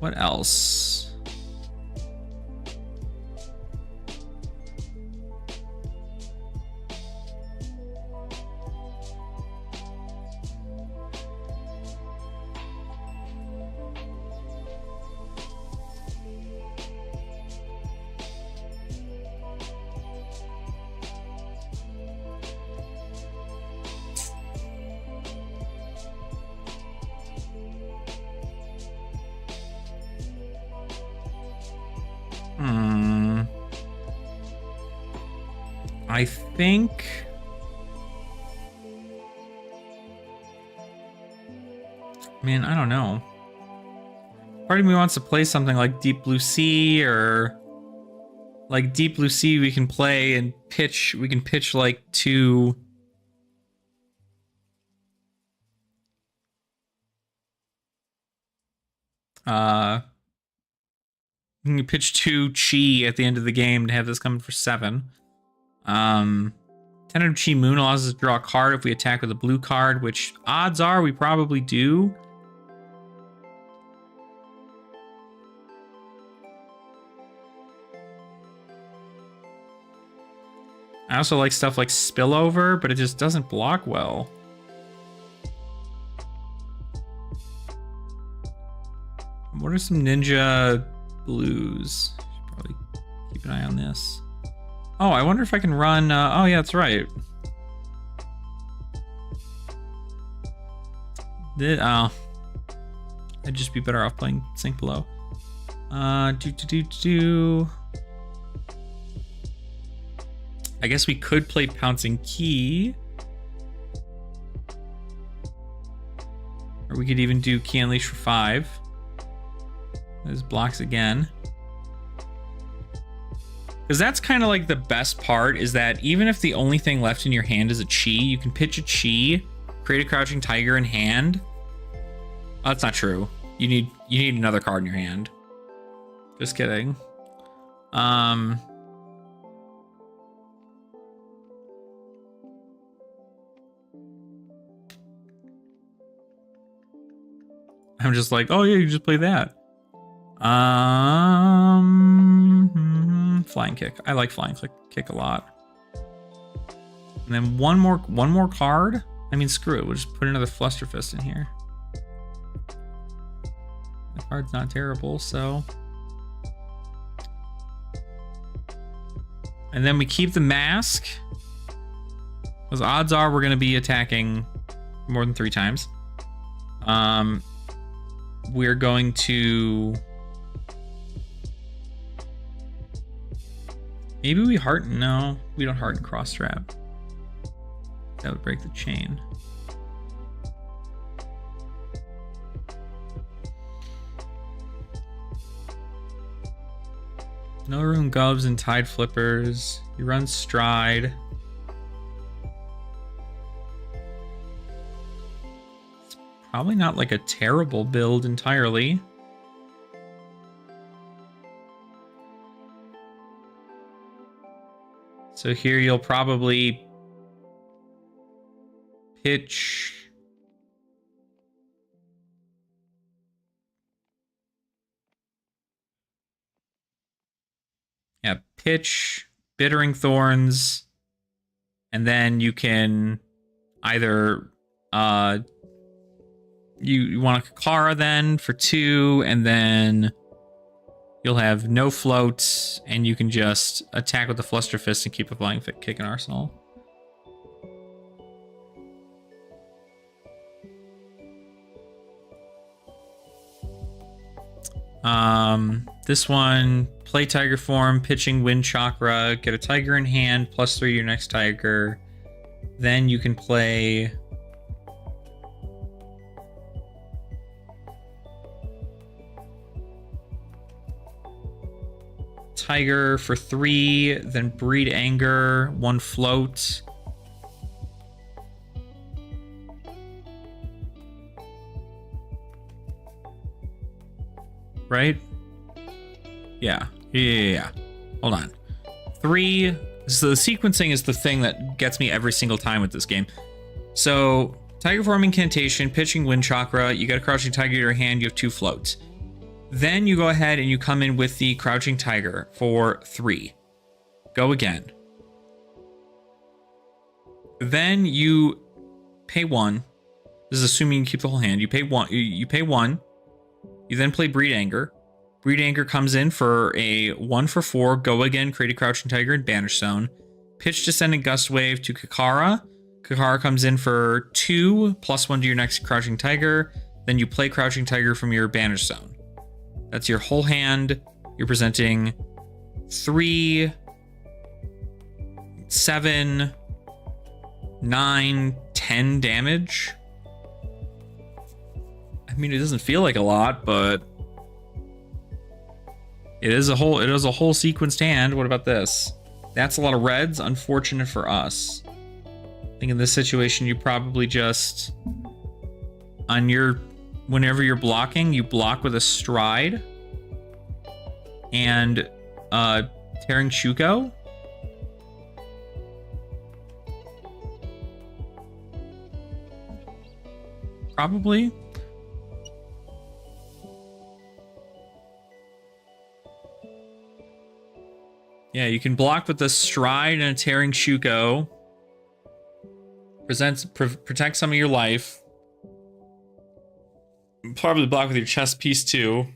What else? I think man, I don't know. Part of me wants to play something like Deep Blue Sea, or like Deep Blue Sea we can play and pitch. We can pitch like two. You can pitch 2 chi at the end of the game to have this coming for 7. Tentative Chi Moon allows us to draw a card if we attack with a blue card, which odds are we probably do. I also like stuff like Spillover, but it just doesn't block well. What are some ninja blues? Should probably keep an eye on this. Oh, I wonder if I can run... oh, yeah, that's right. I'd just be better off playing Sink Below. I guess we could play Pouncing Key. Or we could even do Key Unleash for 5. Those blocks again. Because that's kind of like the best part, is that even if the only thing left in your hand is a chi, you can pitch a chi, create a Crouching Tiger in hand. Oh, that's not true. You need another card in your hand. Just kidding. I'm just like, oh yeah, you just play that. Flying Kick. I like Flying Kick a lot. And then one more card. I mean, screw it. We'll just put another Flusterfist in here. The card's not terrible, so. And then we keep the mask. Because odds are we're going to be attacking more than 3 times. We're going to... Maybe we hearten. No, we don't hearten Cross Strap. That would break the chain. No Rune Gubs and Tide Flippers. You run Stride. It's probably not like a terrible build entirely. So here you'll probably pitch. Yeah, pitch Bittering Thorns, and then you can either you want a Kakara then for 2, and then you'll have no float, and you can just attack with the Flusterfist and keep a Flying Kick in arsenal. This one, play Tiger form, pitching Wind Chakra, get a Tiger in hand, +3 your next Tiger. Then you can play Tiger for 3, then Breed Anger, 1 float. Right? Yeah. Hold on. 3. So the sequencing is the thing that gets me every single time with this game. So Tiger Form Incantation, pitching Wind Chakra, you got a Crouching Tiger in your hand, you have 2 floats. Then you go ahead and you come in with the Crouching Tiger for 3. Go again. Then you pay 1. This is assuming you keep the whole hand. You pay 1. You pay 1. You then play Breed Anger. Breed Anger comes in for a 1 for 4. Go again, create a Crouching Tiger and Banish Zone. Pitch Descending Gust Wave to Kakara. Kakara comes in for 2, +1 to your next Crouching Tiger. Then you play Crouching Tiger from your Banish Zone. That's your whole hand. You're presenting 3, 7, 9, 10 damage. I mean, it doesn't feel like a lot, but it is a whole sequenced hand. What about this? That's a lot of reds. Unfortunate for us. I think in this situation, you probably just whenever you're blocking, you block with a Stride and Tearing Shuko. Probably. Yeah, you can block with a Stride and a Tearing Shuko. Protect some of your life. Probably block with your chest piece too.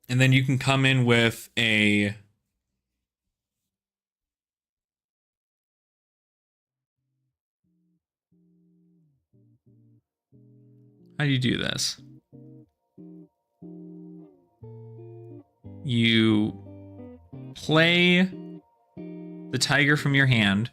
And then you can come in with a... How do you do this? You play the tiger from your hand.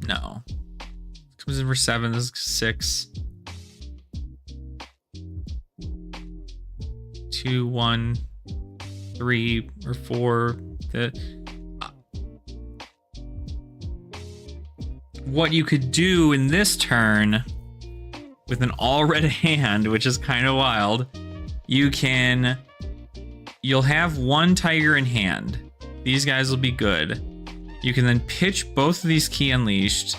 No. This comes in for 7. This is 6. 2, 1, 3, or 4. What you could do in this turn with an all red hand, which is kind of wild, you'll have 1 tiger in hand. These guys will be good. You can then pitch both of these Key Unleashed.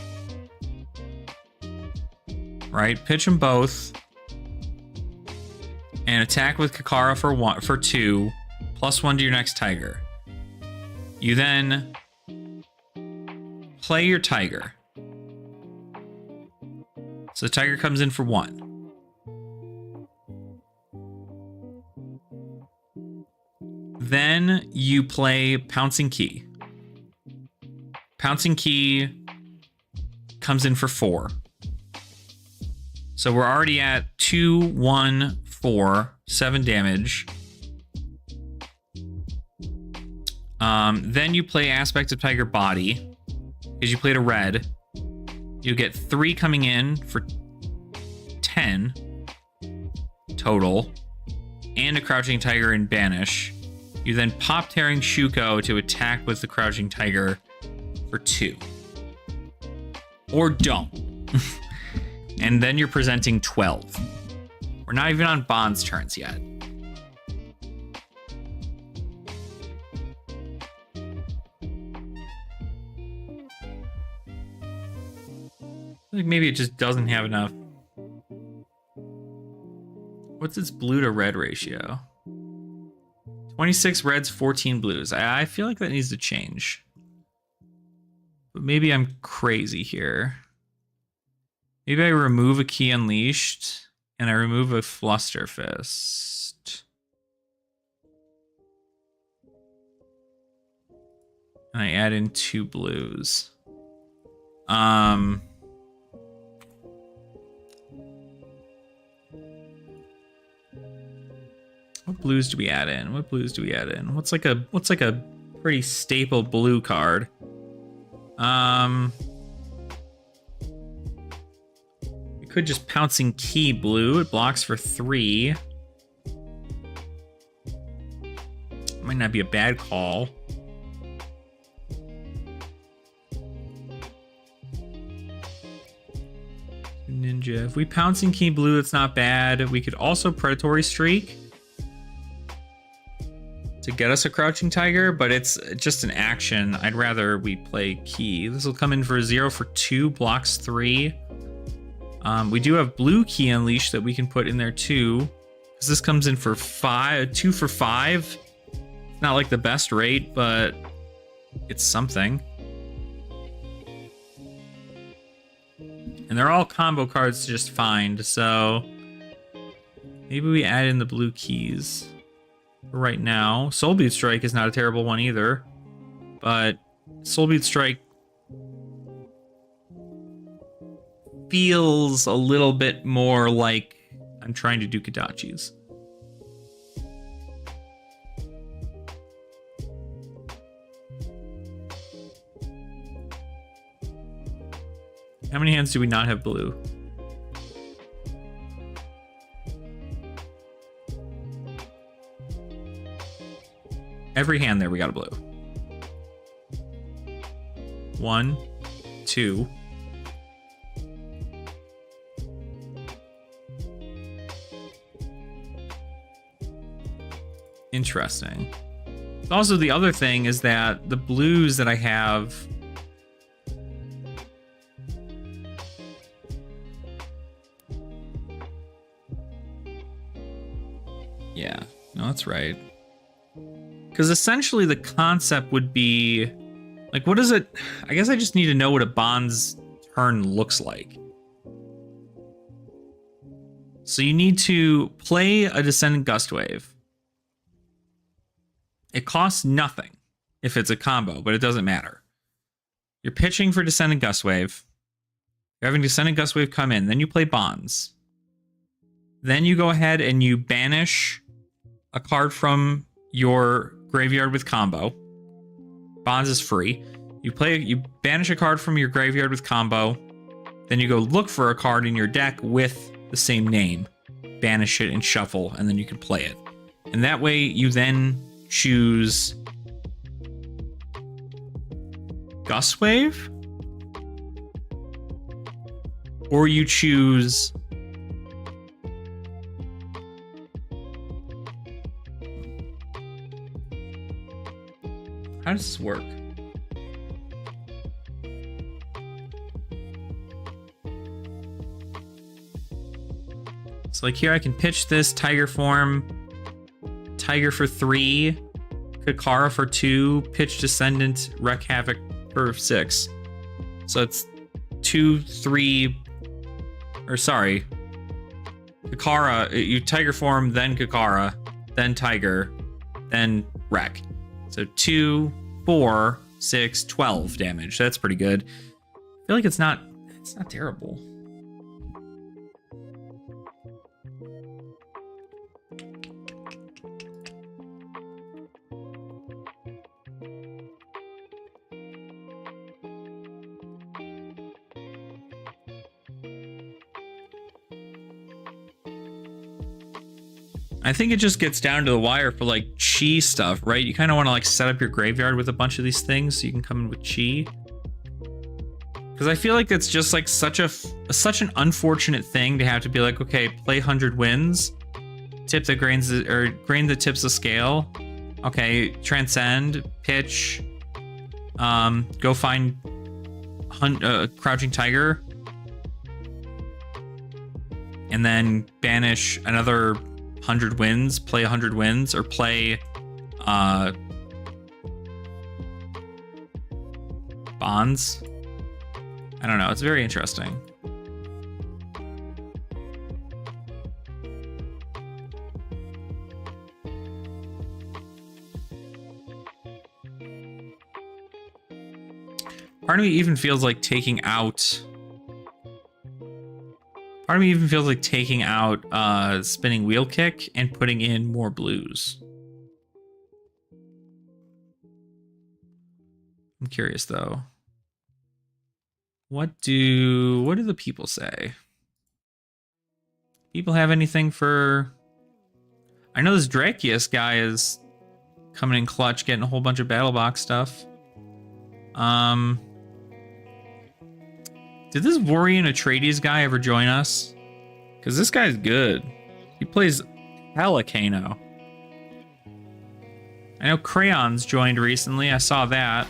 Right? Pitch them both. And attack with Kakara for 2, +1 to your next tiger. You then play your tiger. So the tiger comes in for 1. Then you play Pouncing Key. Pouncing Key comes in for 4. So we're already at 2, 1, 4, 7 damage. Then you play Aspect of Tiger Body, because you played a red. You get 3 coming in for 10 total, and a Crouching Tiger and Banish. You then pop Tearing Shuko to attack with the Crouching Tiger for 2. Or don't. And then you're presenting 12. We're not even on Bond's turns yet. I think maybe it just doesn't have enough. What's its blue to red ratio? 26 reds, 14 blues. I feel like that needs to change. But maybe I'm crazy here. Maybe I remove a Key Unleashed and I remove a Fluster Fist. And I add in 2 blues. What blues do we add in? What blues do we add in? What's like a pretty staple blue card? Could just Pouncing Key blue. It blocks for 3. Might not be a bad call. Ninja. If we Pouncing Key blue, it's not bad. We could also Predatory Streak to get us a Crouching Tiger, but it's just an action. I'd rather we play Key. This will come in for 0 for 2, blocks 3. We do have blue Key Unleash that we can put in there too. Because this comes in for 2 for 5. It's not like the best rate, but it's something. And they're all combo cards to just find, so maybe we add in the blue keys for right now. Soulbeat Strike is not a terrible one either, but Soulbeat Strike feels a little bit more like I'm trying to do Kodachis. How many hands do we not have blue? Every hand there we got a blue. 1, 2. Interesting. Also, the other thing is that the blues that I have... Yeah, no, that's right. Because essentially the concept would be... Like, what is it? I guess I just need to know what a Bond's turn looks like. So you need to play a Descendant Gustwave. It costs nothing if it's a combo, but it doesn't matter. You're pitching for Descendant Gustwave. You're having Descendant Gustwave come in. Then you play Bonds. Then you go ahead and you banish a card from your graveyard with combo. Bonds is free. You banish a card from your graveyard with combo. Then you go look for a card in your deck with the same name. Banish it and shuffle, and then you can play it. And that way you then choose Gustwave, or you choose how does this work? So like here I can pitch this Tiger form, Tiger for 3, Kakara for 2, pitch Descendant, Wreck Havoc for 6. So it's 2, 3, or sorry, Kakara, you Tiger form, then Kakara, then Tiger, then Wreck. So 2, 4, 6, 12 damage. That's pretty good. I feel like it's not terrible. I think it just gets down to the wire for like chi stuff, right? You kind of want to like set up your graveyard with a bunch of these things so you can come in with chi. Because I feel like that's just like such an unfortunate thing to have to be like, okay, play 100 wins, tip that grain that tips the scale. Okay, transcend, pitch, go find Crouching Tiger, and then banish another 100 wins, play 100 wins, or play Bonds. I don't know, it's very interesting. Part of me even feels like taking out Spinning Wheel Kick and putting in more blues. I'm curious though. What do the people say? People have anything for... I know this Drakius guy is coming in clutch, getting a whole bunch of battle box stuff. Did this Vorian Atreides guy ever join us? Because this guy's good. He plays hella Kano. I know Crayons joined recently. I saw that.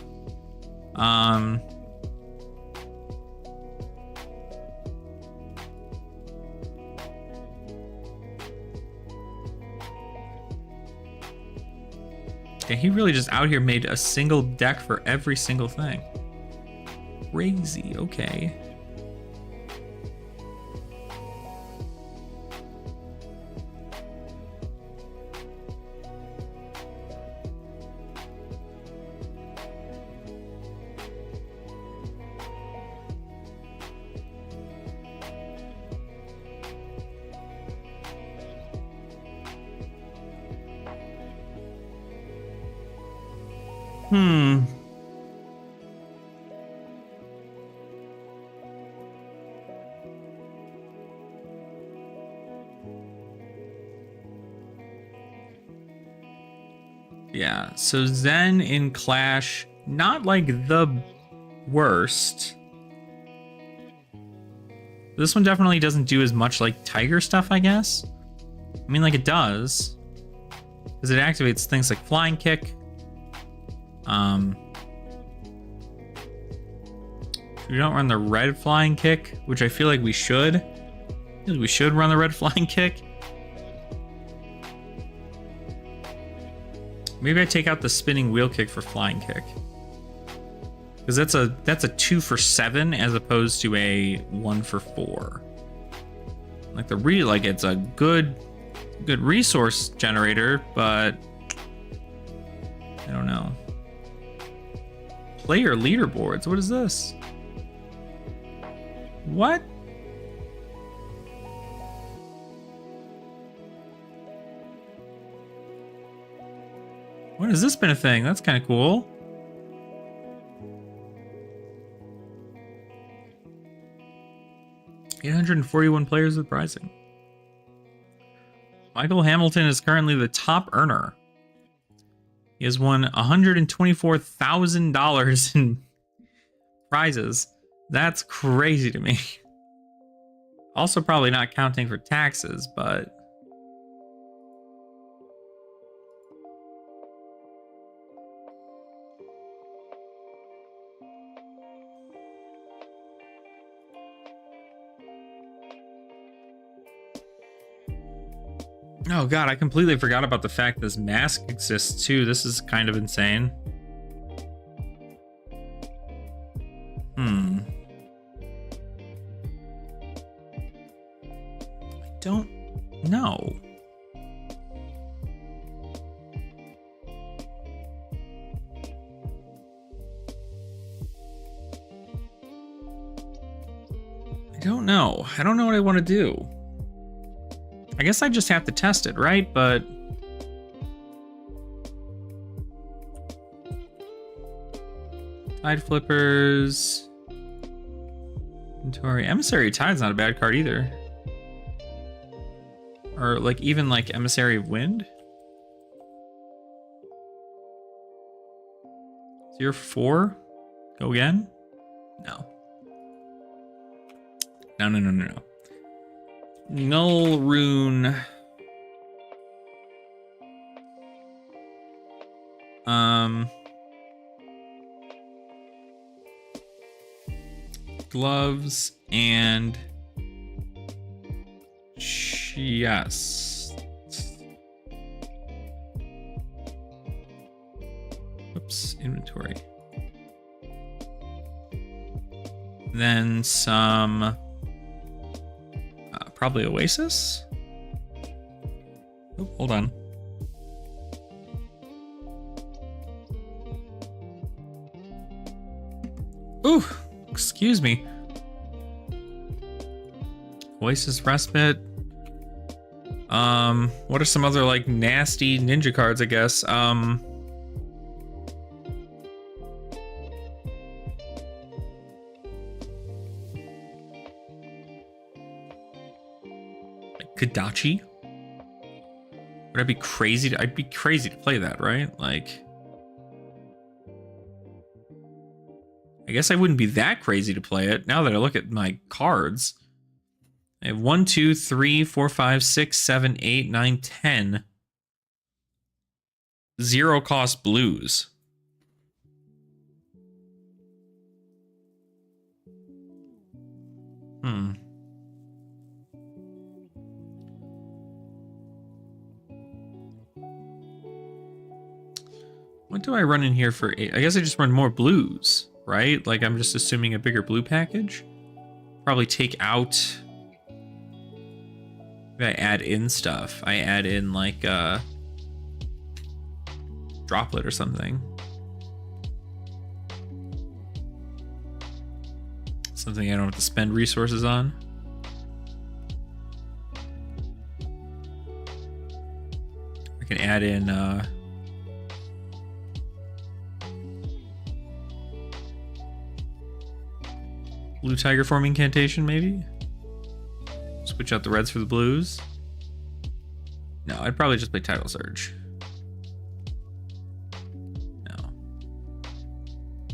Yeah, he really just out here made a single deck for every single thing. Crazy, okay. Yeah, so Zen in Clash, not like the worst. This one definitely doesn't do as much like Tiger stuff, I guess. I mean, like it does. Because it activates things like Flying Kick. We don't run the red Flying Kick, which I feel like we should. We should run the red Flying Kick. Maybe I take out the spinning wheel kick for Flying Kick. Because that's a 2 for 7 as opposed to a 1 for 4. Like it's a good resource generator, but I don't know. Player leaderboards, what is this? What? When has this been a thing? That's kind of cool. $841 players with prizing. Michael Hamilton is currently the top earner. He has won $124,000 in prizes. That's crazy to me. Also probably not counting for taxes, but... Oh god, I completely forgot about the fact this mask exists too. This is kind of insane. I don't know. I don't know. I don't know what I want to do. I guess I just have to test it, right? But... Tide Flippers... Inventory. Emissary Tide's not a bad card either. Or like even like Emissary of Wind. 0-4? Go again? No. No. Null Rune. Gloves and chest. Oops, inventory. Then some probably Oasis. Oh, hold on. Ooh, excuse me. Oasis Respite. What are some other like nasty ninja cards, I guess? Like Kadachi? Would I be crazy? I'd be crazy to play that, right? Like, I guess I wouldn't be that crazy to play it. Now that I look at my cards, I have 1, 2, 3, 4, 5, 6, 7, 8, 9, 10 zero cost blues. What do I run in here for 8? I guess I just run more blues, right? Like, I'm just assuming a bigger blue package. Probably take out... Maybe I add in stuff. I add in, like, droplet or something. Something I don't have to spend resources on. I can add in, Blue Tiger Form Incantation, maybe? Switch out the reds for the blues. No, I'd probably just play Tidal Surge. No.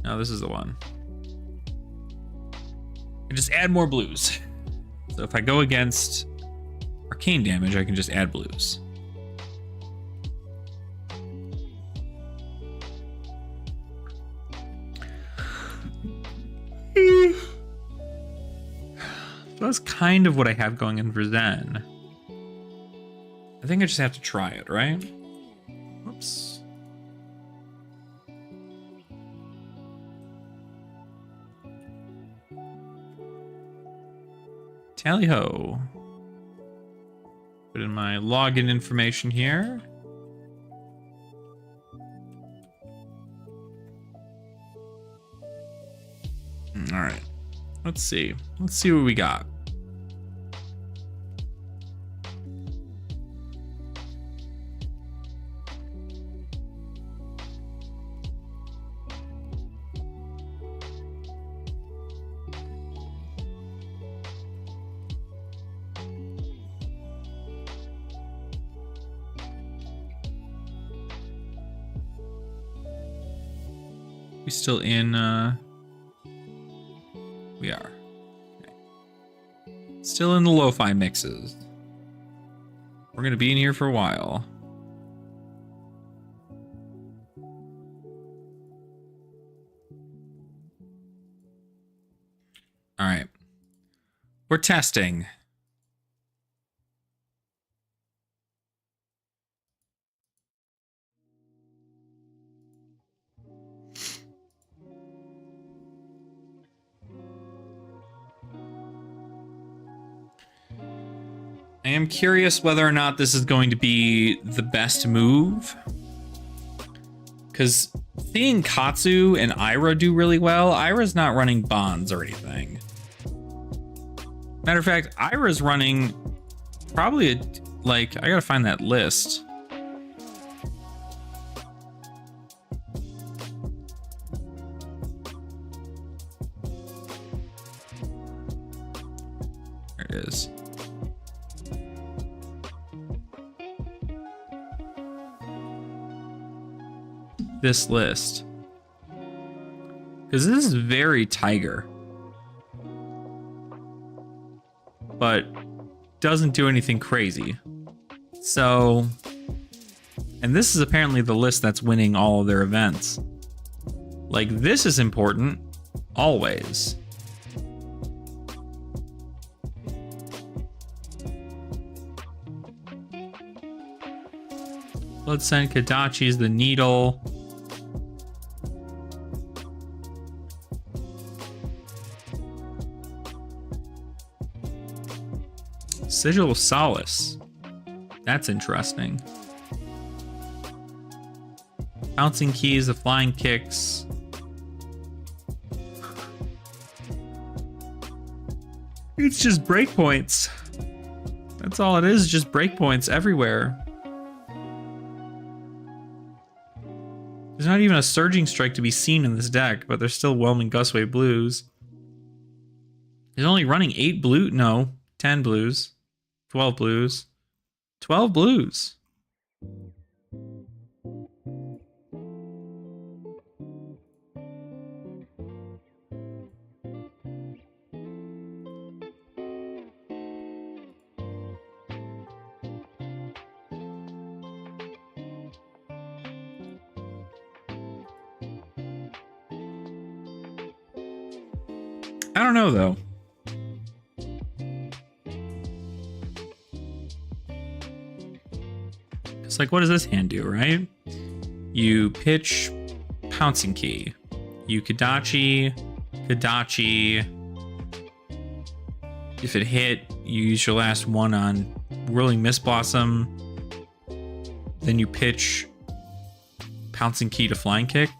No, this is the one. I just add more blues. So if I go against arcane damage, I can just add blues. That's kind of what I have going in for Zen. I think I just have to try it, right? Whoops. Tally-ho. Put in my login information here. All right. Let's see. Let's see what we got. We still in, we are. Okay. Still in the lo-fi mixes. We're gonna be in here for a while. All right. We're testing. I am curious whether or not this is going to be the best move. Because seeing Katsu and Ira do really well, Ira's not running bonds or anything. Matter of fact, Ira's running probably I gotta find that list. There it is. This list, because this is very Tiger, but doesn't do anything crazy. So, and this is apparently the list that's winning all of their events. Like, this is important always. Blood Scent, Kadachi's the Needle. Sigil of Solace. That's interesting. Bouncing Keys, the Flying Kicks. It's just breakpoints. That's all it is, just breakpoints everywhere. There's not even a Surging Strike to be seen in this deck, but there's still Whelming Gustwave blues. He's only running 8 blue, no, 10 blues. 12 blues. 12 blues. I don't know, though. It's like, what does this hand do, right? You pitch Pouncing Key. You Kadachi. If it hit, you use your last one on Whirling Mist Blossom. Then you pitch Pouncing Key to Flying Kick.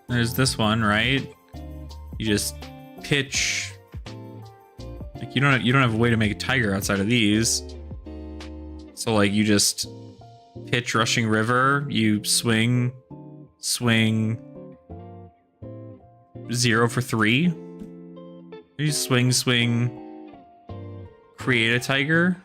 There's this one, right? You just pitch. Like you don't have a way to make a tiger outside of these. So like you just pitch Rushing River, you swing 0 for 3. You swing, create a tiger.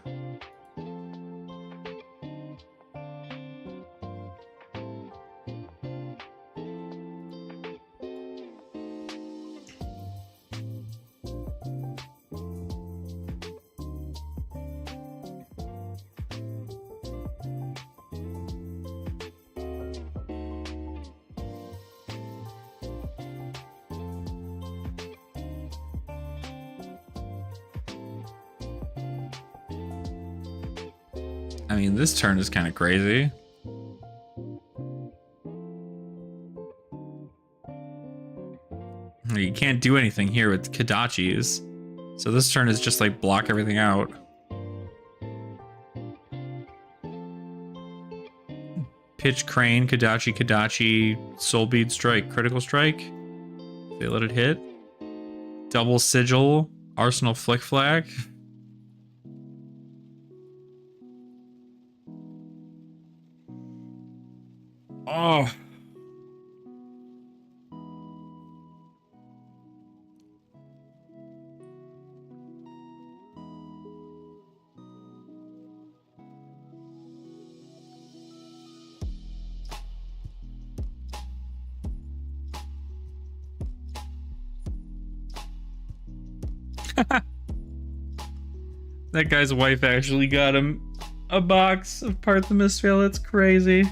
I mean, this turn is kind of crazy. You can't do anything here with Kadachis. So this turn is just like block everything out. Pitch Crane, Kadachi, Soul Bead Strike, Critical Strike. They let it hit. Double Sigil, Arsenal Flick Flag. Oh. That guy's wife actually got him a box of Part the Mistveil. That's crazy.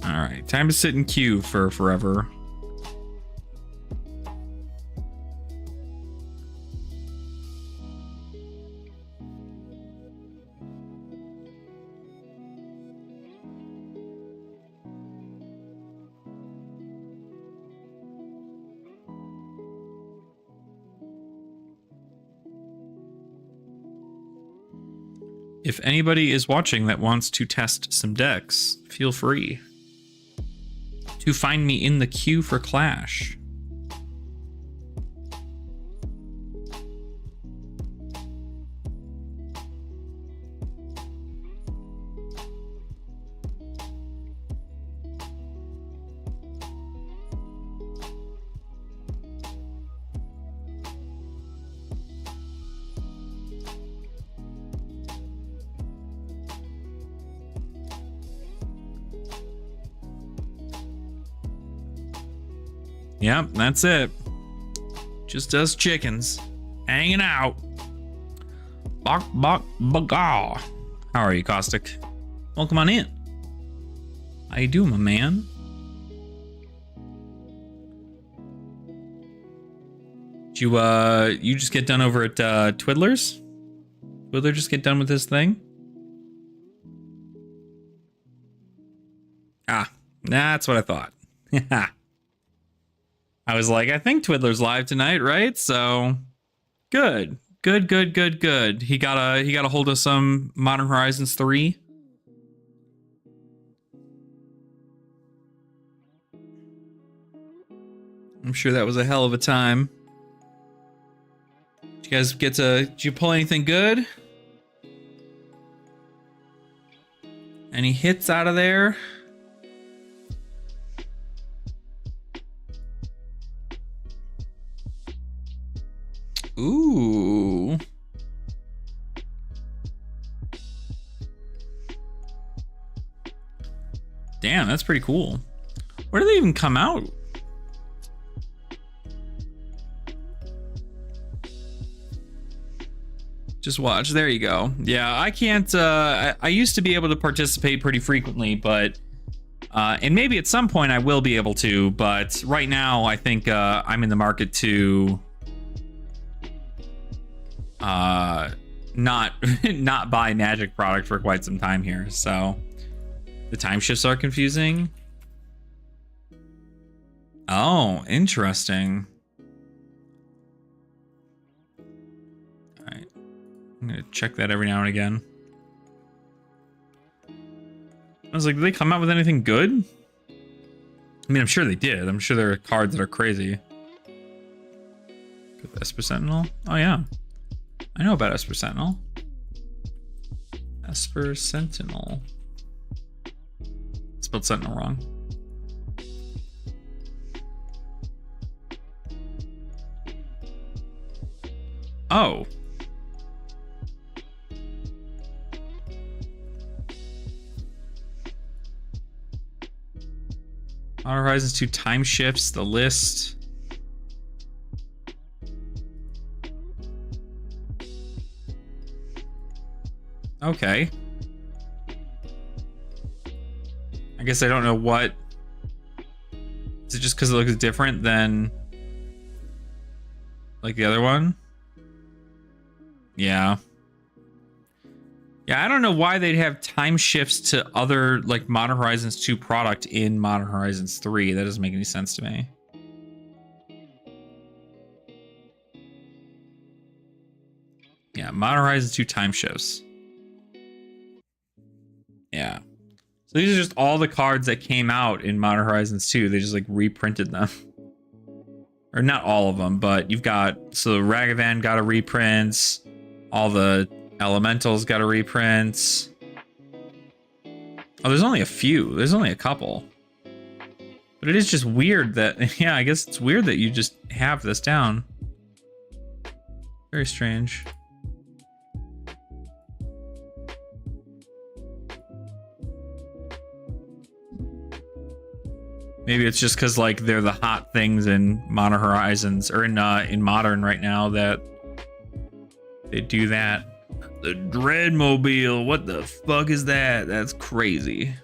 Alright, time to sit in queue for forever. If anybody is watching that wants to test some decks, feel free to find me in the queue for Clash. Yep, that's it. Just us chickens hanging out. Bok bok baga. How are you, Caustic? Welcome on in. How you doing, my man? Did you just get done over at Twiddler's? Twiddler just get done with this thing? Ah, that's what I thought. I was like, I think Twiddler's live tonight, right? So, good. Good, good, good, good. He got a hold of some Modern Horizons 3. I'm sure that was a hell of a time. Did you guys did you pull anything good? Any hits out of there? Ooh. Damn, that's pretty cool. Where do they even come out? Just watch. There you go. Yeah, I can't. I used to be able to participate pretty frequently, but and maybe at some point I will be able to. But right now, I think I'm in the market to not not buy Magic product for quite some time here. So the time shifts are confusing. Oh, interesting. I'm gonna check that every now and again. I was like, did they come out with anything good? I mean, I'm sure they did. I'm sure there are cards that are crazy. Got the Esper Sentinel. Oh yeah, I know about Esper Sentinel. Esper Sentinel. Spelled Sentinel wrong. Oh. Modern Horizons 2 time shifts the list. Okay. I guess I don't know what. Is it just because it looks different than like the other one? Yeah. Yeah, I don't know why they'd have time shifts to other, like, Modern Horizons 2 product in Modern Horizons 3. That doesn't make any sense to me. Yeah, Modern Horizons 2 time shifts. Yeah. So these are just all the cards that came out in Modern Horizons 2. They just, like, reprinted them. Or not all of them, but you've got... So Ragavan got a reprint. All the Elementals got a reprint. Oh, there's only a few. There's only a couple. But it is just weird that... Yeah, I guess it's weird that you just have this down. Very strange. Maybe it's just because, like, they're the hot things in Modern Horizons, or in Modern right now, that they do that. The Dreadmobile, what the fuck is that? That's crazy.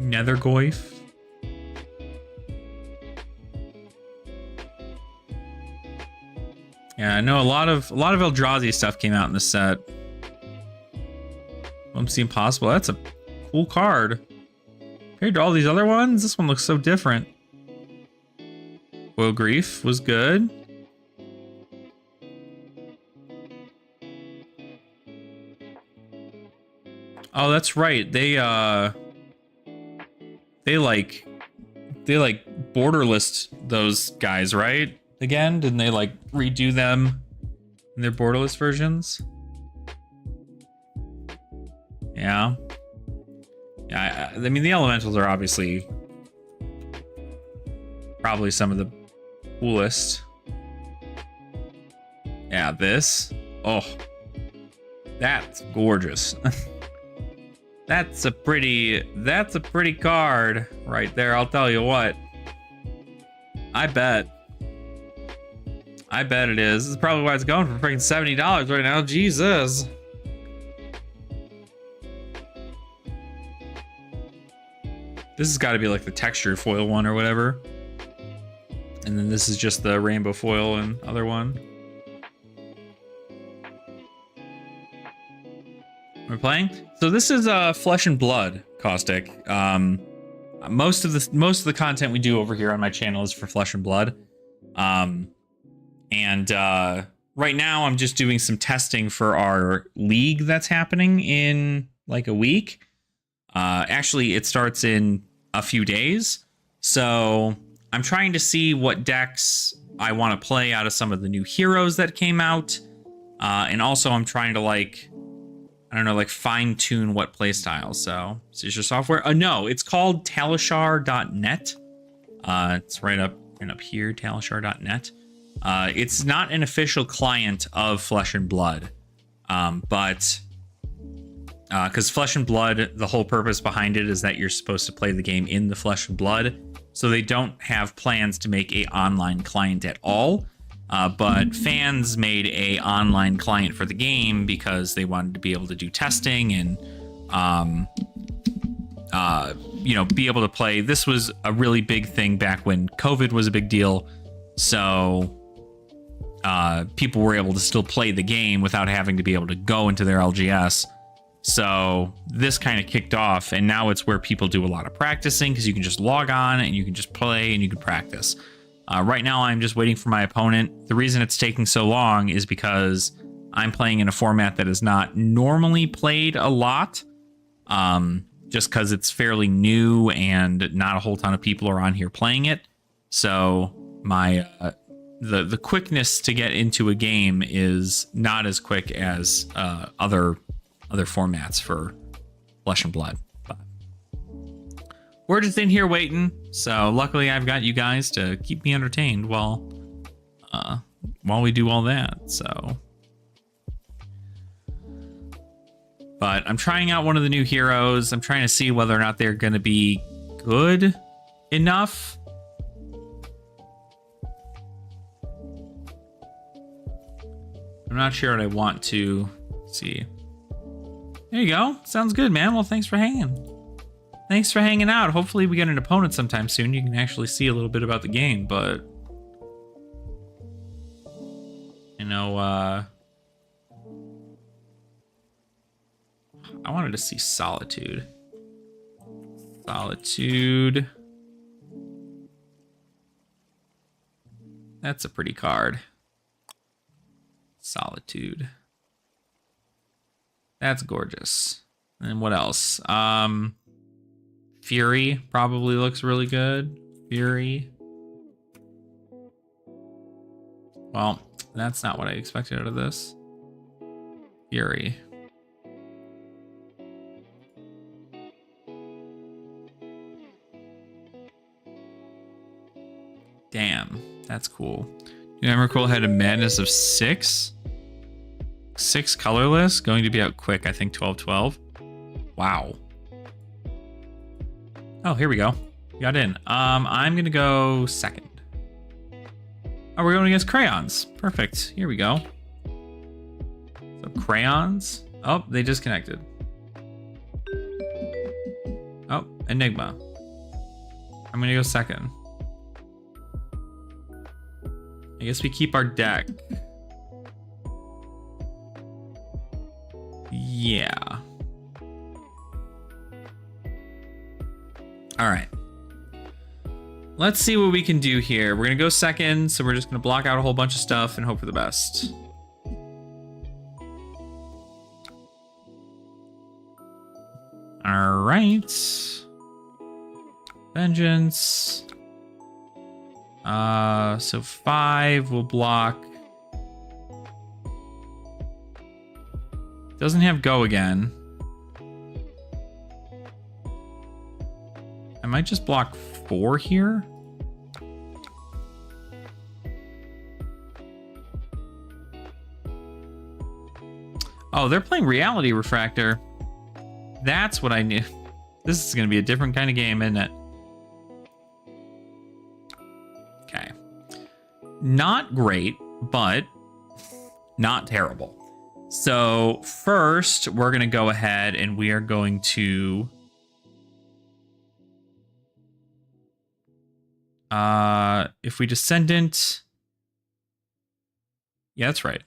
Nethergoyf. Yeah, I know a lot of Eldrazi stuff came out in this set. Glimpse Impossible. That's a cool card. Compared to all these other ones, this one looks so different. Will Grief was good. Oh, that's right. They borderless those guys, right? Again, didn't they like redo them in their borderless versions? Yeah. Yeah, I mean, the Elementals are obviously probably some of the coolest. Yeah, this. Oh, that's gorgeous. That's a pretty card right there, I'll tell you what. I bet it is. This is probably why it's going for freaking $70 right now. Jesus. This has got to be like the textured foil one or whatever. And then this is just the rainbow foil and other one. We're playing? So this is Flesh and Blood, Caustic. most of the content we do over here on my channel is for Flesh and Blood. Right now I'm just doing some testing for our league that's happening in like a week. Actually, it starts in a few days. So I'm trying to see what decks I want to play out of some of the new heroes that came out. And also I'm trying to like, I don't know, like fine tune what playstyle. So is this your software? No, it's called talishar.net. It's right up here, talishar.net. It's not an official client of Flesh and Blood. But because Flesh and Blood, the whole purpose behind it is that you're supposed to play the game in the Flesh and Blood. So they don't have plans to make a online client at all. But fans made a online client for the game because they wanted to be able to do testing and, you know, be able to play. This was a really big thing back when COVID was a big deal. So people were able to still play the game without having to be able to go into their LGS. So this kind of kicked off, and now it's where people do a lot of practicing because you can just log on and you can just play and you can practice. Right now, I'm just waiting for my opponent. The reason it's taking so long is because I'm playing in a format that is not normally played a lot, just because it's fairly new and not a whole ton of people are on here playing it. So my the quickness to get into a game is not as quick as other formats for Flesh and Blood. But we're just in here waiting. So luckily I've got you guys to keep me entertained while we do all that. So, but I'm trying out one of the new heroes. I'm trying to see whether or not they're going to be good enough. I'm not sure what I want to see. There you go. Sounds good, man. Well, thanks for hanging. Thanks for hanging out. Hopefully we get an opponent sometime soon. You can actually see a little bit about the game, but you know, I wanted to see Solitude. Solitude. That's a pretty card. Solitude. That's gorgeous. And what else? Fury probably looks really good. Fury. Well, that's not what I expected out of this. Fury. Damn, that's cool. New Emrakul had a madness of 6? 6 colorless, going to be out quick, I think 12-12. Wow. Oh, here we go. Got in. I'm gonna go second. Oh, we're going against crayons. Perfect. Here we go. So crayons. Oh, they disconnected. Oh, Enigma. I'm gonna go second. I guess we keep our deck. Yeah. All right. Let's see what we can do here. We're going to go second, so we're just going to block out a whole bunch of stuff and hope for the best. All right. Vengeance. So 5 will block. Doesn't have go again. I might just block 4 here. Oh, they're playing Reality Refractor. That's what I knew. This is going to be a different kind of game, isn't it? Okay. Not great, but not terrible. So first, we're going to go ahead and we are going to... if we Descendant... Yeah, that's right.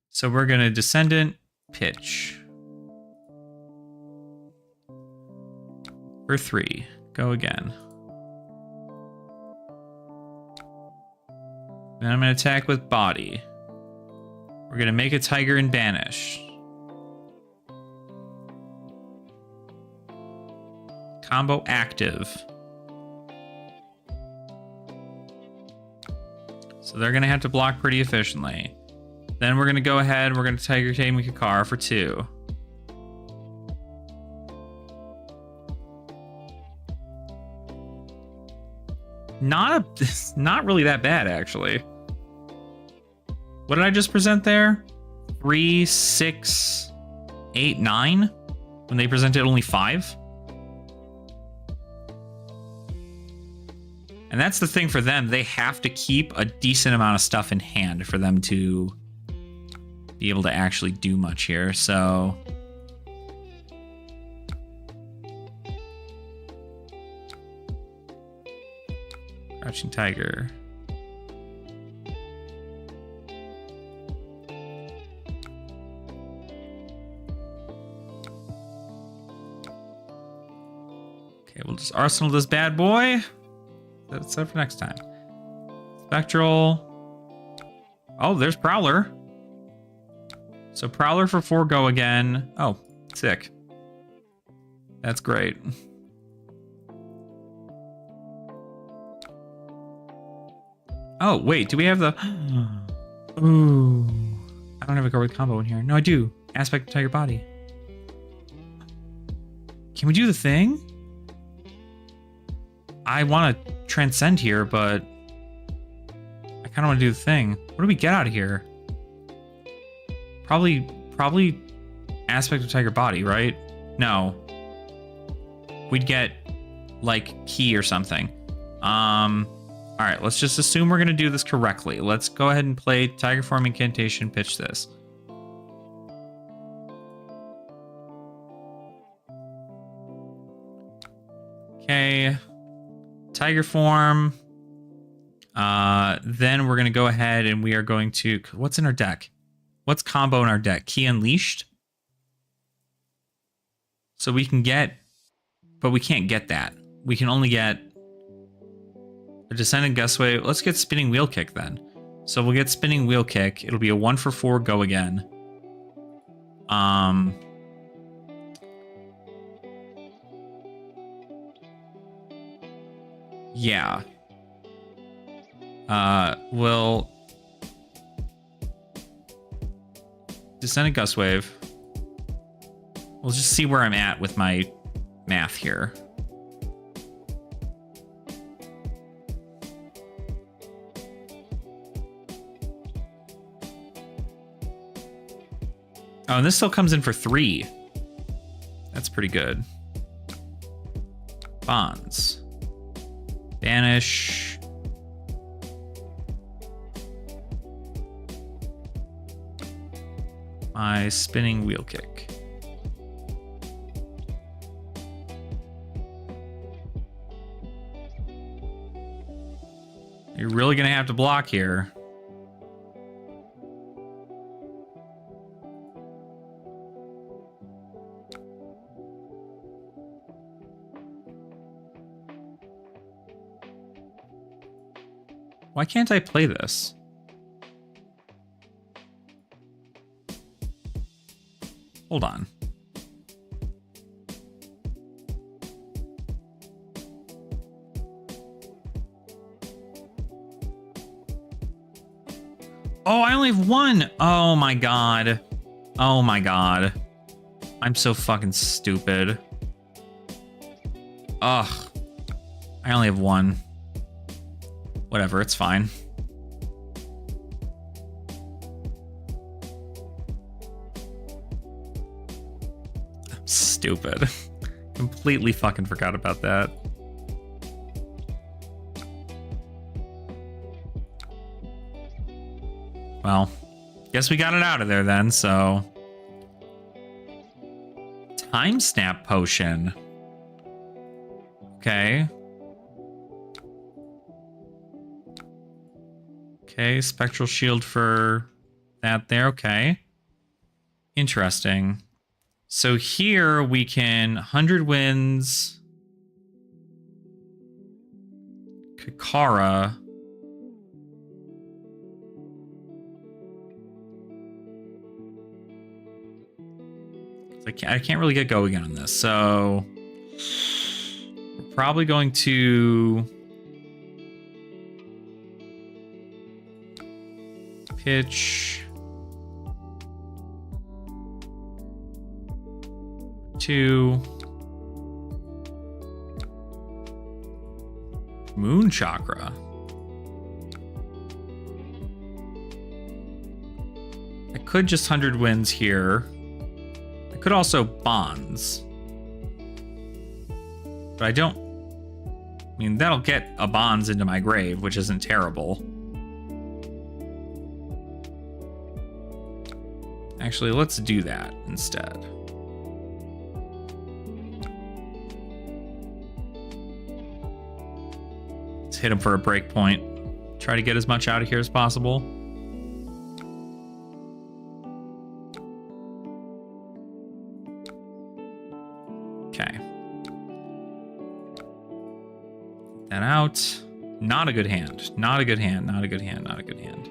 So we're going to Descendant pitch. For 3. Go again. Then I'm going to attack with body. We're going to make a tiger and banish. Combo active. So they're going to have to block pretty efficiently. Then we're going to go ahead and we're going to Tiger Tail Mikakar for 2. Not really that bad, actually. What did I just present there? 3, 6, 8, 9? When they presented only 5? And that's the thing for them. They have to keep a decent amount of stuff in hand for them to be able to actually do much here. So Crouching Tiger. Okay, we'll just arsenal this bad boy. That's it for next time. Spectral. Oh, there's Prowler. So Prowler for 4 go again. Oh, sick. That's great. Oh, wait, do we have the... Ooh. I don't have a go with combo in here. No, I do. Aspect of Tiger Body. Can we do the thing? I want to transcend here, but I kind of want to do the thing. What do we get out of here? Probably Aspect of Tiger Body, right? No. We'd get, like, Key or something. Alright, let's just assume we're going to do this correctly. Let's go ahead and play Tiger Form Incantation, pitch this. Okay. Tiger Form. Then we're going to go ahead and we are going to... What's in our deck? What's combo in our deck? Key Unleashed? So we can get... But we can't get that. We can only get... a Descendant Gustwave. Let's get Spinning Wheel Kick then. So we'll get Spinning Wheel Kick. It'll be a 1 for 4 go again. Yeah. We'll Descendant Gustwave. We'll just see where I'm at with my math here. Oh, and this still comes in for 3. That's pretty good. Bonds. Banish. My Spinning Wheel Kick. You're really gonna have to block here. Why can't I play this? Hold on. Oh, I only have 1. Oh my god. Oh my god. I'm so fucking stupid. Ugh. I only have 1. Whatever, it's fine. I'm stupid. Completely fucking forgot about that. Well, guess we got it out of there then, so... Time Snap Potion. Okay. Okay, Spectral Shield for that there, okay. Interesting. So here we can 100 wins. Kakara. I can't really get going on this, so we're probably going to pitch to Moon Chakra. I could just 100 wins here. I could also bonds. But I don't... I mean, that'll get a bonds into my grave, which isn't terrible. Actually, let's do that instead. Let's hit him for a break point. Try to get as much out of here as possible. Okay. That out. Not a good hand. Not a good hand. Not a good hand. Not a good hand.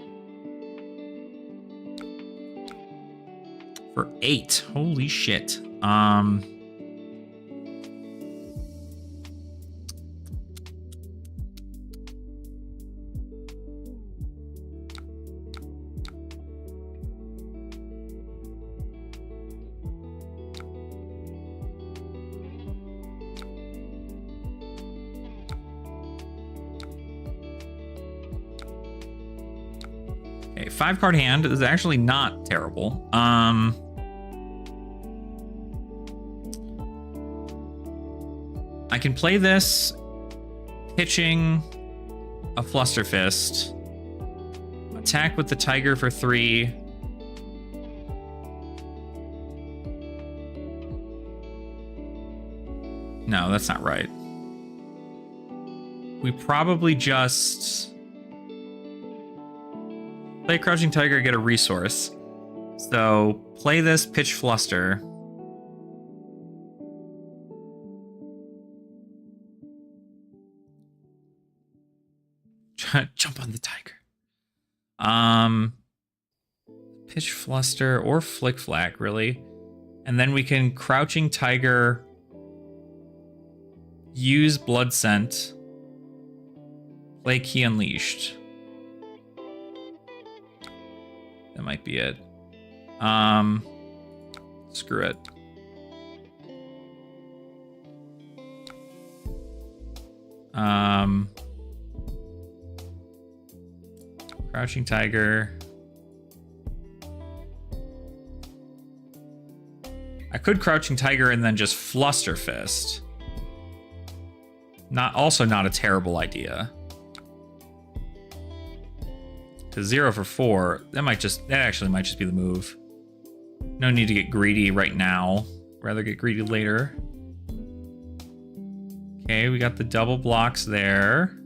For 8. Holy shit. Okay, 5-card hand is actually not terrible. I can play this, pitching a Flusterfist, attack with the Tiger for 3. No, that's not right. We probably just play Crouching Tiger, get a resource. So play this, pitch Fluster. Jump on the Tiger. Pitch Fluster or Flick Flack, really. And then we can Crouching Tiger, use Blood Scent, play Key Unleashed. That might be it. Screw it. Crouching Tiger. I could Crouching Tiger and then just Fluster Fist. Also not a terrible idea. Because 0 for 4, that actually might just be the move. No need to get greedy right now. Rather get greedy later. Okay, we got the double blocks there.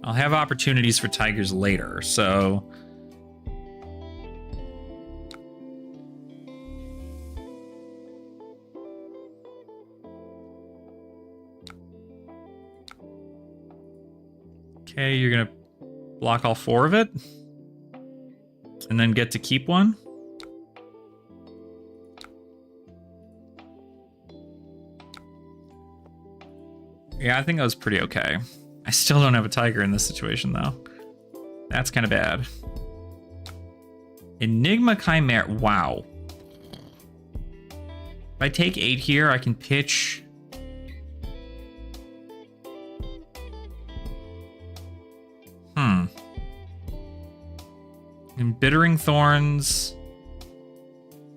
I'll have opportunities for Tigers later, so... Okay, you're gonna block all 4 of it? And then get to keep one? Yeah, I think that was pretty okay. I still don't have a Tiger in this situation, though. That's kind of bad. Enigma Chimera. Wow. If I take 8 here, I can pitch... Embittering Thorns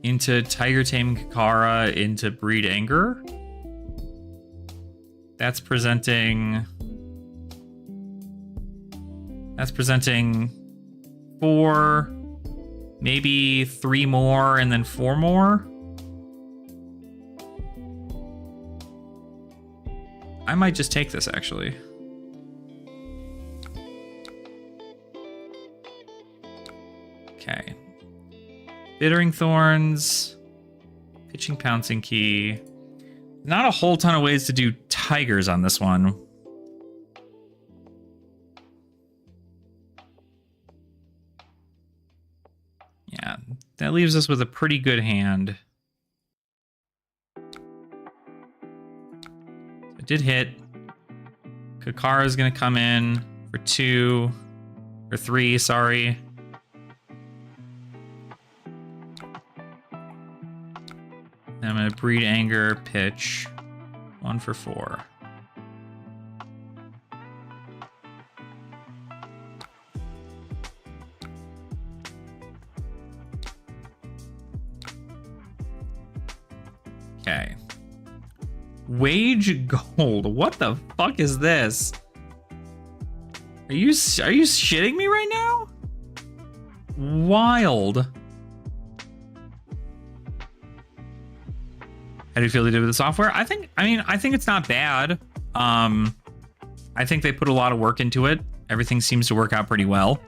into Tiger Taming Kakara into Breed Anger. That's presenting 4, maybe 3 more, and then 4 more. I might just take this, actually. Okay. Bittering Thorns, pitching Pouncing Key. not a whole ton of ways to do tigers on this one. Yeah, that leaves us with a pretty good hand. It did hit. Kakara is going to come in for 2 or 3, sorry. I'm going to breed anger, pitch 1 for 4. Okay. Wage gold. What the fuck is this? Are you shitting me right now? Wild. How do you feel they did with the software? I think it's not bad. I think they put a lot of work into it. Everything seems to work out pretty well.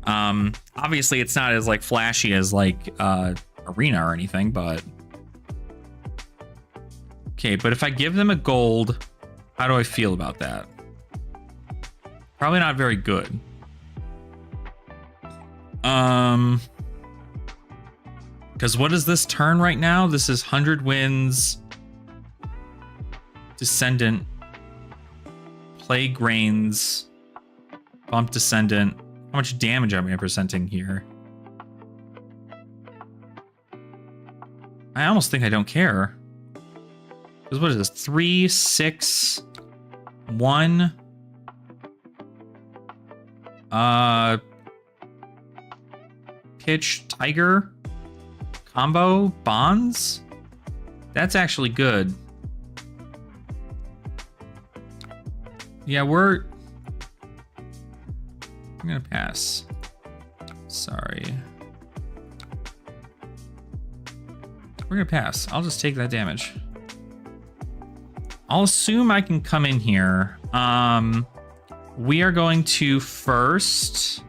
Obviously it's not as like flashy as like Arena or anything, but okay, but if I give them a gold, how do I feel about that? Probably not very good. Because what is this turn right now? This is 100 wins. Descendant. Play Grains. Bump Descendant. How much damage am I presenting here? I almost think I don't care. Because what is this? 3, 6, 1. Pitch, Tiger. Combo, Bonds. That's actually good. Yeah, I'm gonna pass. Sorry. We're gonna pass. I'll just take that damage. I'll assume I can come in here. We are going to first.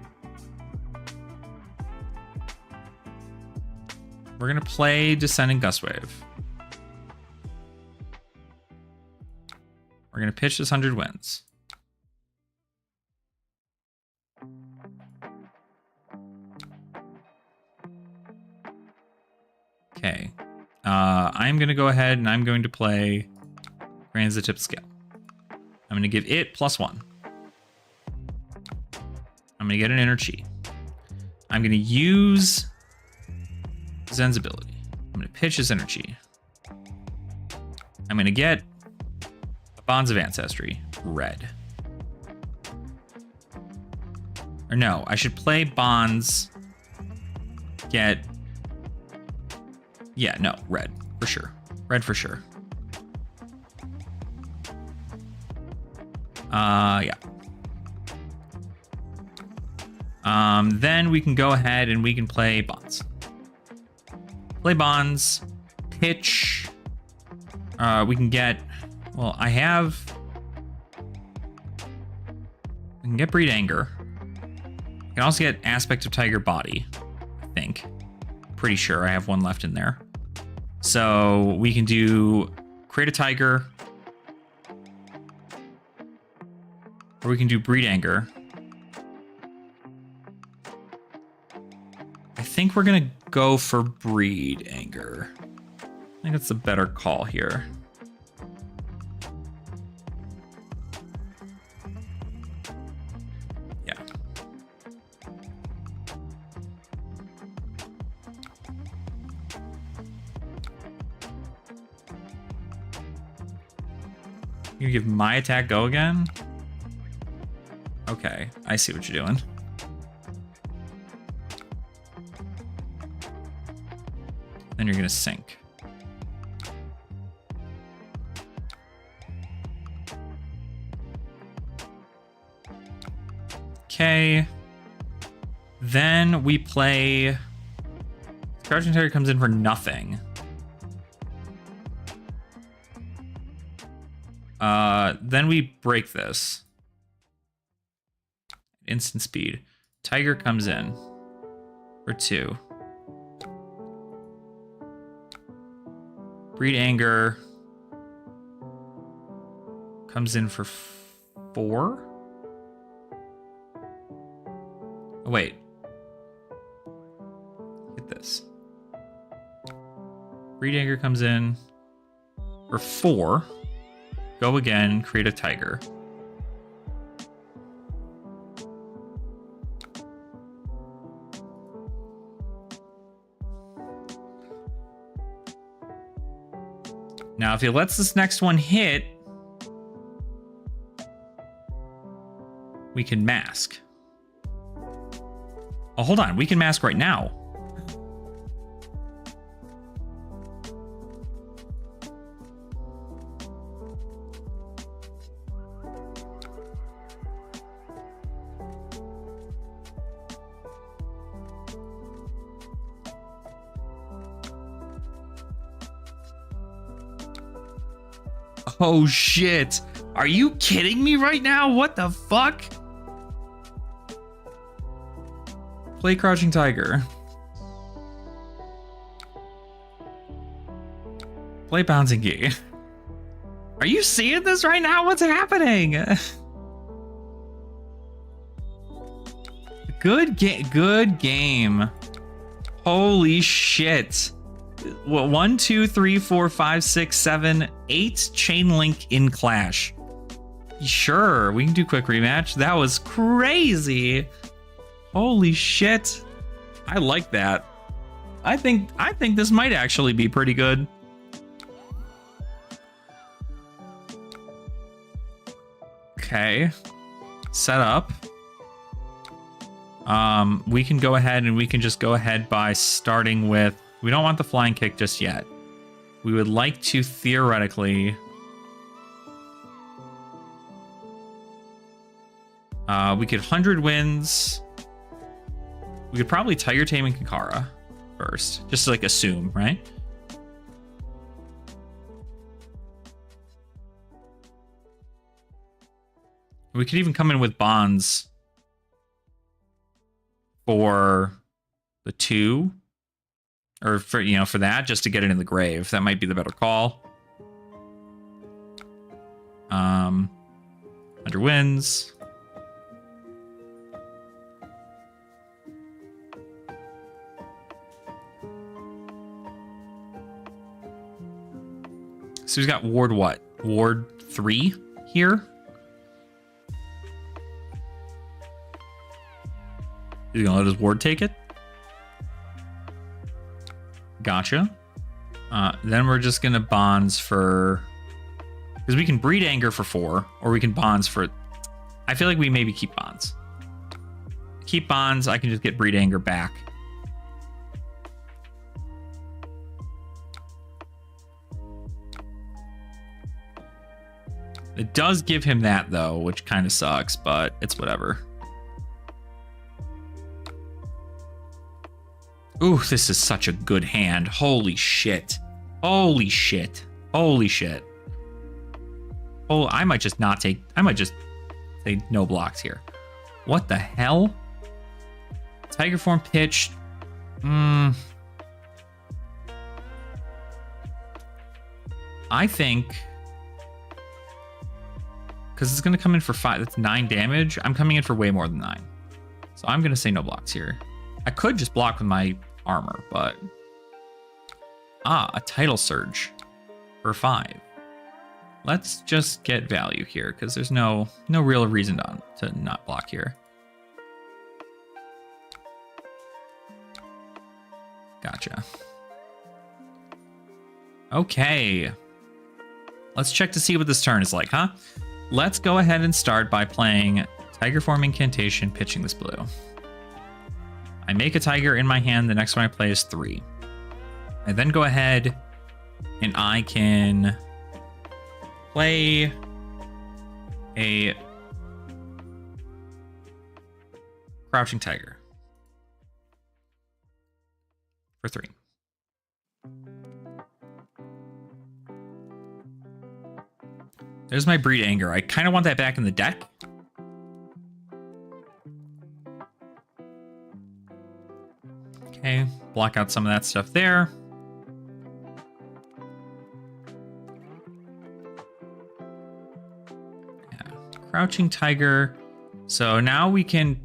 We're gonna play Descending Gustwave. We're gonna pitch this 100 wins. Okay. I'm gonna go ahead and I'm going to play Grands the Tip Scale. I'm gonna give it +1. I'm gonna get an Inner Chi. I'm gonna use Zen's ability. I'm gonna pitch his Inner Chi. I'm gonna get Bonds of Ancestry, red. Or no, I should play Bonds, get... Yeah, no, red, for sure. Red for sure. Yeah. Then we can go ahead and we can play Bonds. Play Bonds, pitch. We can get, well, I can get Breed Anger. I can also get Aspect of Tiger Body, I think. Pretty sure I have one left in there. So we can do Create a Tiger. Or we can do Breed Anger. I think we're gonna go for Breed Anger. I think that's the better call here. Yeah. You give my attack go again? Okay, I see what you're doing. Then you're gonna sink. Okay. Then we play... Scarlet Terrier comes in for nothing. Then we break this. Instant speed. Tiger comes in for 2. Breed Anger. comes in for 4. Oh, wait. Get this. Breed Anchor comes in for 4. Go again, create a tiger. Now, if he lets this next one hit, we can mask. Oh, hold on. We can mask right now. Oh, shit. Are you kidding me right now? What the fuck? Play Crouching Tiger. Play Bouncing Key. Are you seeing this right now? What's happening? Good game. Holy shit. 1, 2, 3, 4, 5, 6, 7, 8 chain link in Clash. Sure, we can do quick rematch. That was crazy. Holy shit. I like that. I think this might actually be pretty good. Okay. Set up. We can go ahead and we can just go ahead by starting with, we don't want the flying kick just yet. We would like to theoretically we could 100 wins. We could probably Tiger Taming Kakara first, just to like assume, right? We could even come in with bonds for the 2, or for, you know, for that, just to get it in the grave. That might be the better call. 100 wins. So he's got ward what? Ward 3 here? He's gonna let his ward take it? Gotcha. Then we're just gonna bonds for... Because we can breed anger for 4, or we can bonds for... I feel like we maybe keep bonds. Keep bonds, I can just get breed anger back. It does give him that, though, which kind of sucks, but it's whatever. Ooh, this is such a good hand. Holy shit. Holy shit. Holy shit. Oh, I might just not take... I might just say no blocks here. What the hell? Tiger form pitch. I think... Because it's going to come in for 5. That's 9 damage. I'm coming in for way more than 9. So I'm going to say no blocks here. I could just block with my armor, but... a Tidal Surge for 5. Let's just get value here, because there's no real reason to not block here. Gotcha. Okay. Let's check to see what this turn is like, huh? Let's go ahead and start by playing Tiger Form Incantation, pitching this blue. I make a tiger in my hand. The next one I play is 3. I then go ahead and I can play a Crouching Tiger for 3. There's my Breed Anger. I kind of want that back in the deck. Okay, block out some of that stuff there. Crouching Tiger. So now we can...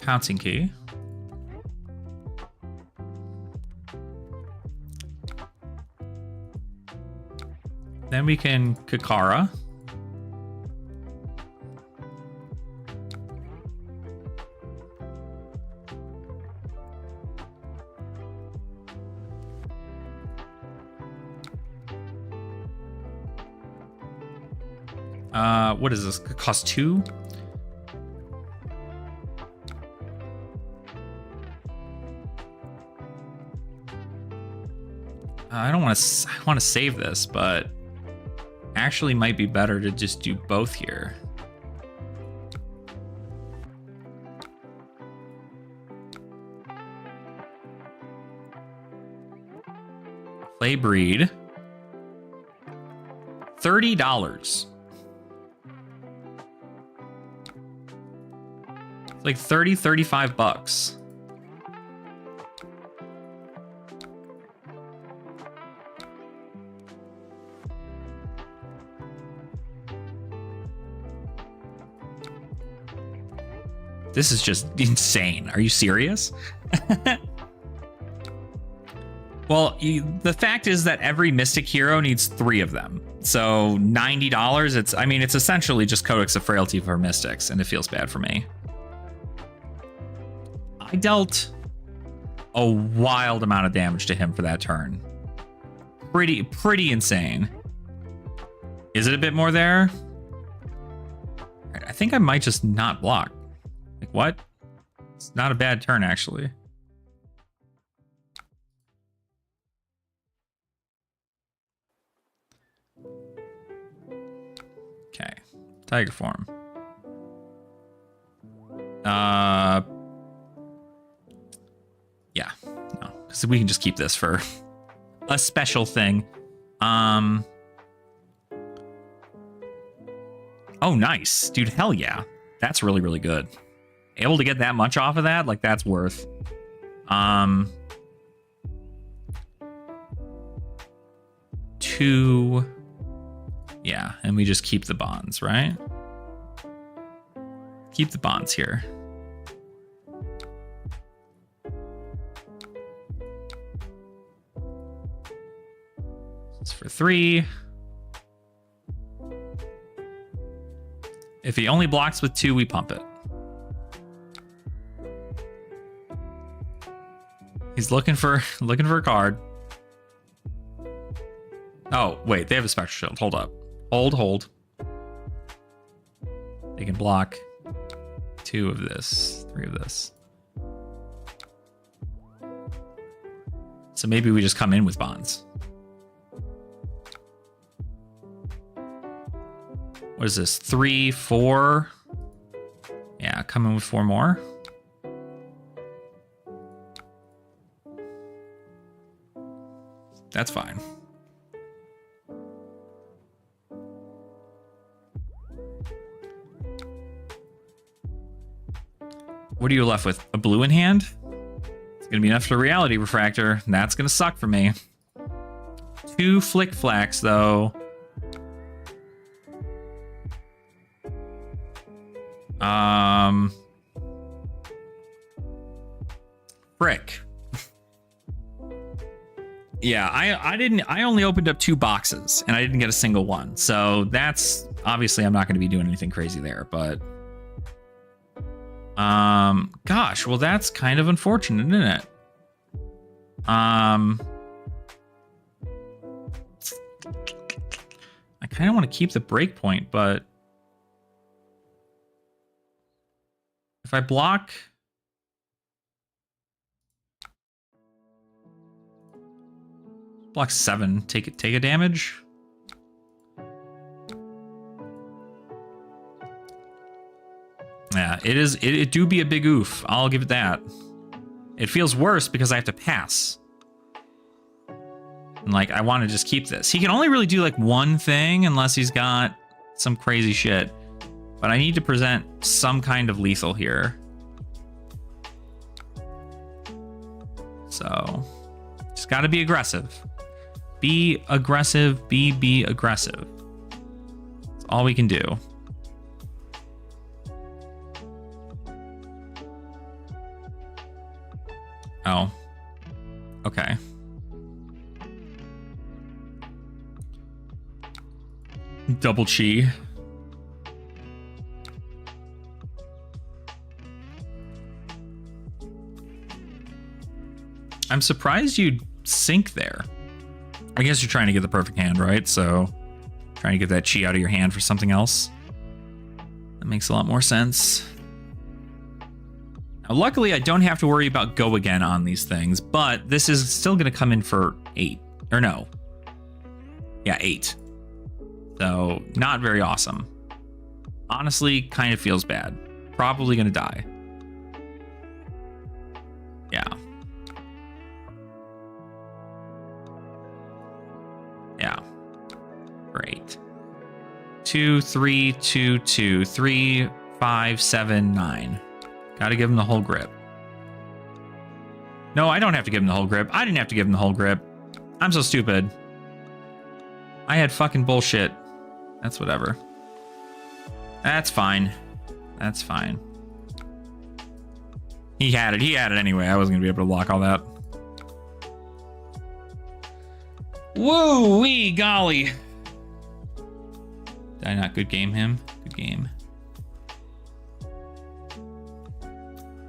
Pouncing Key. Then we can Kakara. What is this? Cost 2? I want to save this, but actually might be better to just do both here. Play breed. $30. It's like 35 bucks. This is just insane. Are you serious? Well, the fact is that every Mystic hero needs 3 of them. So $90, I mean, it's essentially just Codex of Frailty for Mystics, and it feels bad for me. I dealt a wild amount of damage to him for that turn. Pretty insane. Is it a bit more there? I think I might just not block. Like, what? It's not a bad turn, actually. Okay. Tiger form. Yeah. No. Because we can just keep this for a special thing. Oh, nice. Dude, hell yeah. That's really, really good. Able to get that much off of that, like, that's worth. Two. Yeah, and we just keep the bonds, right? Keep the bonds here. It's for 3. If he only blocks with 2, we pump it. He's looking for a card. Oh, wait, they have a Spectral Shield. Hold up. Hold. They can block 2 of this, 3 of this. So maybe we just come in with bonds. What is this? 3, 4? Yeah, come in with 4 more. That's fine. What are you left with? A blue in hand? It's gonna be enough for Reality Refractor. That's gonna suck for me. 2 Flick Flacks, though. Frick. Yeah, I only opened up 2 boxes and I didn't get a single one. So that's obviously I'm not going to be doing anything crazy there, but gosh, well that's kind of unfortunate, isn't it? I kind of want to keep the breakpoint, but if I block block 7, take a damage. Yeah, it do be a big oof. I'll give it that. It feels worse because I have to pass. And like I want to just keep this. He can only really do like one thing unless he's got some crazy shit. But I need to present some kind of lethal here. So just got to be aggressive. Be aggressive. Be aggressive. That's all we can do. Oh. Okay. Double chi. I'm surprised you'd sink there. I guess you're trying to get the perfect hand, right? So trying to get that chi out of your hand for something else. That makes a lot more sense. Now, luckily, I don't have to worry about go again on these things, but this is still going to come in for 8. Or no. Yeah, 8. So not very awesome. Honestly, kind of feels bad. Probably going to die. Yeah. Yeah. Great. 2, 3, 2, 2, 3, 5, 7, 9. Gotta give him the whole grip. No, I don't have to give him the whole grip. I didn't have to give him the whole grip. I'm so stupid. I had fucking bullshit. That's whatever. That's fine. That's fine. He had it. He had it anyway. I wasn't gonna be able to block all that. Woo-wee, golly. Did I not good game him? Good game.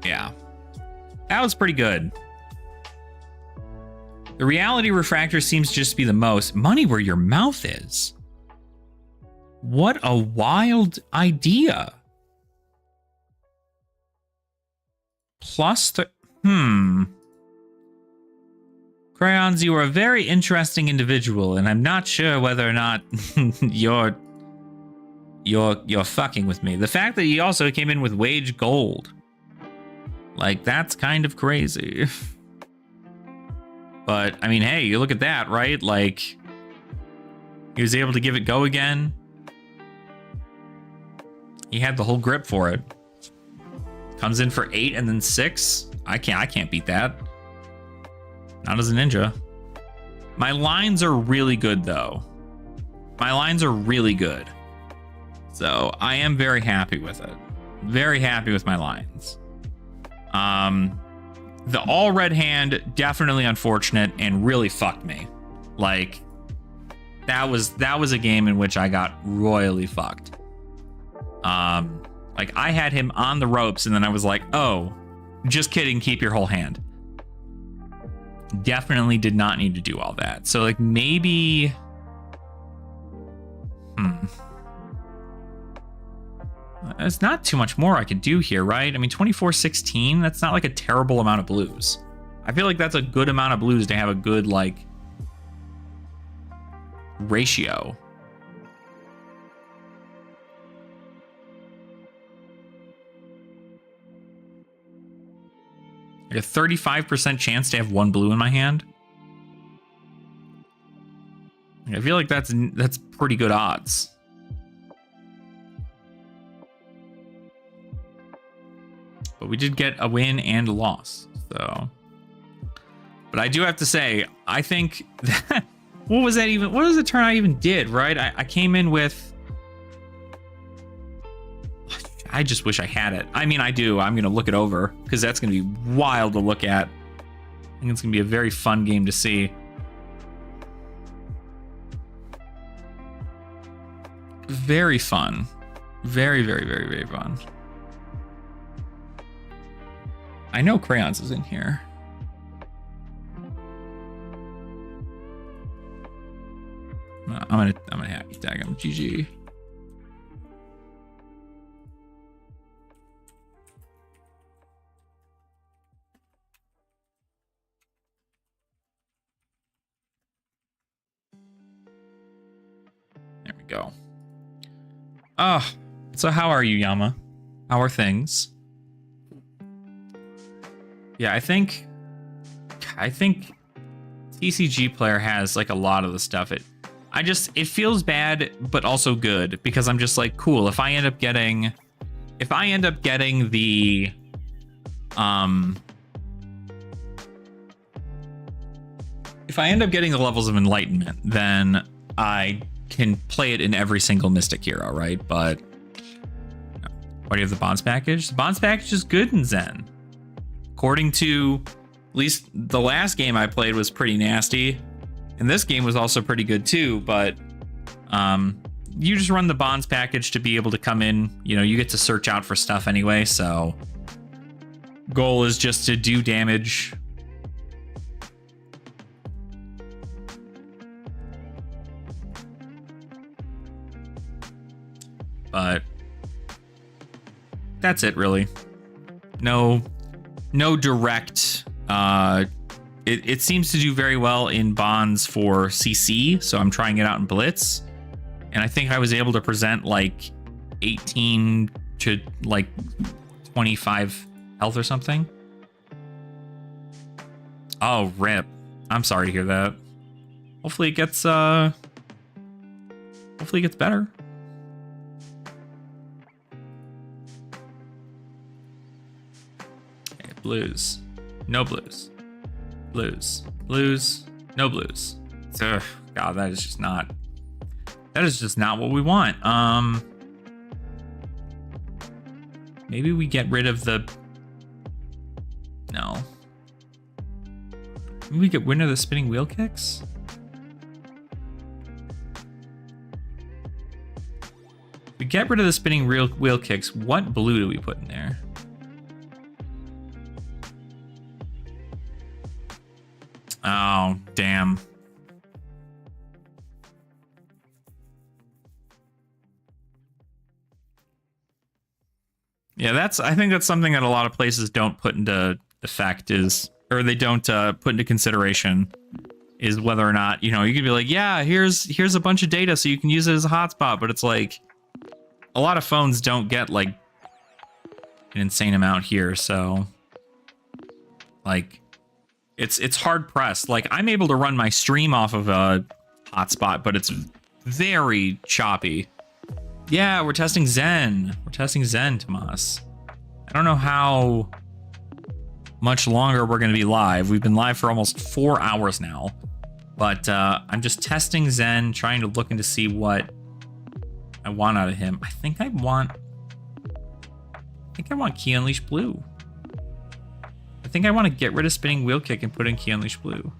Yeah. That was pretty good. The reality refractor seems just to be the most. Money where your mouth is. What a wild idea. Plus the... Crayons, you are a very interesting individual, and I'm not sure whether or not you're fucking with me. The fact that he also came in with wage gold. Like, that's kind of crazy. But, I mean, hey, you look at that, right? Like, he was able to give it go again. He had the whole grip for it. Comes in for 8 and then 6. I can't beat that. Not as a ninja. My lines are really good, though. My lines are really good. So, I am very happy with it. Very happy with my lines. The all red hand, definitely unfortunate and really fucked me. Like, that was a game in which I got royally fucked. Like, I had him on the ropes and then I was like, oh, just kidding, keep your whole hand. Definitely did not need to do all that. So, like, maybe... There's not too much more I could do here, right? I mean, 24-16, that's not like a terrible amount of blues. I feel like that's a good amount of blues to have a good, like, ratio. Like a 35% chance to have 1 blue in my hand. I feel like that's pretty good odds. But we did get a win and a loss, so. But I do have to say, I think that, what was the turn I even did, right? I came in with, I just wish I had it. I mean, I do. I'm going to look it over because that's going to be wild to look at. I think it's going to be a very fun game to see. Very fun. Very, very, very, very fun. I know Crayons is in here. I'm gonna happy tag him. GG. There we go. Oh, so how are you, Yama? How are things? Yeah, I think TCG player has like a lot of the stuff. It feels bad, but also good because I'm just like, cool. If I end up getting the, if If I end up getting the levels of Enlightenment, then I can play it in every single Mystic hero, right? But why do you have the Bonds package? The Bonds package is good in Zen. According to at least the last game I played was pretty nasty. And this game was also pretty good too, but you just run the Bonds package to be able to come in. You know, you get to search out for stuff anyway, so goal is just to do damage. But that's it, really. No direct. It seems to do very well in Bonds for CC, so I'm trying it out in Blitz. And I think I was able to present like 18 to like 25 health or something. Oh, rip. I'm sorry to hear that. Hopefully it gets better. Okay, blues. No blues. Blues. Blues. No blues. Ugh, God, that is just not what we want. Maybe we get rid of the... No. Maybe we get rid of the spinning wheel kicks? If we get rid of the spinning wheel kicks, what blue do we put in there? Oh, damn. Yeah, I think that's something that a lot of places don't put into effect or they don't put into consideration is whether or not, you know, you could be like, yeah, here's a bunch of data so you can use it as a hotspot, but it's like a lot of phones don't get like an insane amount here, so like it's hard pressed. Like I'm able to run my stream off of a hotspot, but it's very choppy. Yeah, we're testing Zen. We're testing Zen, Tomas. I don't know how much longer we're going to be live. We've been live for almost 4 hours now. But I'm just testing Zen, trying to look into see what I want out of him. I think I want Key Unleash Blue. I think I want to get rid of Spinning Wheel Kick and put in Key Unleash Blue.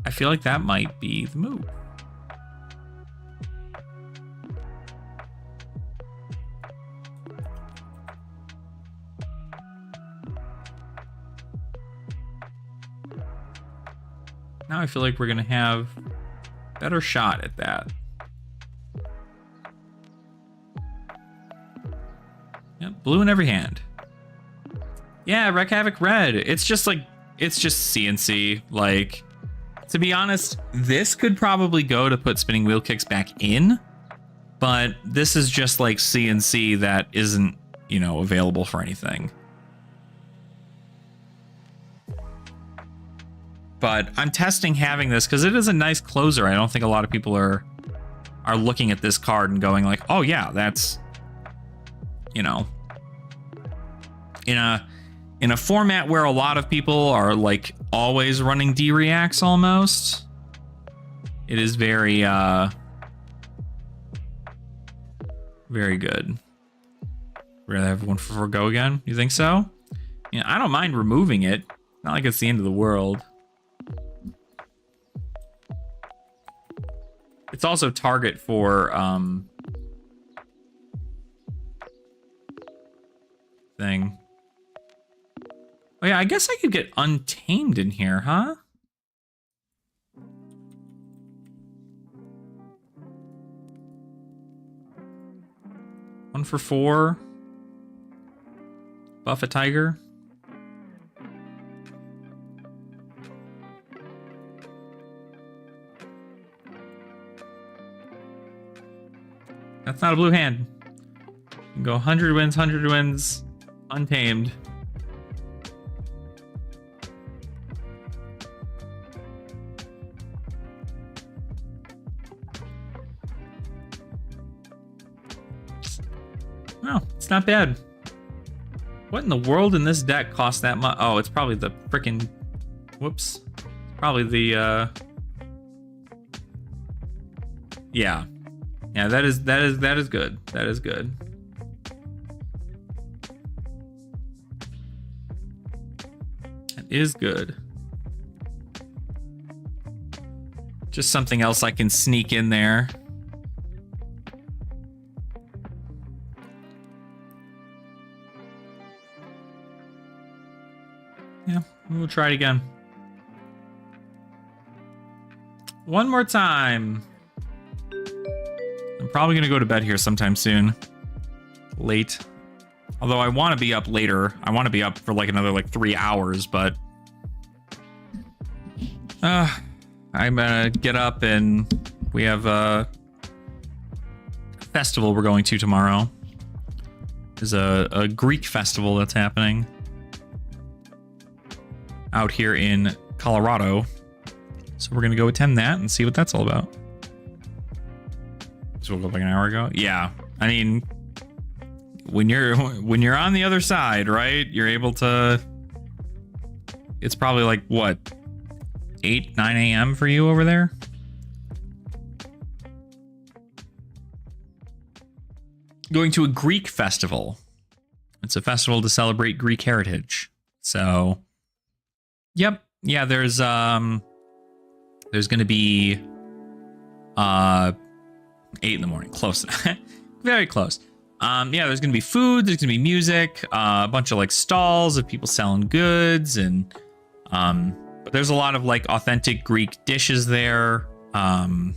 I feel like that might be the move. Now I feel like we're gonna have a better shot at that. Yep, blue in every hand. Yeah, Wreck Havoc red. It's just CNC. Like, to be honest, this could probably go to put spinning wheel kicks back in, but this is just like CNC that isn't, you know, available for anything. But I'm testing having this because it is a nice closer. I don't think a lot of people are looking at this card and going like, oh yeah, that's, you know, in a format where a lot of people are like always running D-reacts almost. It is very very good. Rather have one for go again? You think so? Yeah, I don't mind removing it. Not like it's the end of the world. It's also target for thing. Oh yeah, I guess I could get Untamed in here, huh? One for 4. Buff a Tiger. That's not a blue hand. You can go 100 wins, Untamed. No, it's not bad. What in the world in this deck costs that much? Oh, it's probably the frickin' Whoops. Probably the yeah. Yeah, that is good. That is good. That is good. Just something else I can sneak in there. Yeah, we'll try it again. One more time. I'm probably gonna go to bed here sometime soon. Late. Although I want to be up later. I want to be up for like another 3 hours, but I'm gonna get up and we have a festival we're going to tomorrow. There's a Greek festival that's happening out here in Colorado. So we're gonna go attend that and see what that's all about. So we'll go like an hour ago. Yeah, I mean, when you're on the other side, right? You're able to. It's probably like what, 8, 9 a.m. for you over there. Going to a Greek festival. It's a festival to celebrate Greek heritage. So, yep, yeah. There's going to be 8 in the morning. Close. Very close. Yeah, there's going to be food, there's going to be music, a bunch of stalls of people selling goods, and but there's a lot of authentic Greek dishes there. I'm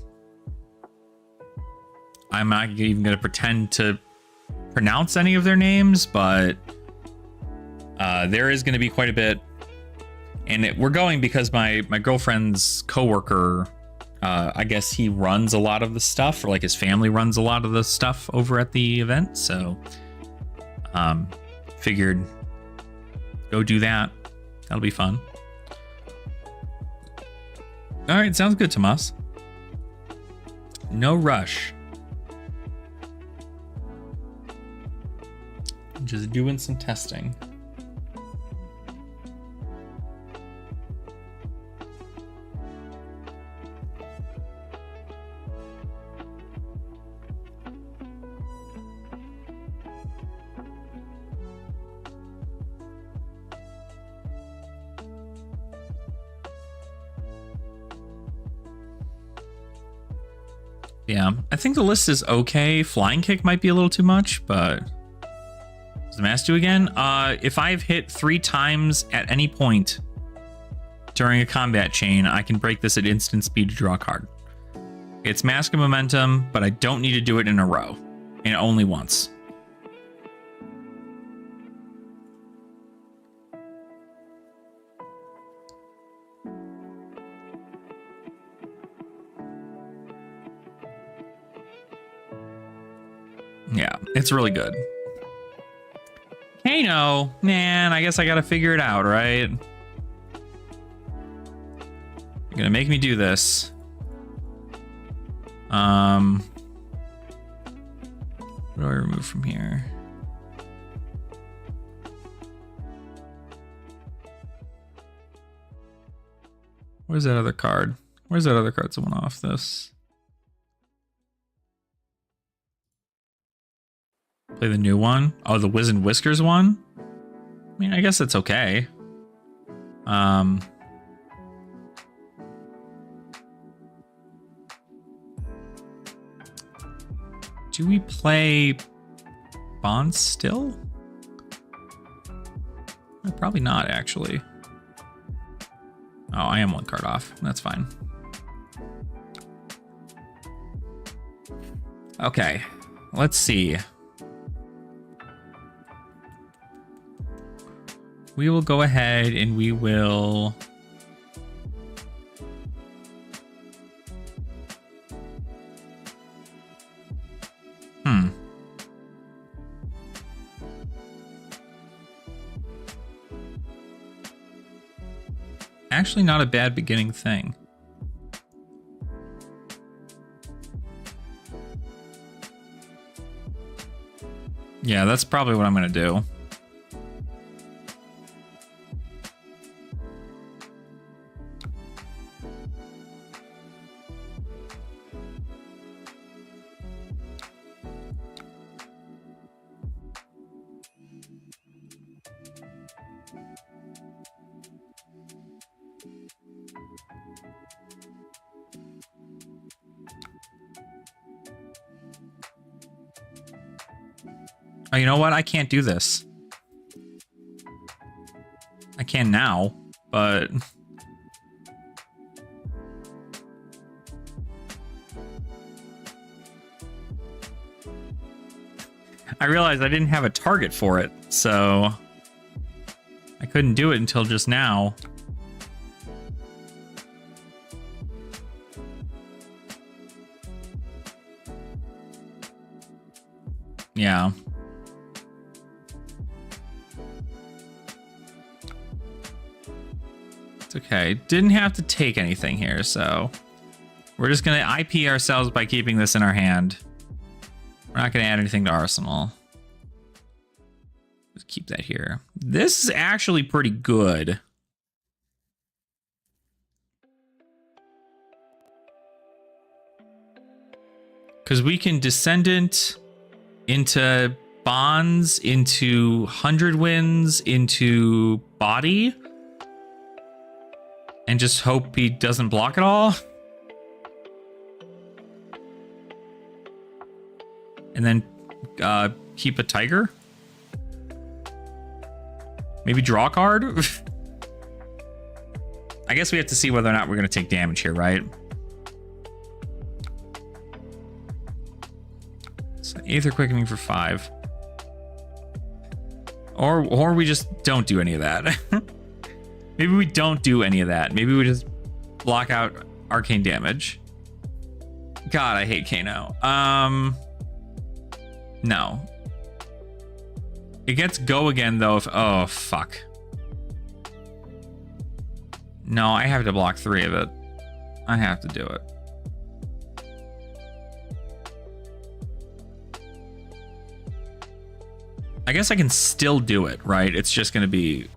not even going to pretend to pronounce any of their names, but there is going to be quite a bit. And we're going because my girlfriend's coworker, I guess he runs a lot of the stuff, or his family runs a lot of the stuff over at the event. So, figured go do that. That'll be fun. All right, sounds good, Tomas. No rush. Just doing some testing. Yeah, I think the list is okay. Flying kick might be a little too much, but does the mass do again? If I've hit 3 times at any point during a combat chain, I can break this at instant speed to draw a card. It's Mask of Momentum, but I don't need to do it in a row, and only once. Yeah, it's really good. Kano, man, I guess I gotta figure it out, right? You're gonna make me do this. What do I remove from here? Where's that other card? Where's that other card? Someone off this. Play the new one. Oh, the Wiz and Whiskers one? I mean, I guess it's okay. Do we play Bond still? Probably not, actually. Oh, I am 1 card off. That's fine. Okay, let's see. We will go ahead and we will... Actually not a bad beginning thing. Yeah, that's probably what I'm gonna do. Oh, you know what? I can't do this. I can now, but... I realized I didn't have a target for it, so... I couldn't do it until just now. Yeah. It's okay. Didn't have to take anything here, so... We're just gonna IP ourselves by keeping this in our hand. We're not gonna add anything to Arsenal. Let's keep that here. This is actually pretty good. Because we can Descendant into Bonds, into 100 Winds, into Body. And just hope he doesn't block it all. And then keep a Tiger. Maybe draw a card? I guess we have to see whether or not we're going to take damage here, right? So Aether Quickening for 5. Or we just don't do any of that. Maybe we don't do any of that. Maybe we just block out arcane damage. God, I hate Kano. No. It gets go again, though, if... Oh, fuck. No, I have to block 3 of it. I have to do it. I guess I can still do it, right? It's just going to be...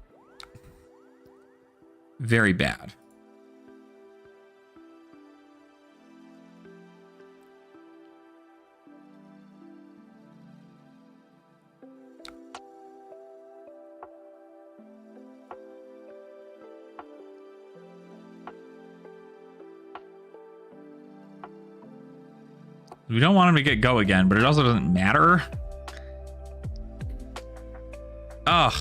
very bad. We don't want him to get go again, but it also doesn't matter. Ugh.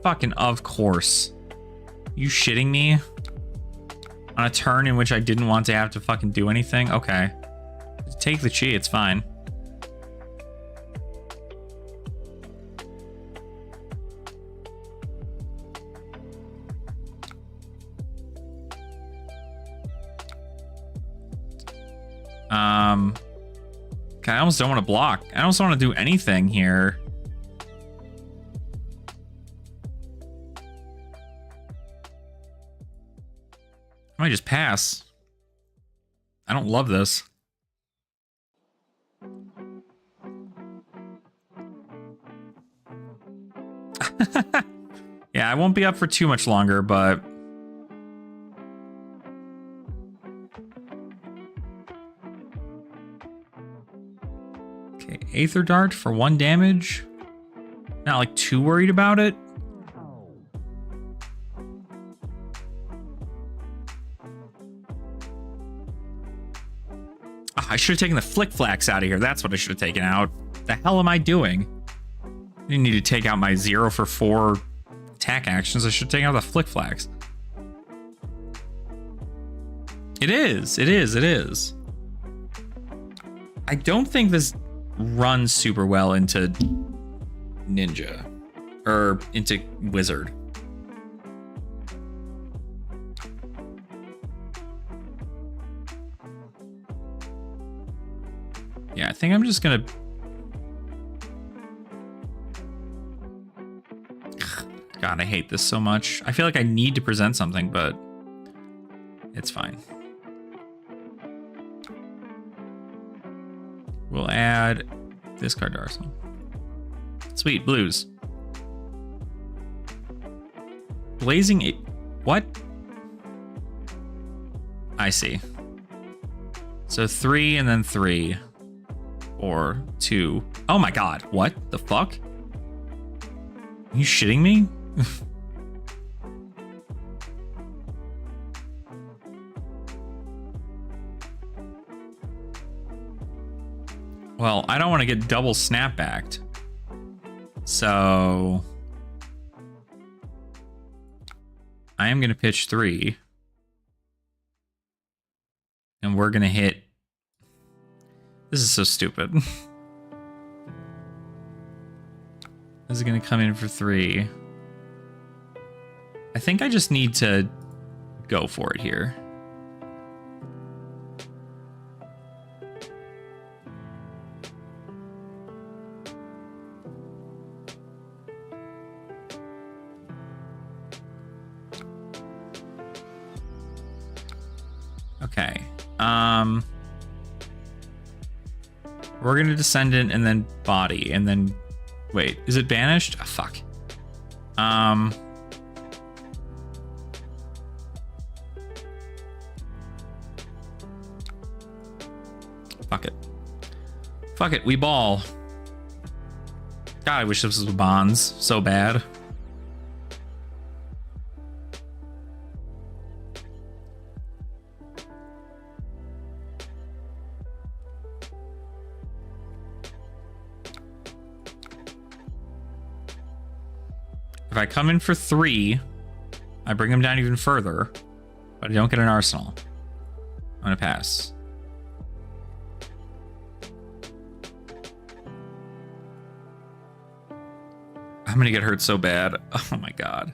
Fucking of course. You shitting me? On a turn in which I didn't want to have to fucking do anything? Okay. Take the chi, it's fine. Okay, I almost don't want to block. I almost don't want to do anything here. I might just pass. I don't love this. Yeah, I won't be up for too much longer, but... Okay, Aether Dart for 1 damage. Not like too worried about it. I should have taken the Flick Flax out of here. That's what I should have taken out. The hell am I doing? I didn't need to take out my 0 for 4 attack actions. I should have taken out the Flick Flax. It is. It is. It is. I don't think this runs super well into Ninja. Or into Wizard. Yeah, I think I'm just gonna... God, I hate this so much. I feel like I need to present something, but it's fine. We'll add this card to Arsenal. Sweet, blues. Blazing... What? I see. So 3 and then 3. Or 2. Oh my god, what the fuck? Are you shitting me? Well, I don't want to get double snapbacked. So I am going to pitch 3. And we're going to hit. This is so stupid. This is going to come in for 3. I think I just need to go for it here. Okay. We're gonna Descendant and then Body and then wait, is it banished? Oh, fuck. Fuck it. Fuck it, we ball. God, I wish this was Bonds so bad. If I come in for 3, I bring him down even further, but I don't get an arsenal. I'm gonna pass. I'm gonna get hurt so bad. Oh my god.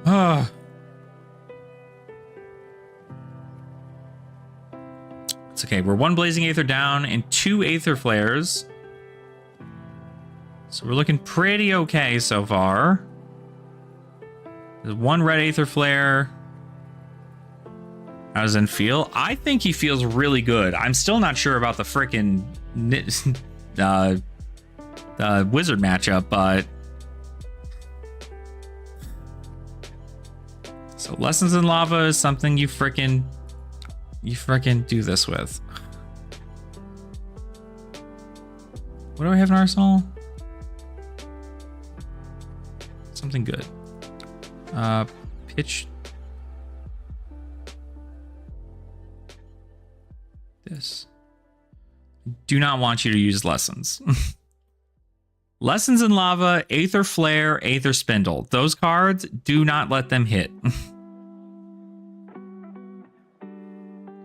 Oh. It's okay. We're 1 Blazing Aether down and 2 Aether Flares. So we're looking pretty okay so far. There's 1 red Aether Flare. How does it feel? I think he feels really good. I'm still not sure about the frickin' wizard matchup, but so Lessons in Lava is something you frickin' do this with. What do I have in Arsenal? Something good. Pitch this. Do not want you to use Lessons. Lessons in Lava, Aether Flare, Aether Spindle. Those cards, do not let them hit.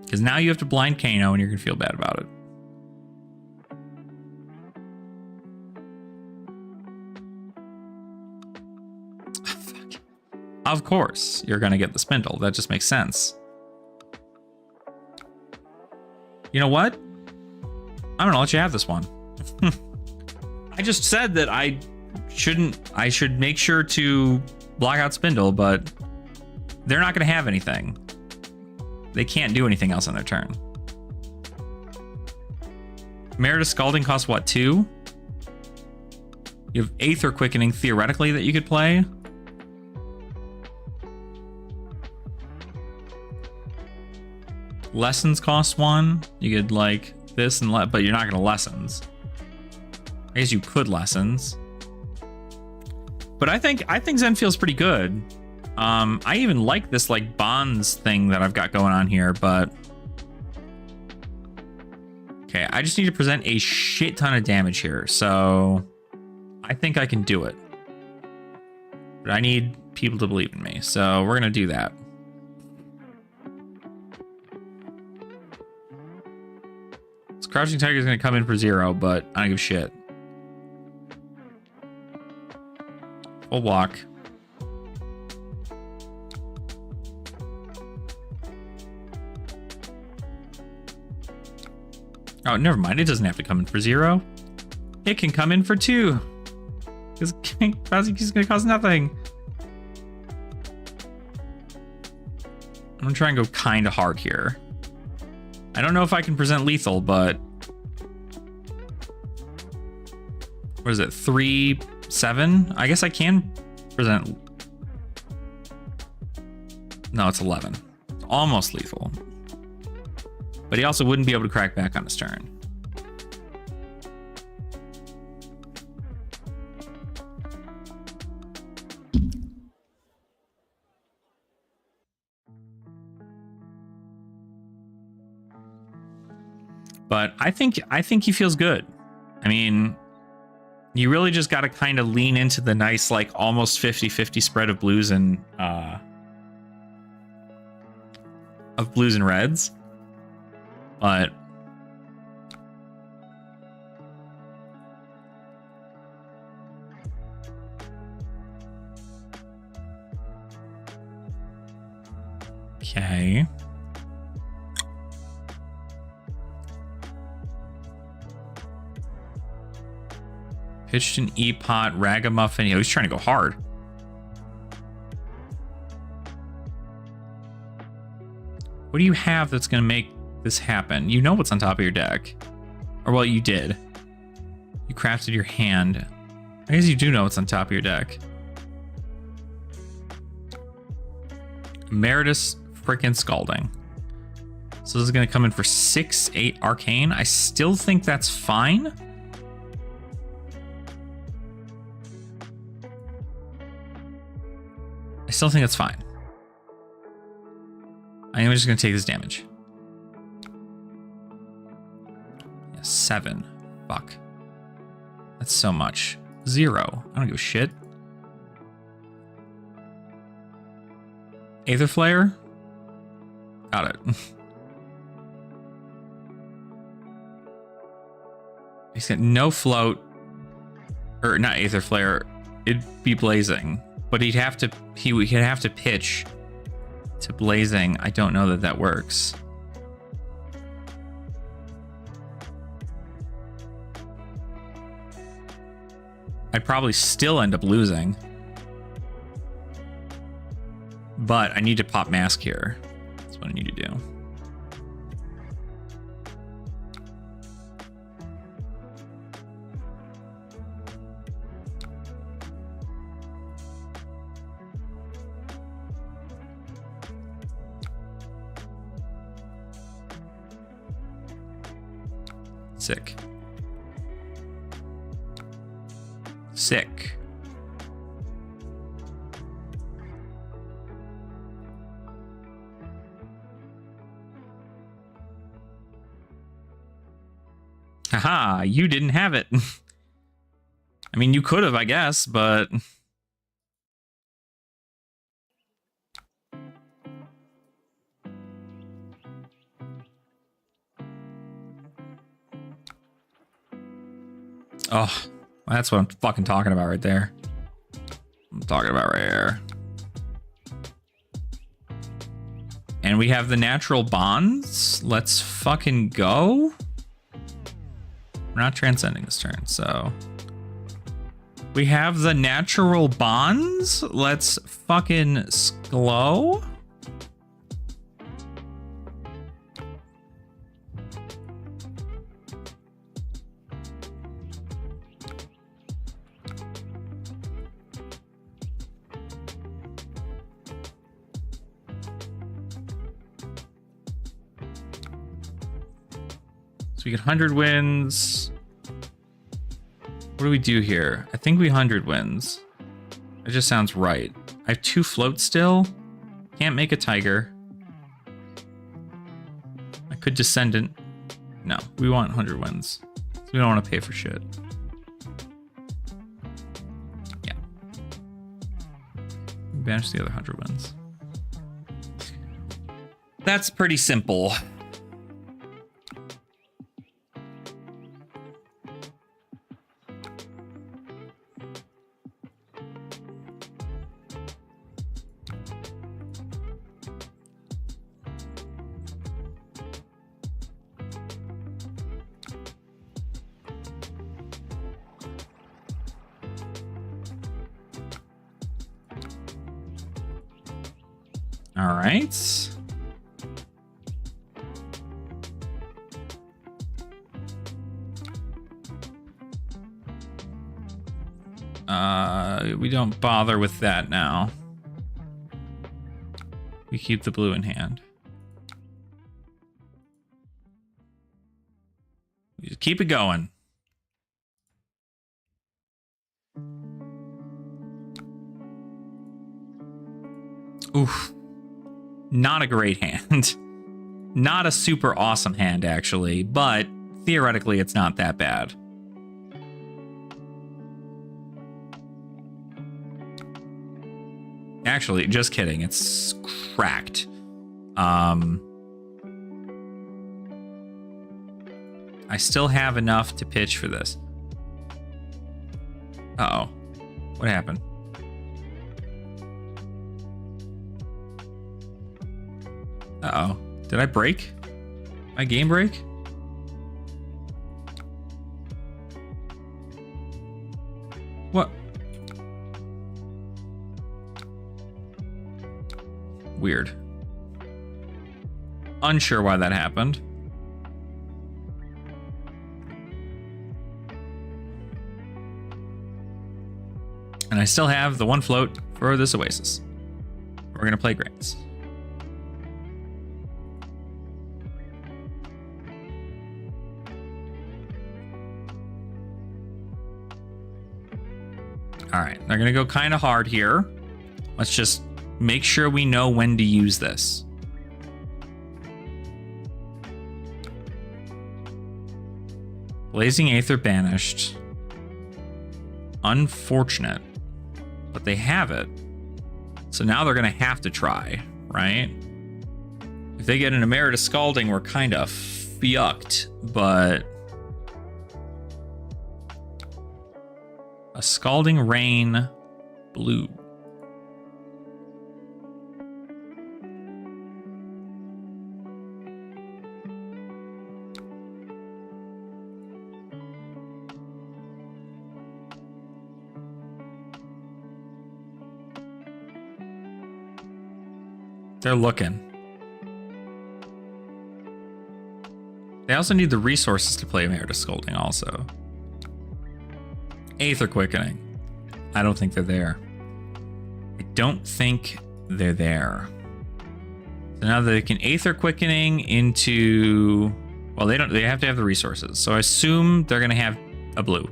Because now you have to blind Kano and you're going to feel bad about it. Of course, you're going to get the Spindle. That just makes sense. You know what? I'm going to let you have this one. I just said that I should make sure to block out Spindle, but they're not going to have anything. They can't do anything else on their turn. Merit of Scalding costs what, 2? You have Aether Quickening theoretically that you could play. Lessons cost 1. You could like this and but you're not going to Lessons. I guess you could Lessons. But I think Zen feels pretty good. I even like this like Bonds thing that I've got going on here, but okay, I just need to present a shit ton of damage here. So I think I can do it. But I need people to believe in me. So we're going to do that. This Crouching Tiger is going to come in for 0, but I don't give a shit. Full block. Oh, never mind. It doesn't have to come in for 0. It can come in for 2. Because Fabtcg going to cost nothing. I'm going to try and go kind of hard here. I don't know if I can present lethal, but what is it? 3, 7? I guess I can present. No, it's 11. It's almost lethal. But he also wouldn't be able to crack back on his turn. But I think he feels good. I mean, You really just got to kind of lean into the nice, like, almost 50-50 spread of blues and reds. But okay. Pitched an E-pot, ragamuffin. He's trying to go hard. What do you have that's going to make this happen? You know what's on top of your deck. Or, well, you did. You crafted your hand. I guess you do know what's on top of your deck. Emeritus freaking Scalding. So this is going to come in for 6-8 Arcane. I still think that's fine. I still think it's fine. I am just going to take this damage. Yeah, 7. Fuck. That's so much. 0. I don't give a shit. Aether Flare? Got it. He's got no float. Or not Aether Flare. It'd be Blazing. But he'd have to pitch to Blazing. I don't know that that works. I'd probably still end up losing. But I need to pop Mask here. That's what I need to do. Sick. Sick. Haha, you didn't have it. I mean, you could have, I guess, but... Oh, that's what I'm fucking talking about right there. I'm talking about right here. And we have the natural bonds. Let's fucking go. We're not transcending this turn, so... We have the natural bonds. Let's fucking glow. We get 100 wins. What do we do here? I think we 100 wins. It just sounds right. I have 2 floats still. Can't make a tiger. I could Descendant. No, we want 100 wins. So we don't want to pay for shit. Yeah. Banish the other 100 wins. That's pretty simple. All right. We don't bother with that now. We keep the blue in hand. We just keep it going. Oof. Not a great hand. Not a super awesome hand, actually, but theoretically it's not that bad. Actually, just kidding. It's cracked. I still have enough to pitch for this. Uh-oh. What happened? Uh-oh. Did I break? My game break? What? Weird. Unsure why that happened. And I still have the one float for this oasis. We're gonna play Grains. All right, they're gonna go kind of hard here. Let's just make sure we know when to use this. Blazing Aether banished. Unfortunate, but they have it. So now they're gonna have to try, right? If they get an Emeritus Scalding, we're kind of fucked, but a Scalding Rain blue. They're looking. They also need the resources to play Emeritus Scalding also. Aether Quickening. I don't think they're there. I don't think they're there. So now they can Aether Quickening into... Well, they don't. They have to have the resources. So I assume they're going to have a blue.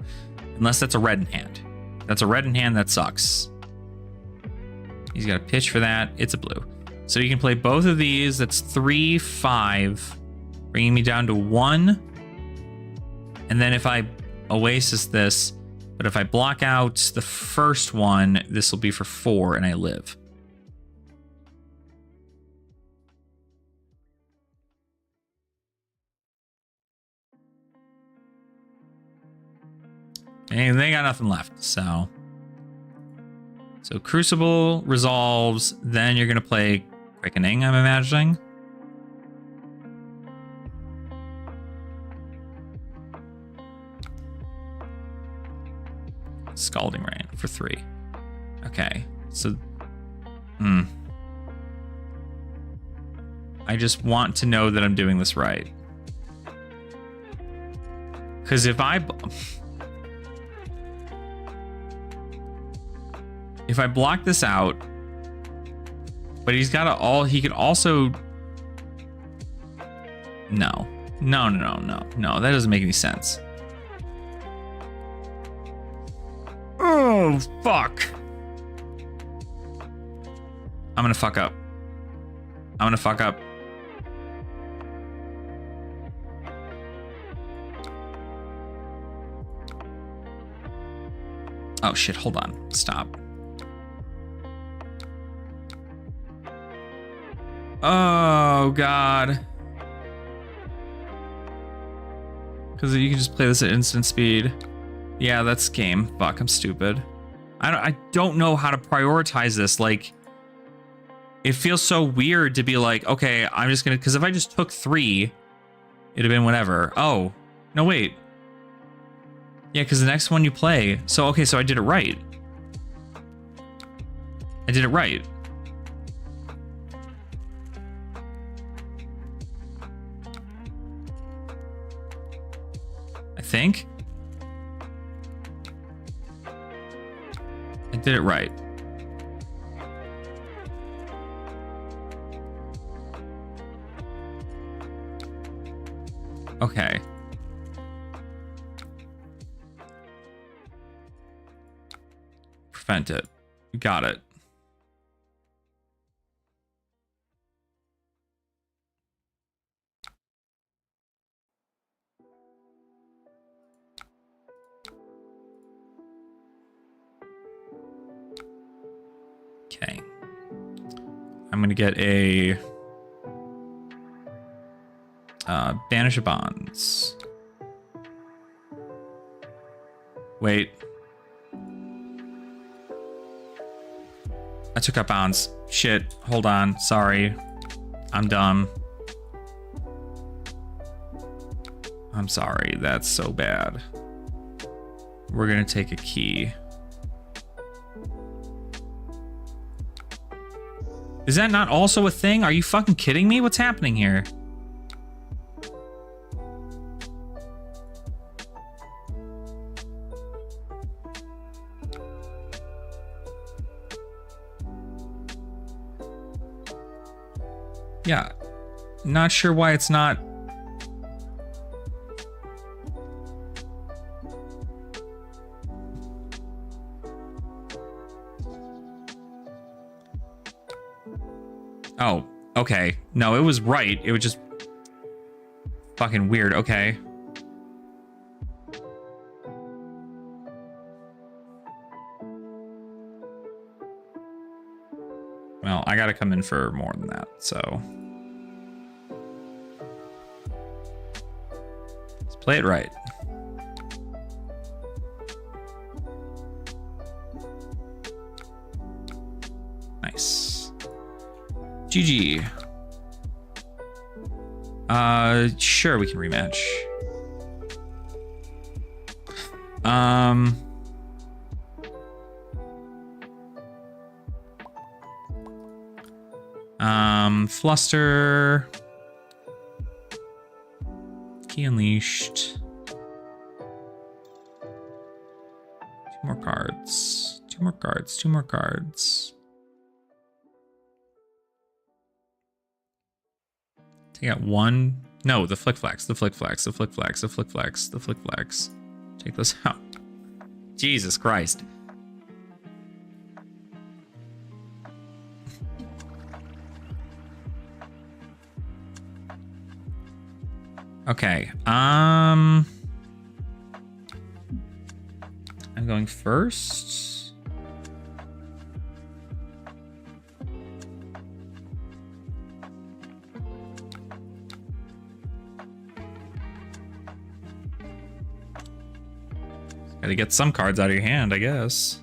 Unless that's a red in hand. That's a red in hand, that sucks. He's got a pitch for that. It's a blue. So you can play both of these. That's 3, 5. Bringing me down to 1. And then if I Oasis this... But if I block out the first one, this will be for 4 and I live. And they got nothing left, so Crucible resolves, then you're gonna play Quickening, I'm imagining. Scalding Rain for 3. Okay, so I just want to know that I'm doing this right. Because if I block this out, but he's got he could also... No, that doesn't make any sense. Oh, fuck. I'm gonna fuck up. Oh shit, hold on. Stop. Oh god. Because you can just play this at instant speed. Yeah, that's game. Fuck, I'm stupid. I don't know how to prioritize this. Like, it feels so weird to be like, okay, I'm just gonna... Because if I just took 3, it'd have been whatever. Oh, no, wait. Yeah, because the next one you play... So, okay, so I did it right. I did it right. I think. I did it right. Okay. Prevent it. Got it. Okay. I'm gonna get a banish of bonds. Wait. I took out bonds. Shit. Hold on. Sorry. I'm dumb. I'm sorry. That's so bad. We're gonna take a key. Is that not also a thing? Are you fucking kidding me? What's happening here? Yeah, not sure why it's not. Oh, okay. No, it was right. It was just fucking weird. Okay. Well, I gotta come in for more than that, so. Let's play it right. Nice. GG. Sure, we can rematch. Fluster. Key unleashed. 2 more cards. 2 more cards. 2 more cards. Take out 1. No, the flick flax. The flick flax. The flick flax. The flick flax. The flick flax. Take those out. Jesus Christ. Okay, I'm going first. Gotta get some cards out of your hand, I guess.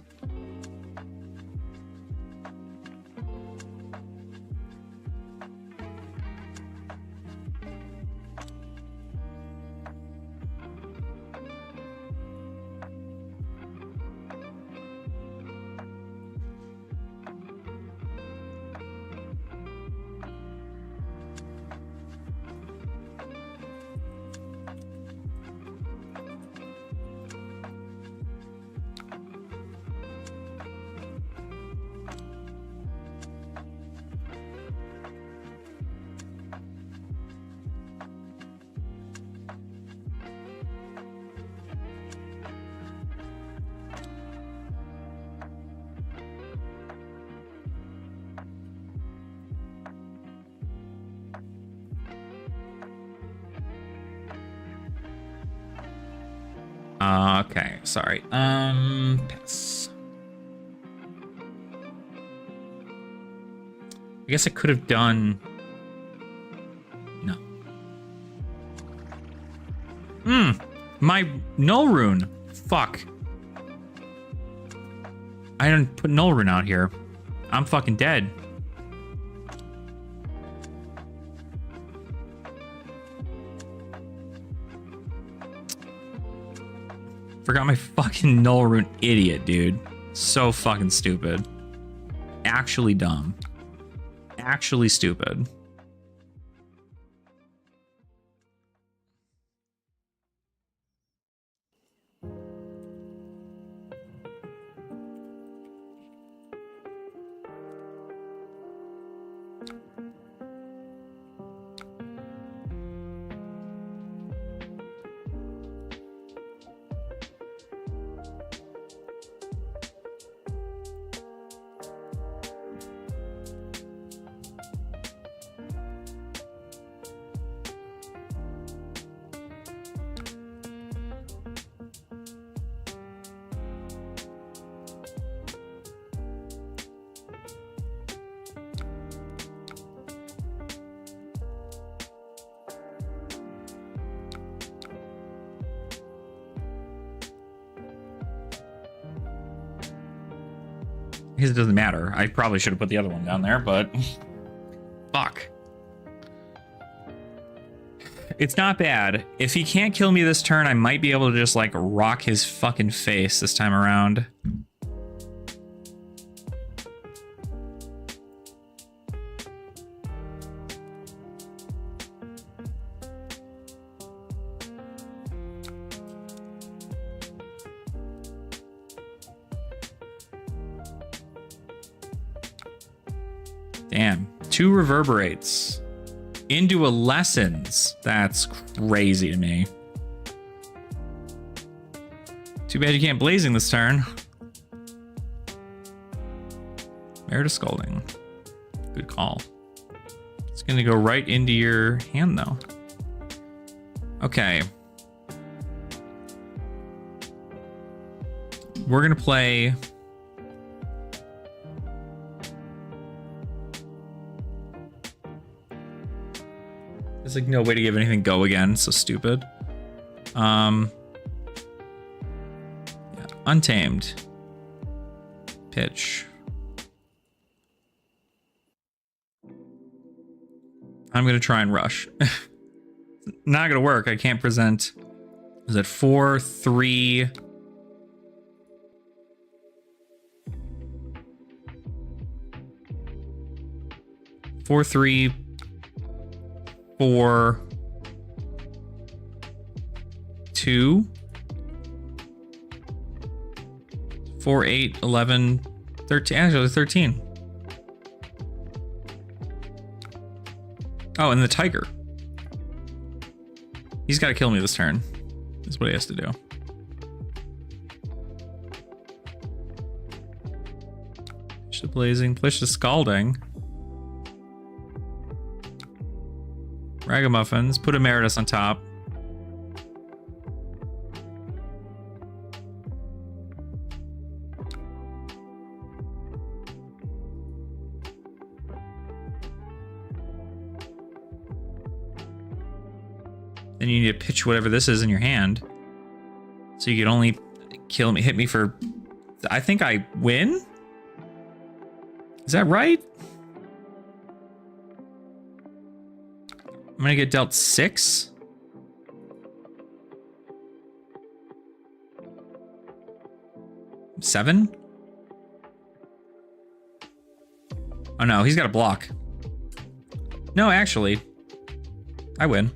Okay, sorry. Pass. I guess I could have done... No. My null rune. Fuck. I didn't put null rune out here. I'm fucking dead. Forgot my fucking null rune. Idiot, dude. So fucking stupid. Actually dumb. Actually stupid. Because it doesn't matter. I probably should have put the other one down there, but fuck. It's not bad. If he can't kill me this turn, I might be able to just like rock his fucking face this time around. Damn. 2 reverberates into a lessons. That's crazy to me. Too bad you can't blazing this turn. Merit of Scalding. Good call. It's gonna go right into your hand though. Okay. We're gonna play. There's like no way to give anything go again. So stupid. Yeah, Untamed. Pitch. I'm gonna try and rush. Not gonna work. I can't present. Is it 4, 3? Four, 3, 4, 2, 4, 8, 11, 13. Actually, 13. Oh, and the tiger. He's got to kill me this turn. That's what he has to do. Push the blazing, push the scalding. Ragamuffins, put Emeritus on top. Then you need to pitch whatever this is in your hand. So you can only kill me, hit me for... I think I win? Is that right? I'm gonna get dealt 6? Seven? Oh no, he's got a block. No, actually, I win.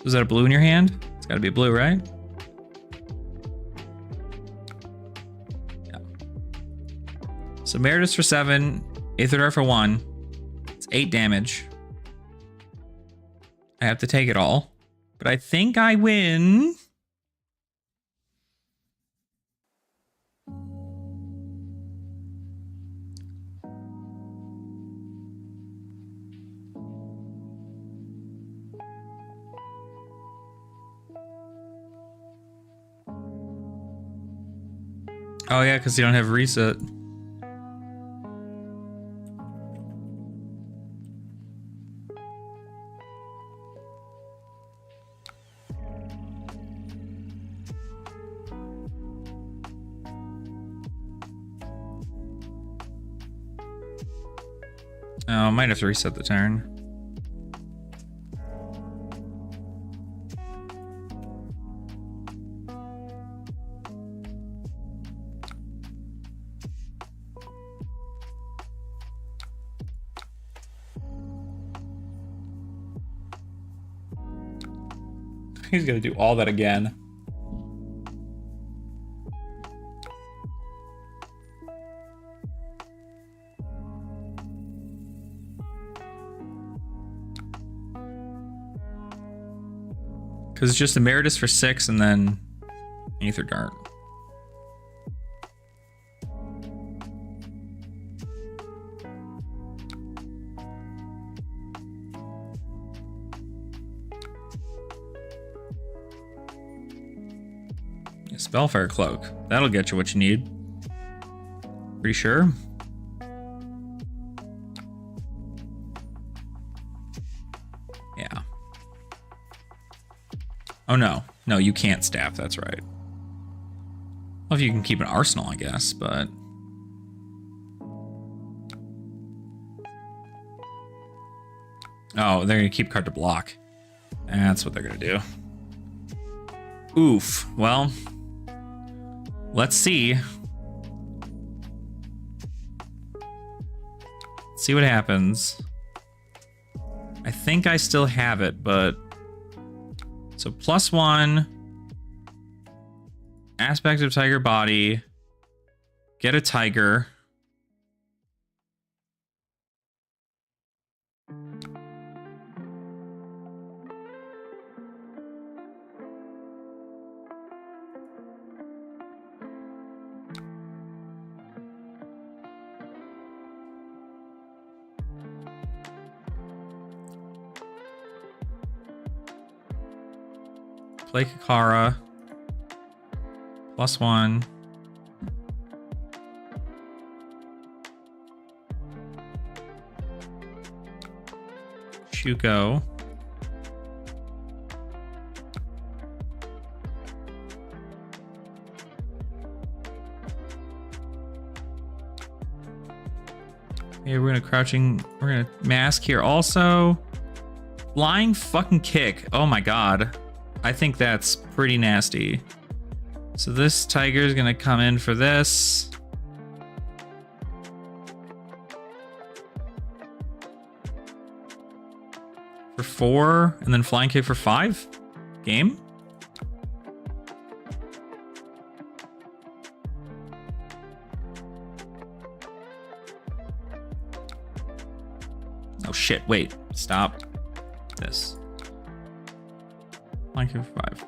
Is that a blue in your hand? It's got to be a blue, right? Yeah. So Meritus for 7, Aether for 1. It's 8 damage. I have to take it all. But I think I win. Oh yeah, because you don't have reset. Oh, I might have to reset the turn. He's gonna do all that again. Because it's just Emeritus for 6 and then Aether Dart. Spellfire Cloak. That'll get you what you need. Pretty sure. Yeah. Oh no. No, you can't staff, that's right. Well, if you can keep an arsenal, I guess, but... Oh, they're gonna keep card to block. That's what they're gonna do. Oof. Well, let's see. Let's see what happens. I think I still have it, but... So +1. Aspect of tiger body. Get a tiger. Play Kakara. +1. Shuko. Okay, we're gonna mask here also. Flying fucking kick. Oh my god. I think that's pretty nasty. So this tiger is gonna come in for this. For 4, and then flying kick for 5? Game? Oh shit, wait, stop this. Flying kick for 5.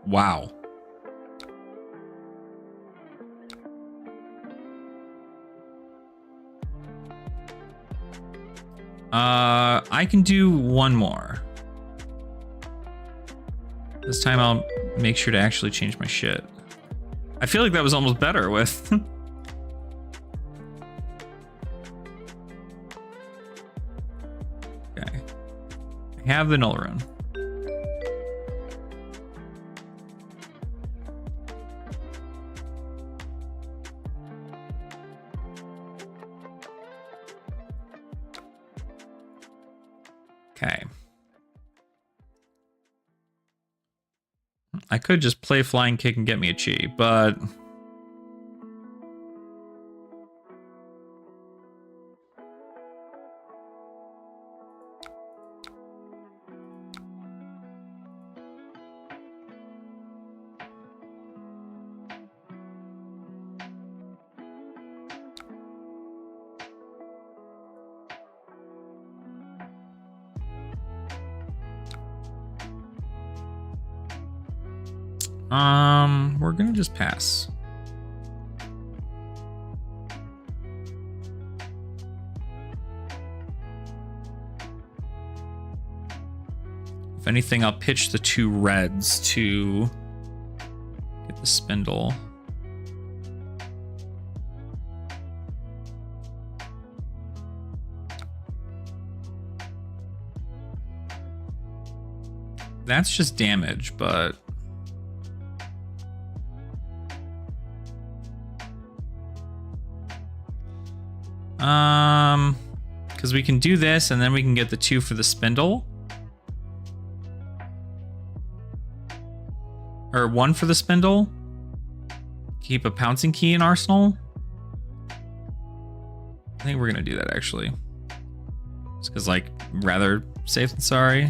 Wow. I can do one more. This time I'll make sure to actually change my shit. I feel like that was almost better with... Okay. I have the Null Rune. Okay. I could just play Flying Kick and get me a chi, but... we're gonna just pass. If anything, I'll pitch the 2 reds to get the spindle. That's just damage, but... Because we can do this, and then we can get the 2 for the spindle. Or 1 for the spindle. Keep a pouncing key in arsenal. I think we're gonna do that, actually. Just because, like, rather safe than sorry.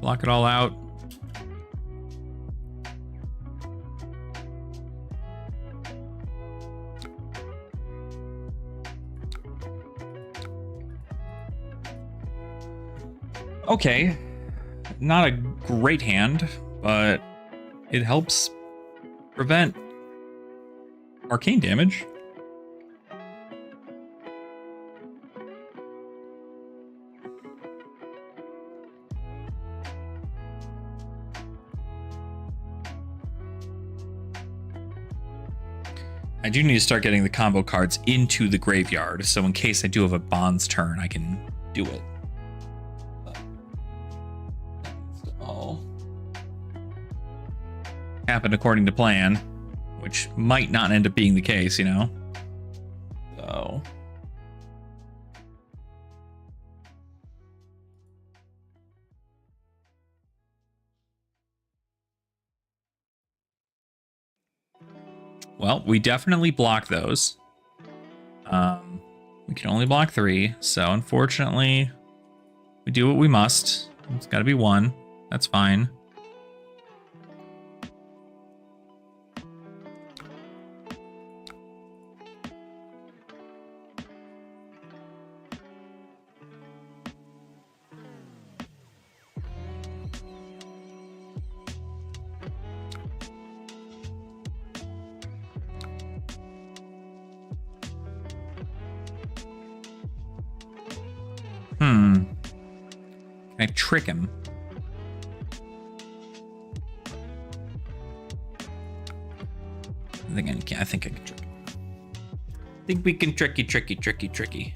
Block it all out. Okay, not a great hand, but it helps prevent Arcane damage. I do need to start getting the combo cards into the graveyard, so in case I do have a Bond's turn, I can do it. All happened according to plan, which might not end up being the case, you know? So... well, we definitely block those. We can only block 3, so unfortunately, we do what we must. It's got to be 1. That's fine. Can I trick him? I think I can. I think I can trick him. I think we can tricky.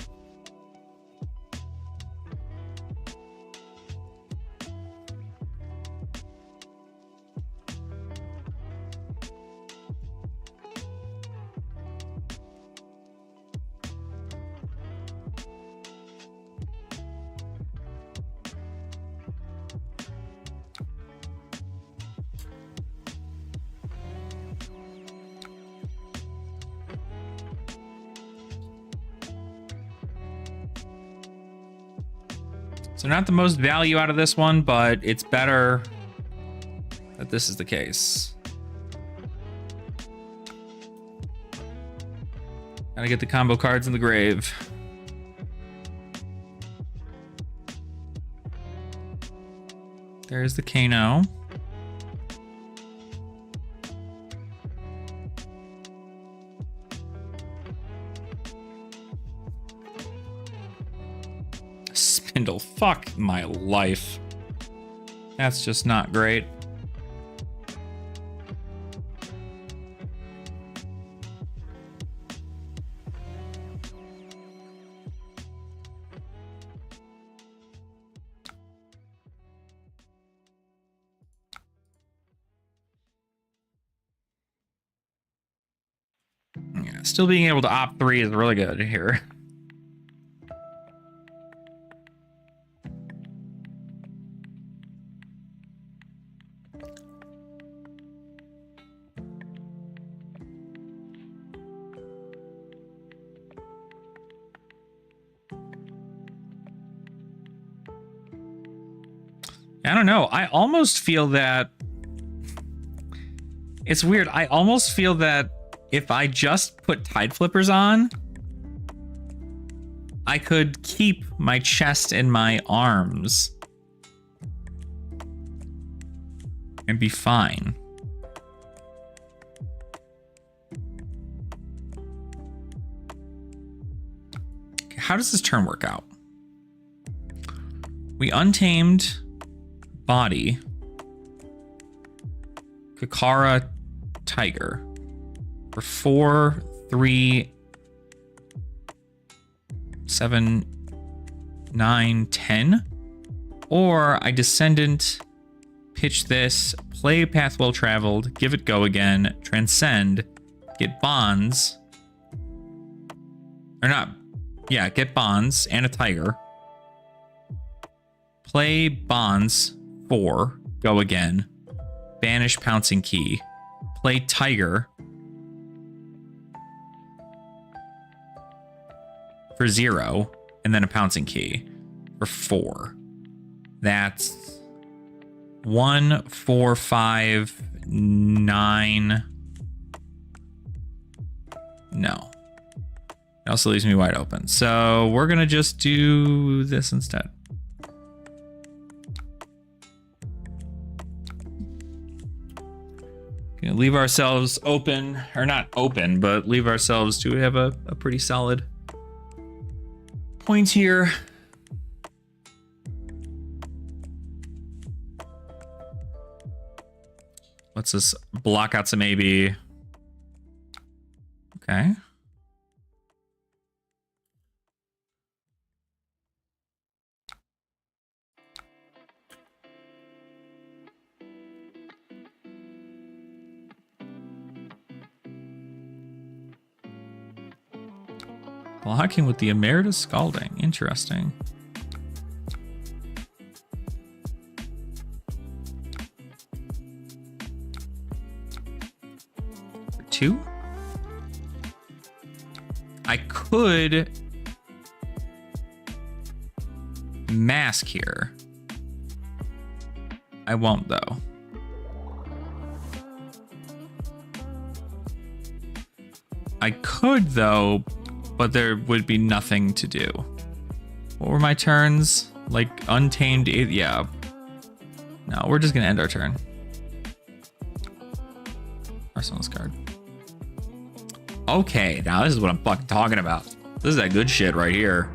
So not the most value out of this one, but it's better that this is the case. Gotta get the combo cards in the grave. There's the Kano. Spindle, fuck my life. That's just not great. Yeah, still being able to opt 3 is really good here. I don't know. I almost feel that... It's weird. I almost feel that if I just put Tide Flippers on, I could keep my chest and my arms and be fine. Okay, how does this turn work out? We untamed Body, Kakara, Tiger for 4, 3, 7, 9, 10. Or I Descendant, pitch this, play Path Well Traveled, give it go again, Transcend, get Bonds. Or not, yeah, get Bonds and a Tiger. Play Bonds, 4, go again, banish Pouncing Key, play Tiger for 0, and then a Pouncing Key for 4. That's 1, 4, 5, 9. No. It also leaves me wide open. So we're gonna just do this instead. You know, leave ourselves open, or not open, but leave ourselves to have a pretty solid point here. Let's just block out some AB. Okay. Blocking with the Emeritus Scalding. Interesting. For 2? I could mask here. I won't, though. I could, though, but there would be nothing to do. What were my turns? Like, Untamed... Yeah. No, we're just gonna end our turn. Arsenal's card. Okay, now this is what I'm fucking talking about. This is that good shit right here.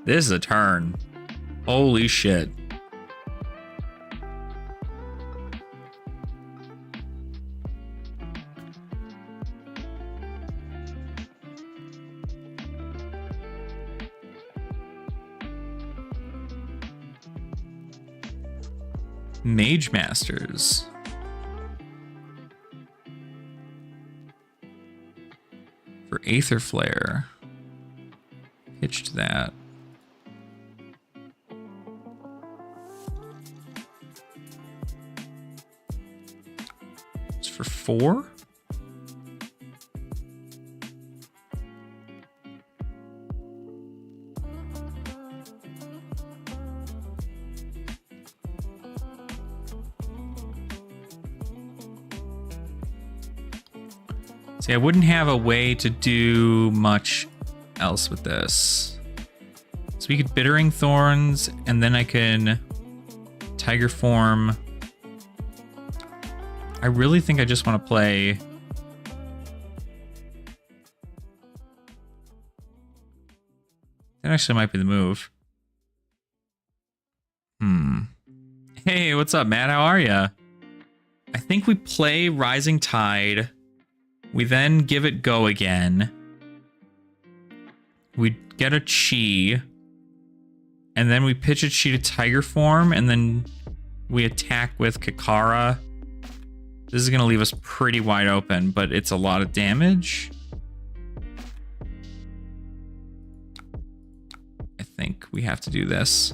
This is a turn. Holy shit. Mage Masters. For Aether Flare. Pitched that. It's for 4? See, I wouldn't have a way to do much else with this. So we could Bittering Thorns, and then I can Tiger Form. I really think I just want to play... That actually might be the move. Hey, what's up, Matt? How are ya? I think we play Rising Tide. We then give it go again. We get a Chi. And then we pitch a Chi to Tiger Form, and then we attack with Kakara. This is going to leave us pretty wide open, but it's a lot of damage. I think we have to do this.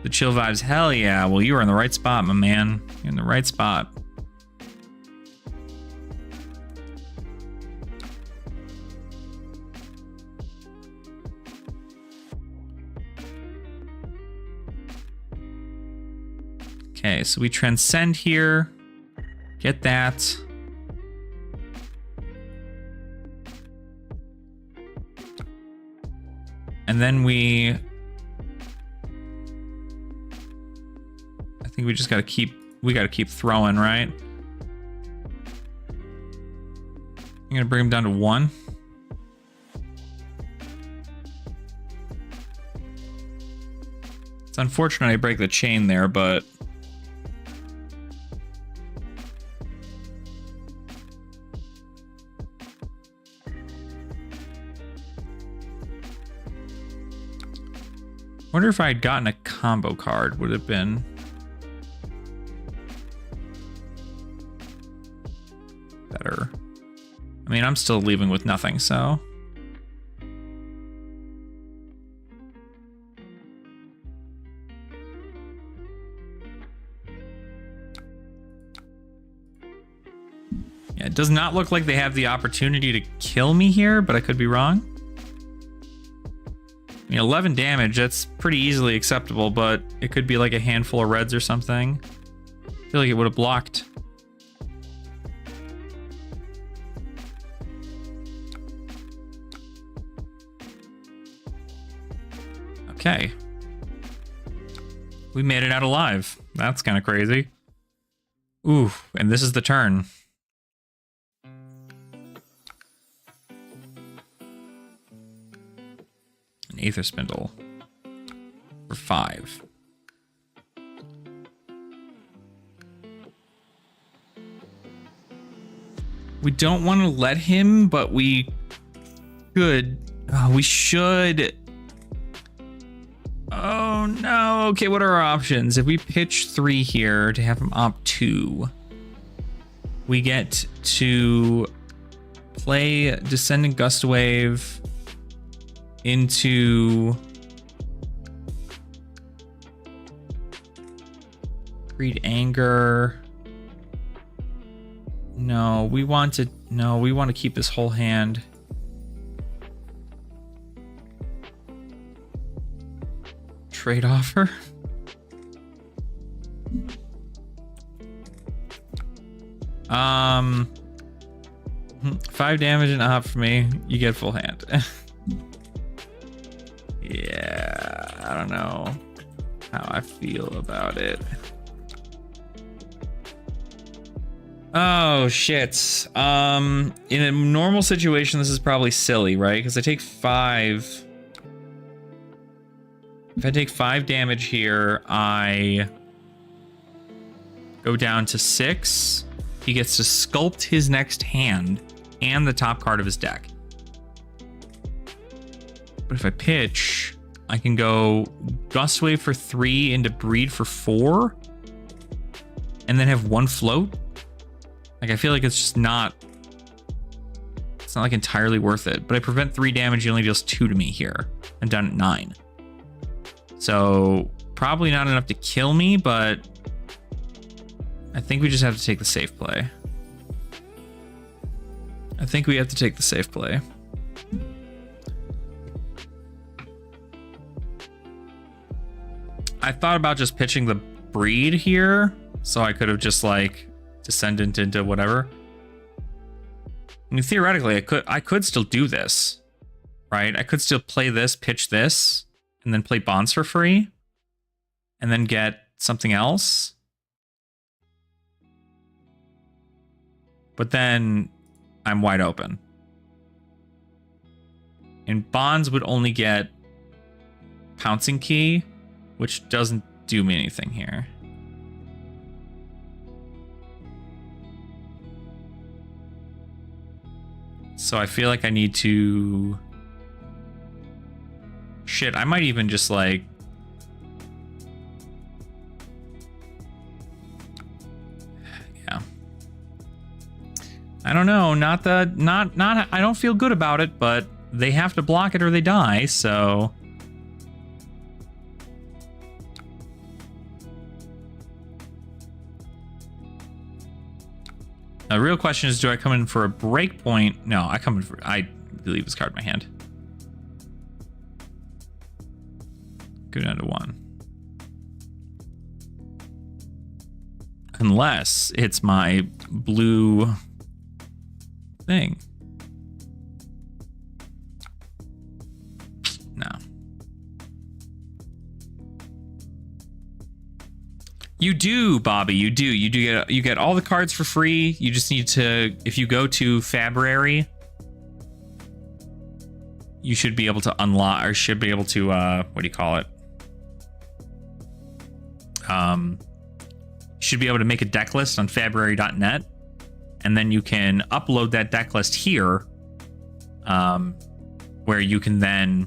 The chill vibes, hell yeah. Well, you are in the right spot, my man. You're in the right spot. Okay, so we transcend here. Get that. And then I think we just gotta keep throwing, right? I'm gonna bring him down to 1. It's unfortunate I break the chain there, but I wonder if I had gotten a combo card, would it have been better? I mean, I'm still leaving with nothing, so. Yeah, it does not look like they have the opportunity to kill me here, but I could be wrong. I mean, 11 damage, that's pretty easily acceptable, but it could be like a handful of reds or something. I feel like it would have blocked. Okay. We made it out alive. That's kind of crazy. Ooh, and this is the turn. an Aether Spindle for 5. We don't want to let him, but we should. Oh, we should. Oh no. Okay, what are our options? If we pitch 3 here to have him opt 2, we get to play Descendant Gust Wave into Breed Anger. No, we want to keep this whole hand. Trade offer. Um 5 damage and up for me. You get full hand. Yeah, I don't know how I feel about it. Oh shit. In a normal situation, this is probably silly, right? Because I take 5. If I take 5 damage here, I go down to 6. He gets to sculpt his next hand and the top card of his deck. But if I pitch, I can go Gust Wave for 3 into Breed for 4, and then have 1 float. Like, I feel like it's just not... It's not like entirely worth it. But I prevent 3 damage, he only deals 2 to me here. I'm down at 9. So, probably not enough to kill me, but I think we just have to take the safe play. I think we have to take the safe play. I thought about just pitching the Breed here, so I could have just, like, Descendant into whatever. I mean, theoretically, I could still do this, right? I could still play this, pitch this, and then play Bonds for free, and then get something else. But then I'm wide open. And Bonds would only get Pouncing Key, which doesn't do me anything here. So I feel like I need to... Shit, I might even just like... Yeah. I don't know, not I don't feel good about it, but they have to block it or they die, so... The real question is, do I come in for a break point? No, I come in for... I leave this card in my hand. Go down to 1. Unless it's my blue thing. No. You do, Bobby. You do. You get all the cards for free. You just need to, if you go to Fabrary, you should be able to unlock, or should be able to what do you call it? Should be able to make a deck list on Fabrary.net, and then you can upload that deck list here, where you can then,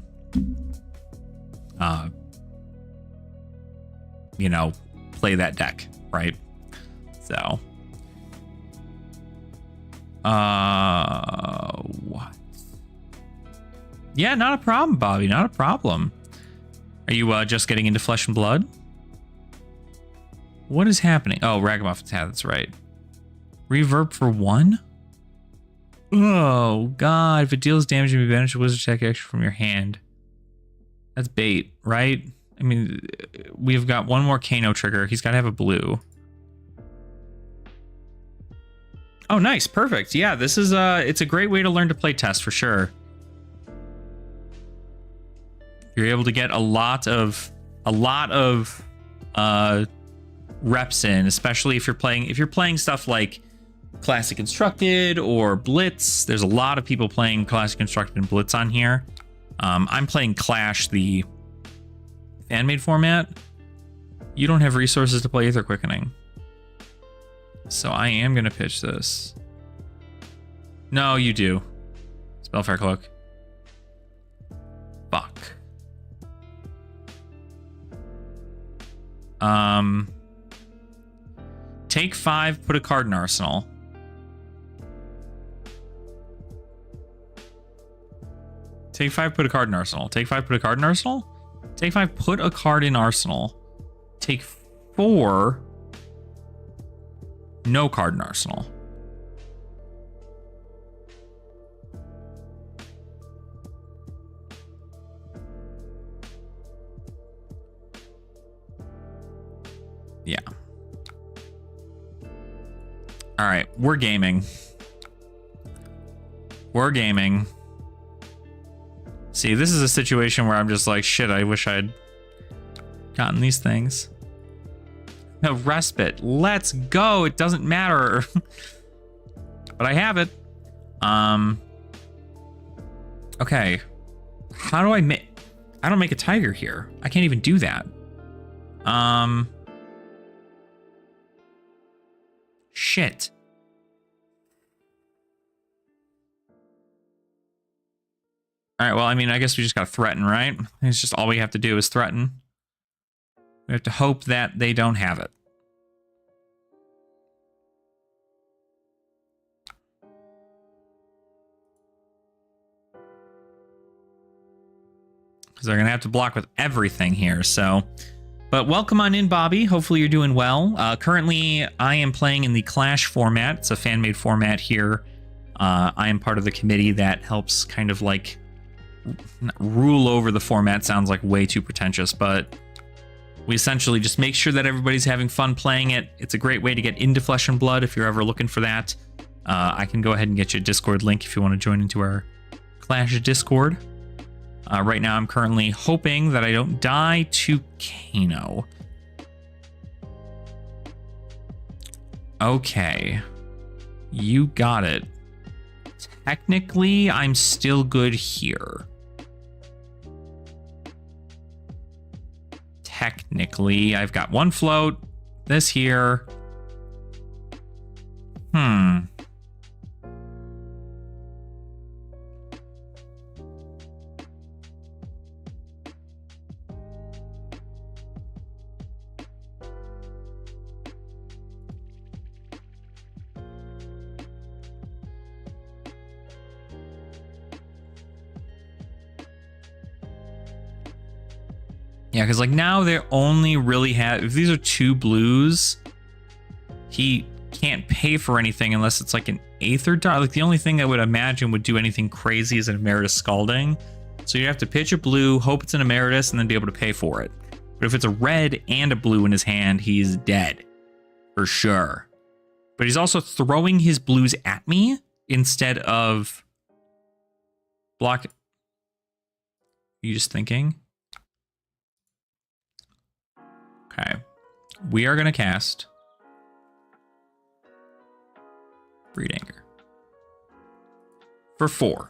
you know, play that deck, right? So, what? Yeah, not a problem, Bobby. Not a problem. Are you just getting into Flesh and Blood? What is happening? Oh, Ragamuffins. Yeah, that's right. Reverb for 1? Oh, God. If it deals damage, you may banish a wizard attack extra from your hand. That's bait, right? I mean, we've got one more Kano trigger. He's got to have a blue. Oh, nice. Perfect. Yeah, this is it's a great way to learn to play test for sure. You're able to get a lot of reps in, especially if you're playing stuff like Classic Constructed or Blitz. There's a lot of people playing Classic Constructed and Blitz on here. I'm playing Clash, the fan-made format. You don't have resources to play Aether Quickening. So I am going to pitch this. No, you do. Spellfire Cloak. Fuck. Take 5, put a card in Arsenal. Take 5, put a card in Arsenal. Take 5, put a card in Arsenal? Take 5, put a card in Arsenal. Take 4, no card in Arsenal. Yeah. All right, we're gaming. We're gaming. See, this is a situation where I'm just like, shit, I wish I'd gotten these things. No, respite. Let's go. It doesn't matter. But I have it. Okay. How do I make... I don't make a tiger here. I can't even do that. Shit. All right, well, I mean, I guess we just got to threaten, right? It's just all we have to do is threaten. We have to hope that they don't have it. Because they're going to have to block with everything here, so... But welcome on in, Bobby. Hopefully you're doing well. Currently, I am playing in the Clash format. It's a fan-made format here. I am part of the committee that helps kind of like rule over the format. Sounds like way too pretentious, but we essentially just make sure that everybody's having fun playing it. It's a great way to get into Flesh and Blood if you're ever looking for that. I can go ahead and get you a Discord link if you want to join into our Clash Discord. Right now, I'm currently hoping that I don't die to Kano. Okay. You got it. Technically, I'm still good here. Technically, I've got 1 float. This here. Yeah, because like now they only really have, if these are 2 blues, he can't pay for anything unless it's like an Aether Dart. Like the only thing I would imagine would do anything crazy is an Emeritus Scalding. So you have to pitch a blue, hope it's an Emeritus, and then be able to pay for it. But if it's a red and a blue in his hand, he's dead. For sure. But he's also throwing his blues at me instead of block. Are you just thinking? Okay, we are going to cast Breed Anger for 4.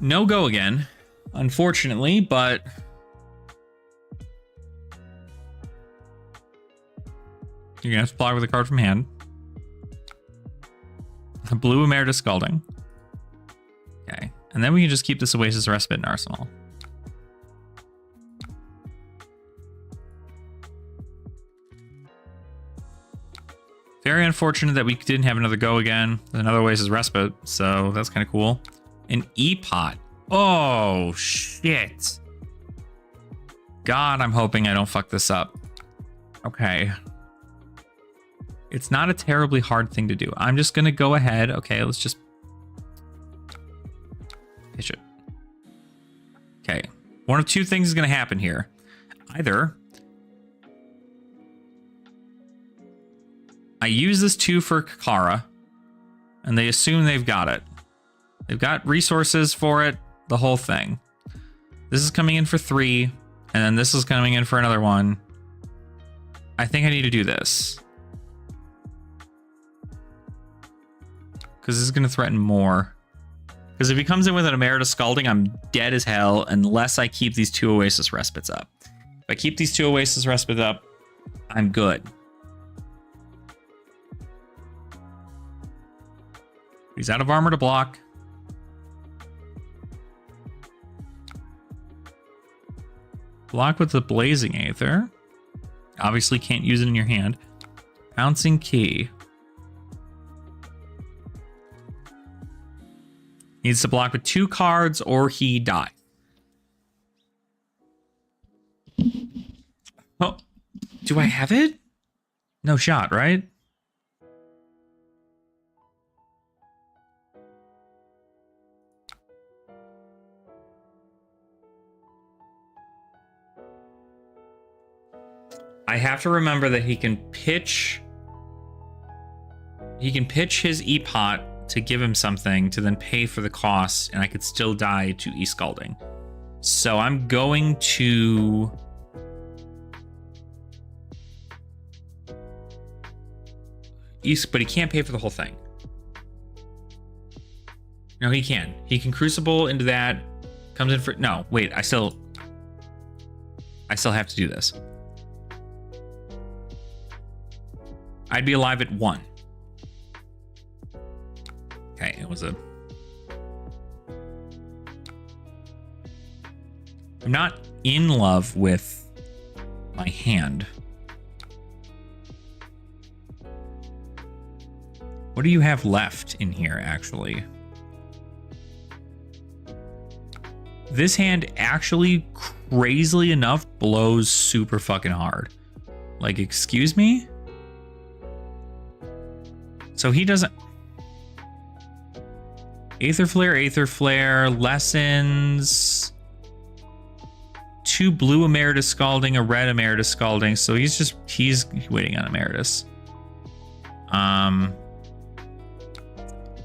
No go again, unfortunately, but you're going to have to block with a card from hand. A blue Emeritus Scalding. Okay, and then we can just keep this Oasis Respite in Arsenal. Very unfortunate that we didn't have another go again. Another Oasis Respite, so that's kind of cool. An E-Pot. Oh, shit. God, I'm hoping I don't fuck this up. Okay. It's not a terribly hard thing to do. I'm just going to go ahead. Okay, let's just pitch it. Okay. One of 2 things is going to happen here. Either I use this 2 for Kakara, and they assume they've got it. They've got resources for it, the whole thing. This is coming in for 3, and then this is coming in for another 1. I think I need to do this. Because this is going to threaten more. Because Because if he comes in with an Emeritus Scalding, I'm dead as hell unless I keep these 2 Oasis Respites up. If I keep these 2 Oasis Respites up, I'm good. He's out of armor to block. Block with the Blazing Aether. Obviously can't use it in your hand. Bouncing Key. Needs to block with 2 cards or he dies. Oh, do I have it? No shot, right? I have to remember that he can pitch his E-Pot to give him something to then pay for the costs, and I could still die to E-Scalding. So I'm going to... but he can't pay for the whole thing. No, he can. He can Crucible into that. Comes in for... No, wait, I still have to do this. I'd be alive at 1. Okay, it was a... I'm not in love with my hand. What do you have left in here, actually? This hand actually, crazily enough, blows super fucking hard. Like, excuse me? So he doesn't... Aether Flare, Lessons... 2 blue Emeritus Scalding, a red Emeritus Scalding. So he's waiting on Emeritus.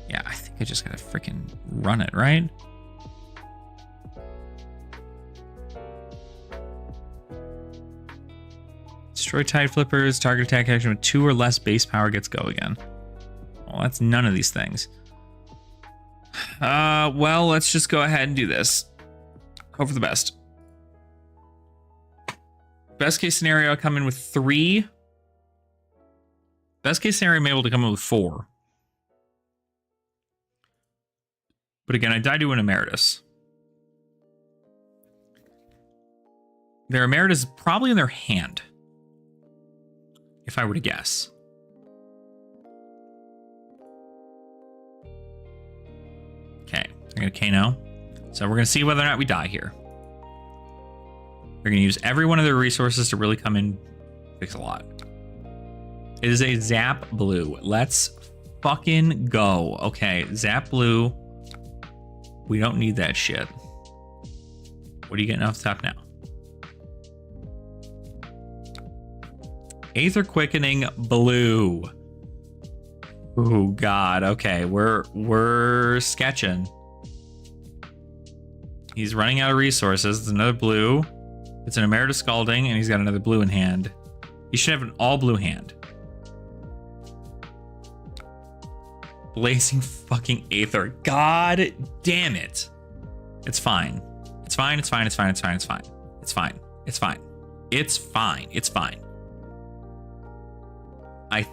Yeah, I think I just gotta freaking run it, right? Destroy Tide Flippers, target attack action with 2 or less base power gets go again. Well, that's none of these things. Well, let's just go ahead and do this. Hope for the best. Best case scenario, I come in with 3. Best case scenario, I'm able to come in with 4. But again, I die to an Emeritus. Their Emeritus is probably in their hand, if I were to guess. Okay, they're going to Kano. So we're going to see whether or not we die here. They're going to use every one of their resources to really come in, fix a lot. It is a Zap Blue. Let's fucking go. Okay, Zap Blue. We don't need that shit. What are you getting off the top now? Aether Quickening Blue. Oh God. Okay, we're sketching. He's running out of resources. It's another blue. It's an Emeritus Scalding, and he's got another blue in hand. He should have an all blue hand. Blazing fucking Aether. God damn it. It's fine. It's fine. It's fine. It's fine. It's fine. It's fine. It's fine. It's fine. It's fine. It's fine. I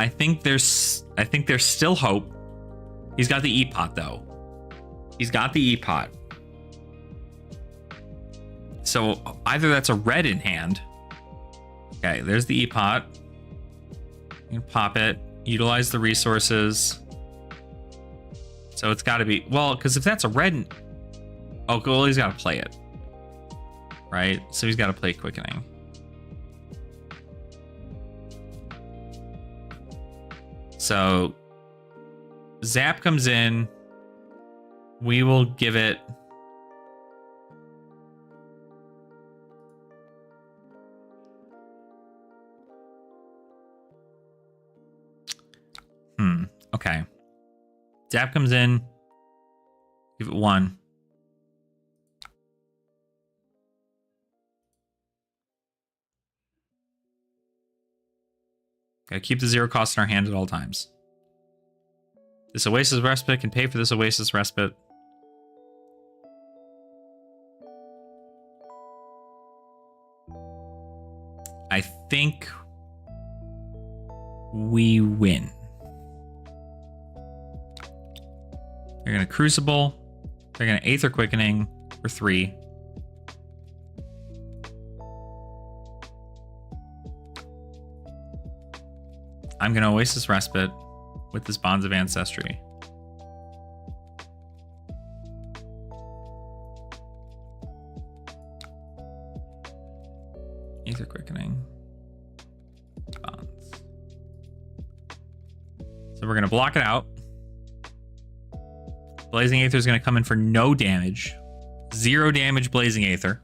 think there's still hope. He's got the E-Pot though. He's got the E-Pot. So either that's a red in hand. Okay, there's the E-Pot. You can pop it. Utilize the resources. So it's got to be... Well, because if that's a red... Oh, well, he's got to play it. Right? So he's got to play Quickening. So Zap comes in. We will give it... Okay. Zap comes in. Give it 1. Gotta keep the 0 cost in our hand at all times. This Oasis Respite can pay for this Oasis Respite. I think we win. They're going to Crucible. They're going to Aether Quickening for 3. I'm going to Oasis Respite with this Bonds of Ancestry. Aether Quickening. Bonds. So we're going to block it out. Blazing Aether is going to come in for no damage. 0 damage Blazing Aether.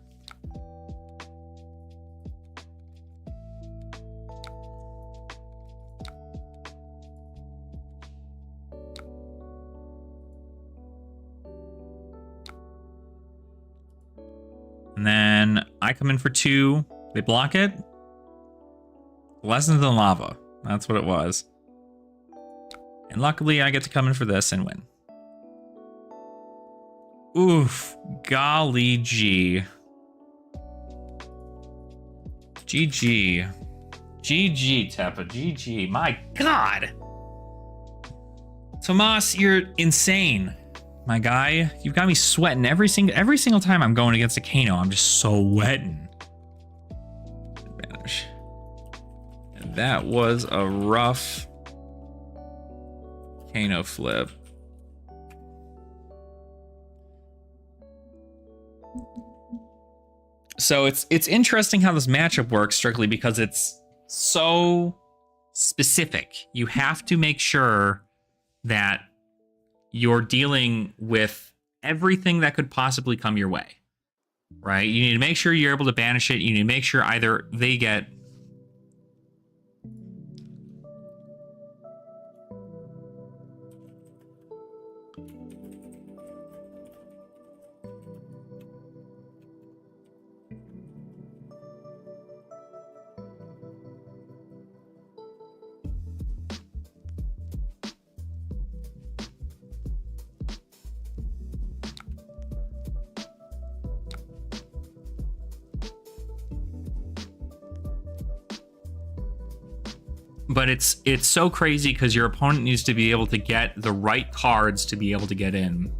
And then I come in for 2. They block it. Lessons in Lava. That's what it was. And luckily, I get to come in for this and win. Oof. Golly gee. GG. GG, Teppa. GG. My God. Tomas, you're insane. My guy, you've got me sweating every single time I'm going against a Kano. I'm just so wetting. Advantage. And that was a rough Kano flip. So it's interesting how this matchup works strictly because it's so specific. You have to make sure that you're dealing with everything that could possibly come your way, right? You need to make sure you're able to banish it. You need to make sure either they get but it's so crazy because your opponent needs to be able to get the right cards to be able to get in.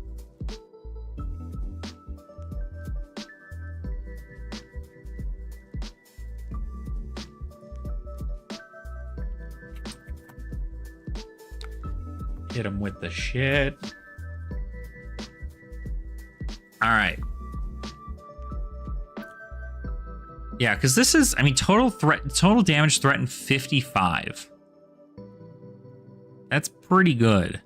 Hit him with the shit. All right. Yeah, because this is, I mean, total damage threatened 55. That's pretty good.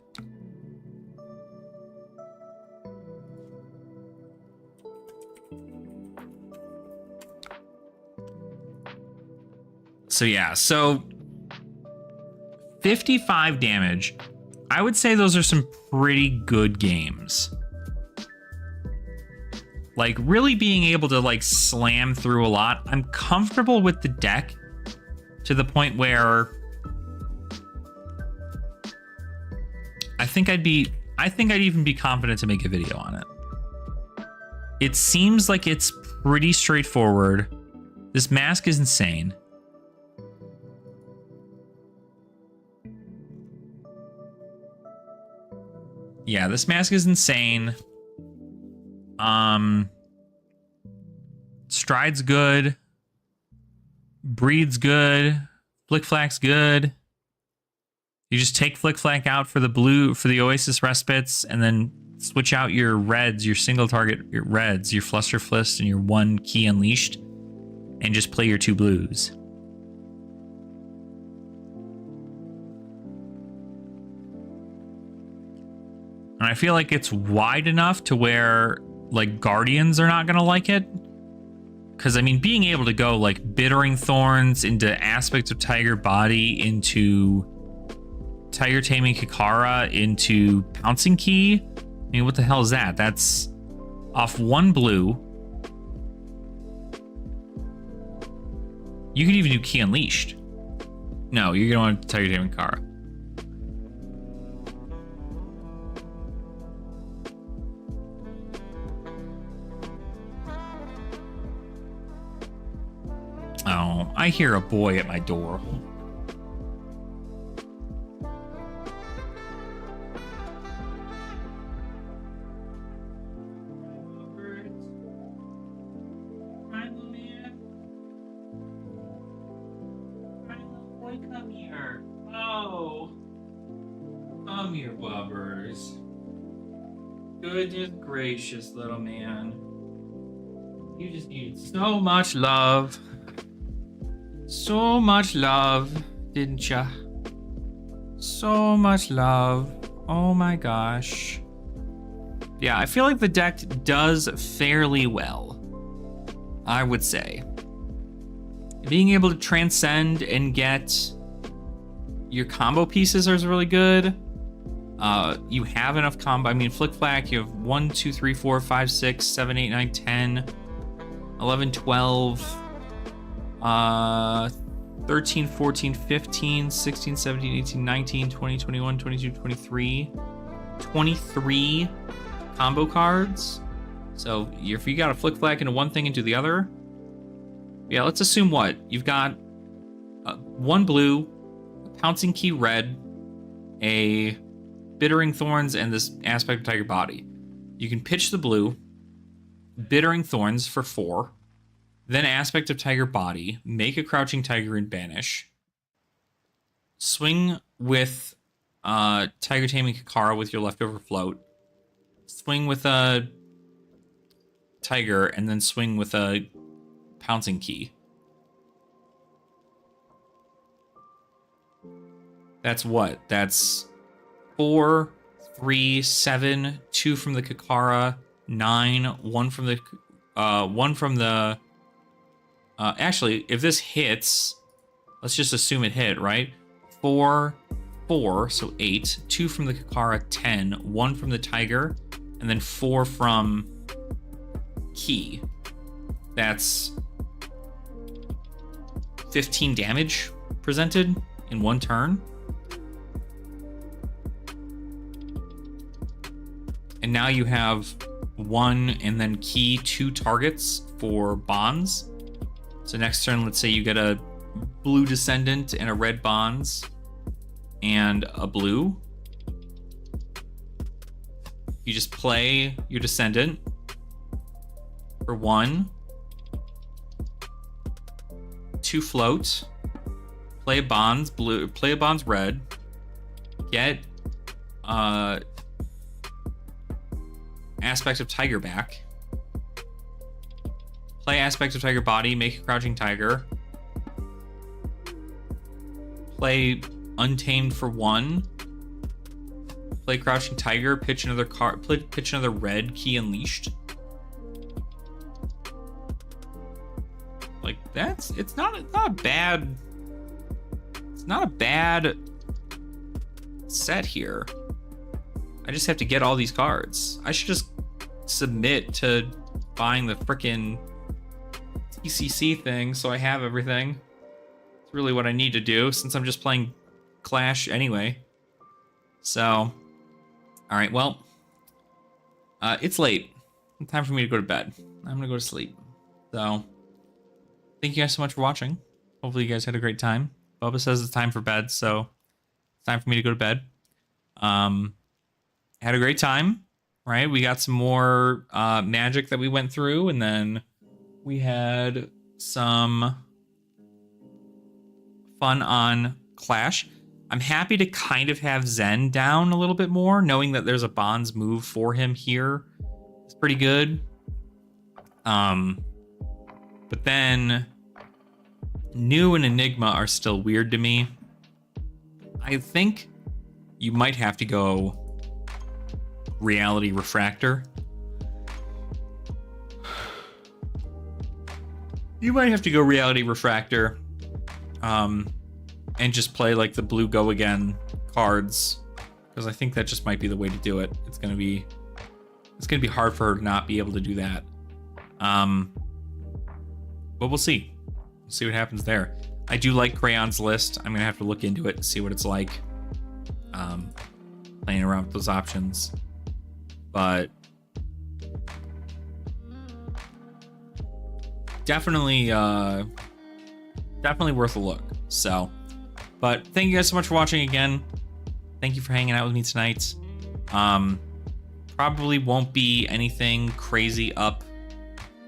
So yeah, so 55 damage. I would say those are some pretty good games. Like, really being able to, like, slam through a lot. I'm comfortable with the deck to the point where I think I'd even be confident to make a video on it. It seems like it's pretty straightforward. This mask is insane. Yeah, this mask is insane. Stride's good. Breed's good. Flickflack's good. You just take Flickflack out for the blue, for the Oasis Respites, and then switch out your reds, your single target your reds, your Flusterflist, and your 1 key unleashed, and just play your 2 blues. And I feel like it's wide enough to where, like, Guardians are not going to like it. Because, I mean, being able to go, like, Bittering Thorns into Aspects of Tiger Body, into Tiger Taming Kikara, into Pouncing Key. I mean, what the hell is that? That's off 1 blue. You could even do Key Unleashed. No, you're going to want Tiger Taming Kikara. I hear a boy at my door. Come here. Oh. Come here, Bubbers. Goodness gracious, little man. You just needed so much love. So much love, didn't ya? So much love. Oh my gosh. Yeah, I feel like the deck does fairly well, I would say. Being able to transcend and get your combo pieces is really good. You have enough combo. I mean, Flick Flack, you have 1, 2, 3, 4, 5, 6, 7, 8, 9, 10, 11, 12, 13, 14, 15, 16, 17, 18, 19, 20, 21, 22, 23. 23 combo cards. So if you got a Flick Flack into one thing into the other, yeah, let's assume what? You've got one blue, a Pouncing Key red, a Bittering Thorns, and this Aspect of Tiger Body. You can pitch the blue, Bittering Thorns for 4, then Aspect of Tiger Body, make a Crouching Tiger and banish. Swing with Tiger Taming Kakara with your leftover float. Swing with a Tiger, and then swing with a Pouncing Key. That's what? That's 4, 3, 7, 2 from the Kakara, 9, 1 from the actually, if this hits, let's just assume it hit, right? 4, 4, so 8, 2 from the Kakara, 10, 1 from the Tiger, and then 4 from Key. That's 15 damage presented in one turn. And now you have 1 and then Key 2 targets for bonds. So next turn, let's say you get a blue Descendant and a red bonds and a blue. You just play your Descendant for 1. 2 float, play bonds blue, play a bonds red, get Aspect of Tiger back, play Aspect of Tiger Body, make a Crouching Tiger, play Untamed for 1, play Crouching Tiger, pitch another card, pitch another red Key Unleashed. Like it's not a bad set here. I just have to get all these cards. I should just submit to buying the frickin' TCG thing so I have everything. It's really what I need to do since I'm just playing Clash anyway. So, all right, well, it's late. It's time for me to go to bed. I'm gonna go to sleep. So, thank you guys so much for watching. Hopefully you guys had a great time. Bubba says it's time for bed, so it's time for me to go to bed. Had a great time, right? We got some more Magic that we went through, and then we had some fun on Clash. I'm happy to kind of have Zen down a little bit more, knowing that there's a Bonds move for him here. It's pretty good. But then New and Enigma are still weird to me. I think you might have to go Reality Refractor. You might have to go Reality Refractor. And just play like the blue Go Again cards. Because I think that just might be the way to do it. It's gonna be hard for her to not be able to do that. But we'll see. We'll see what happens there. I do like Crayon's List. I'm gonna have to look into it and see what it's like. Playing around with those options. But definitely definitely worth a look. So, but thank you guys so much for watching again. Thank you for hanging out with me tonight. Probably won't be anything crazy up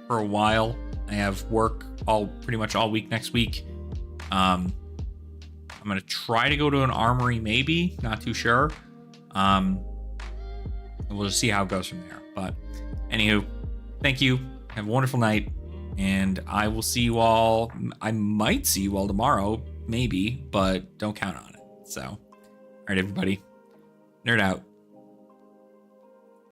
for a while. I have work pretty much all week next week. I'm gonna try to go to an armory, maybe, not too sure. We'll just see how it goes from there. But anywho, thank you. Have a wonderful night, and I will see you all. I might see you all tomorrow, maybe, but don't count on it. So, all right, everybody, nerd out.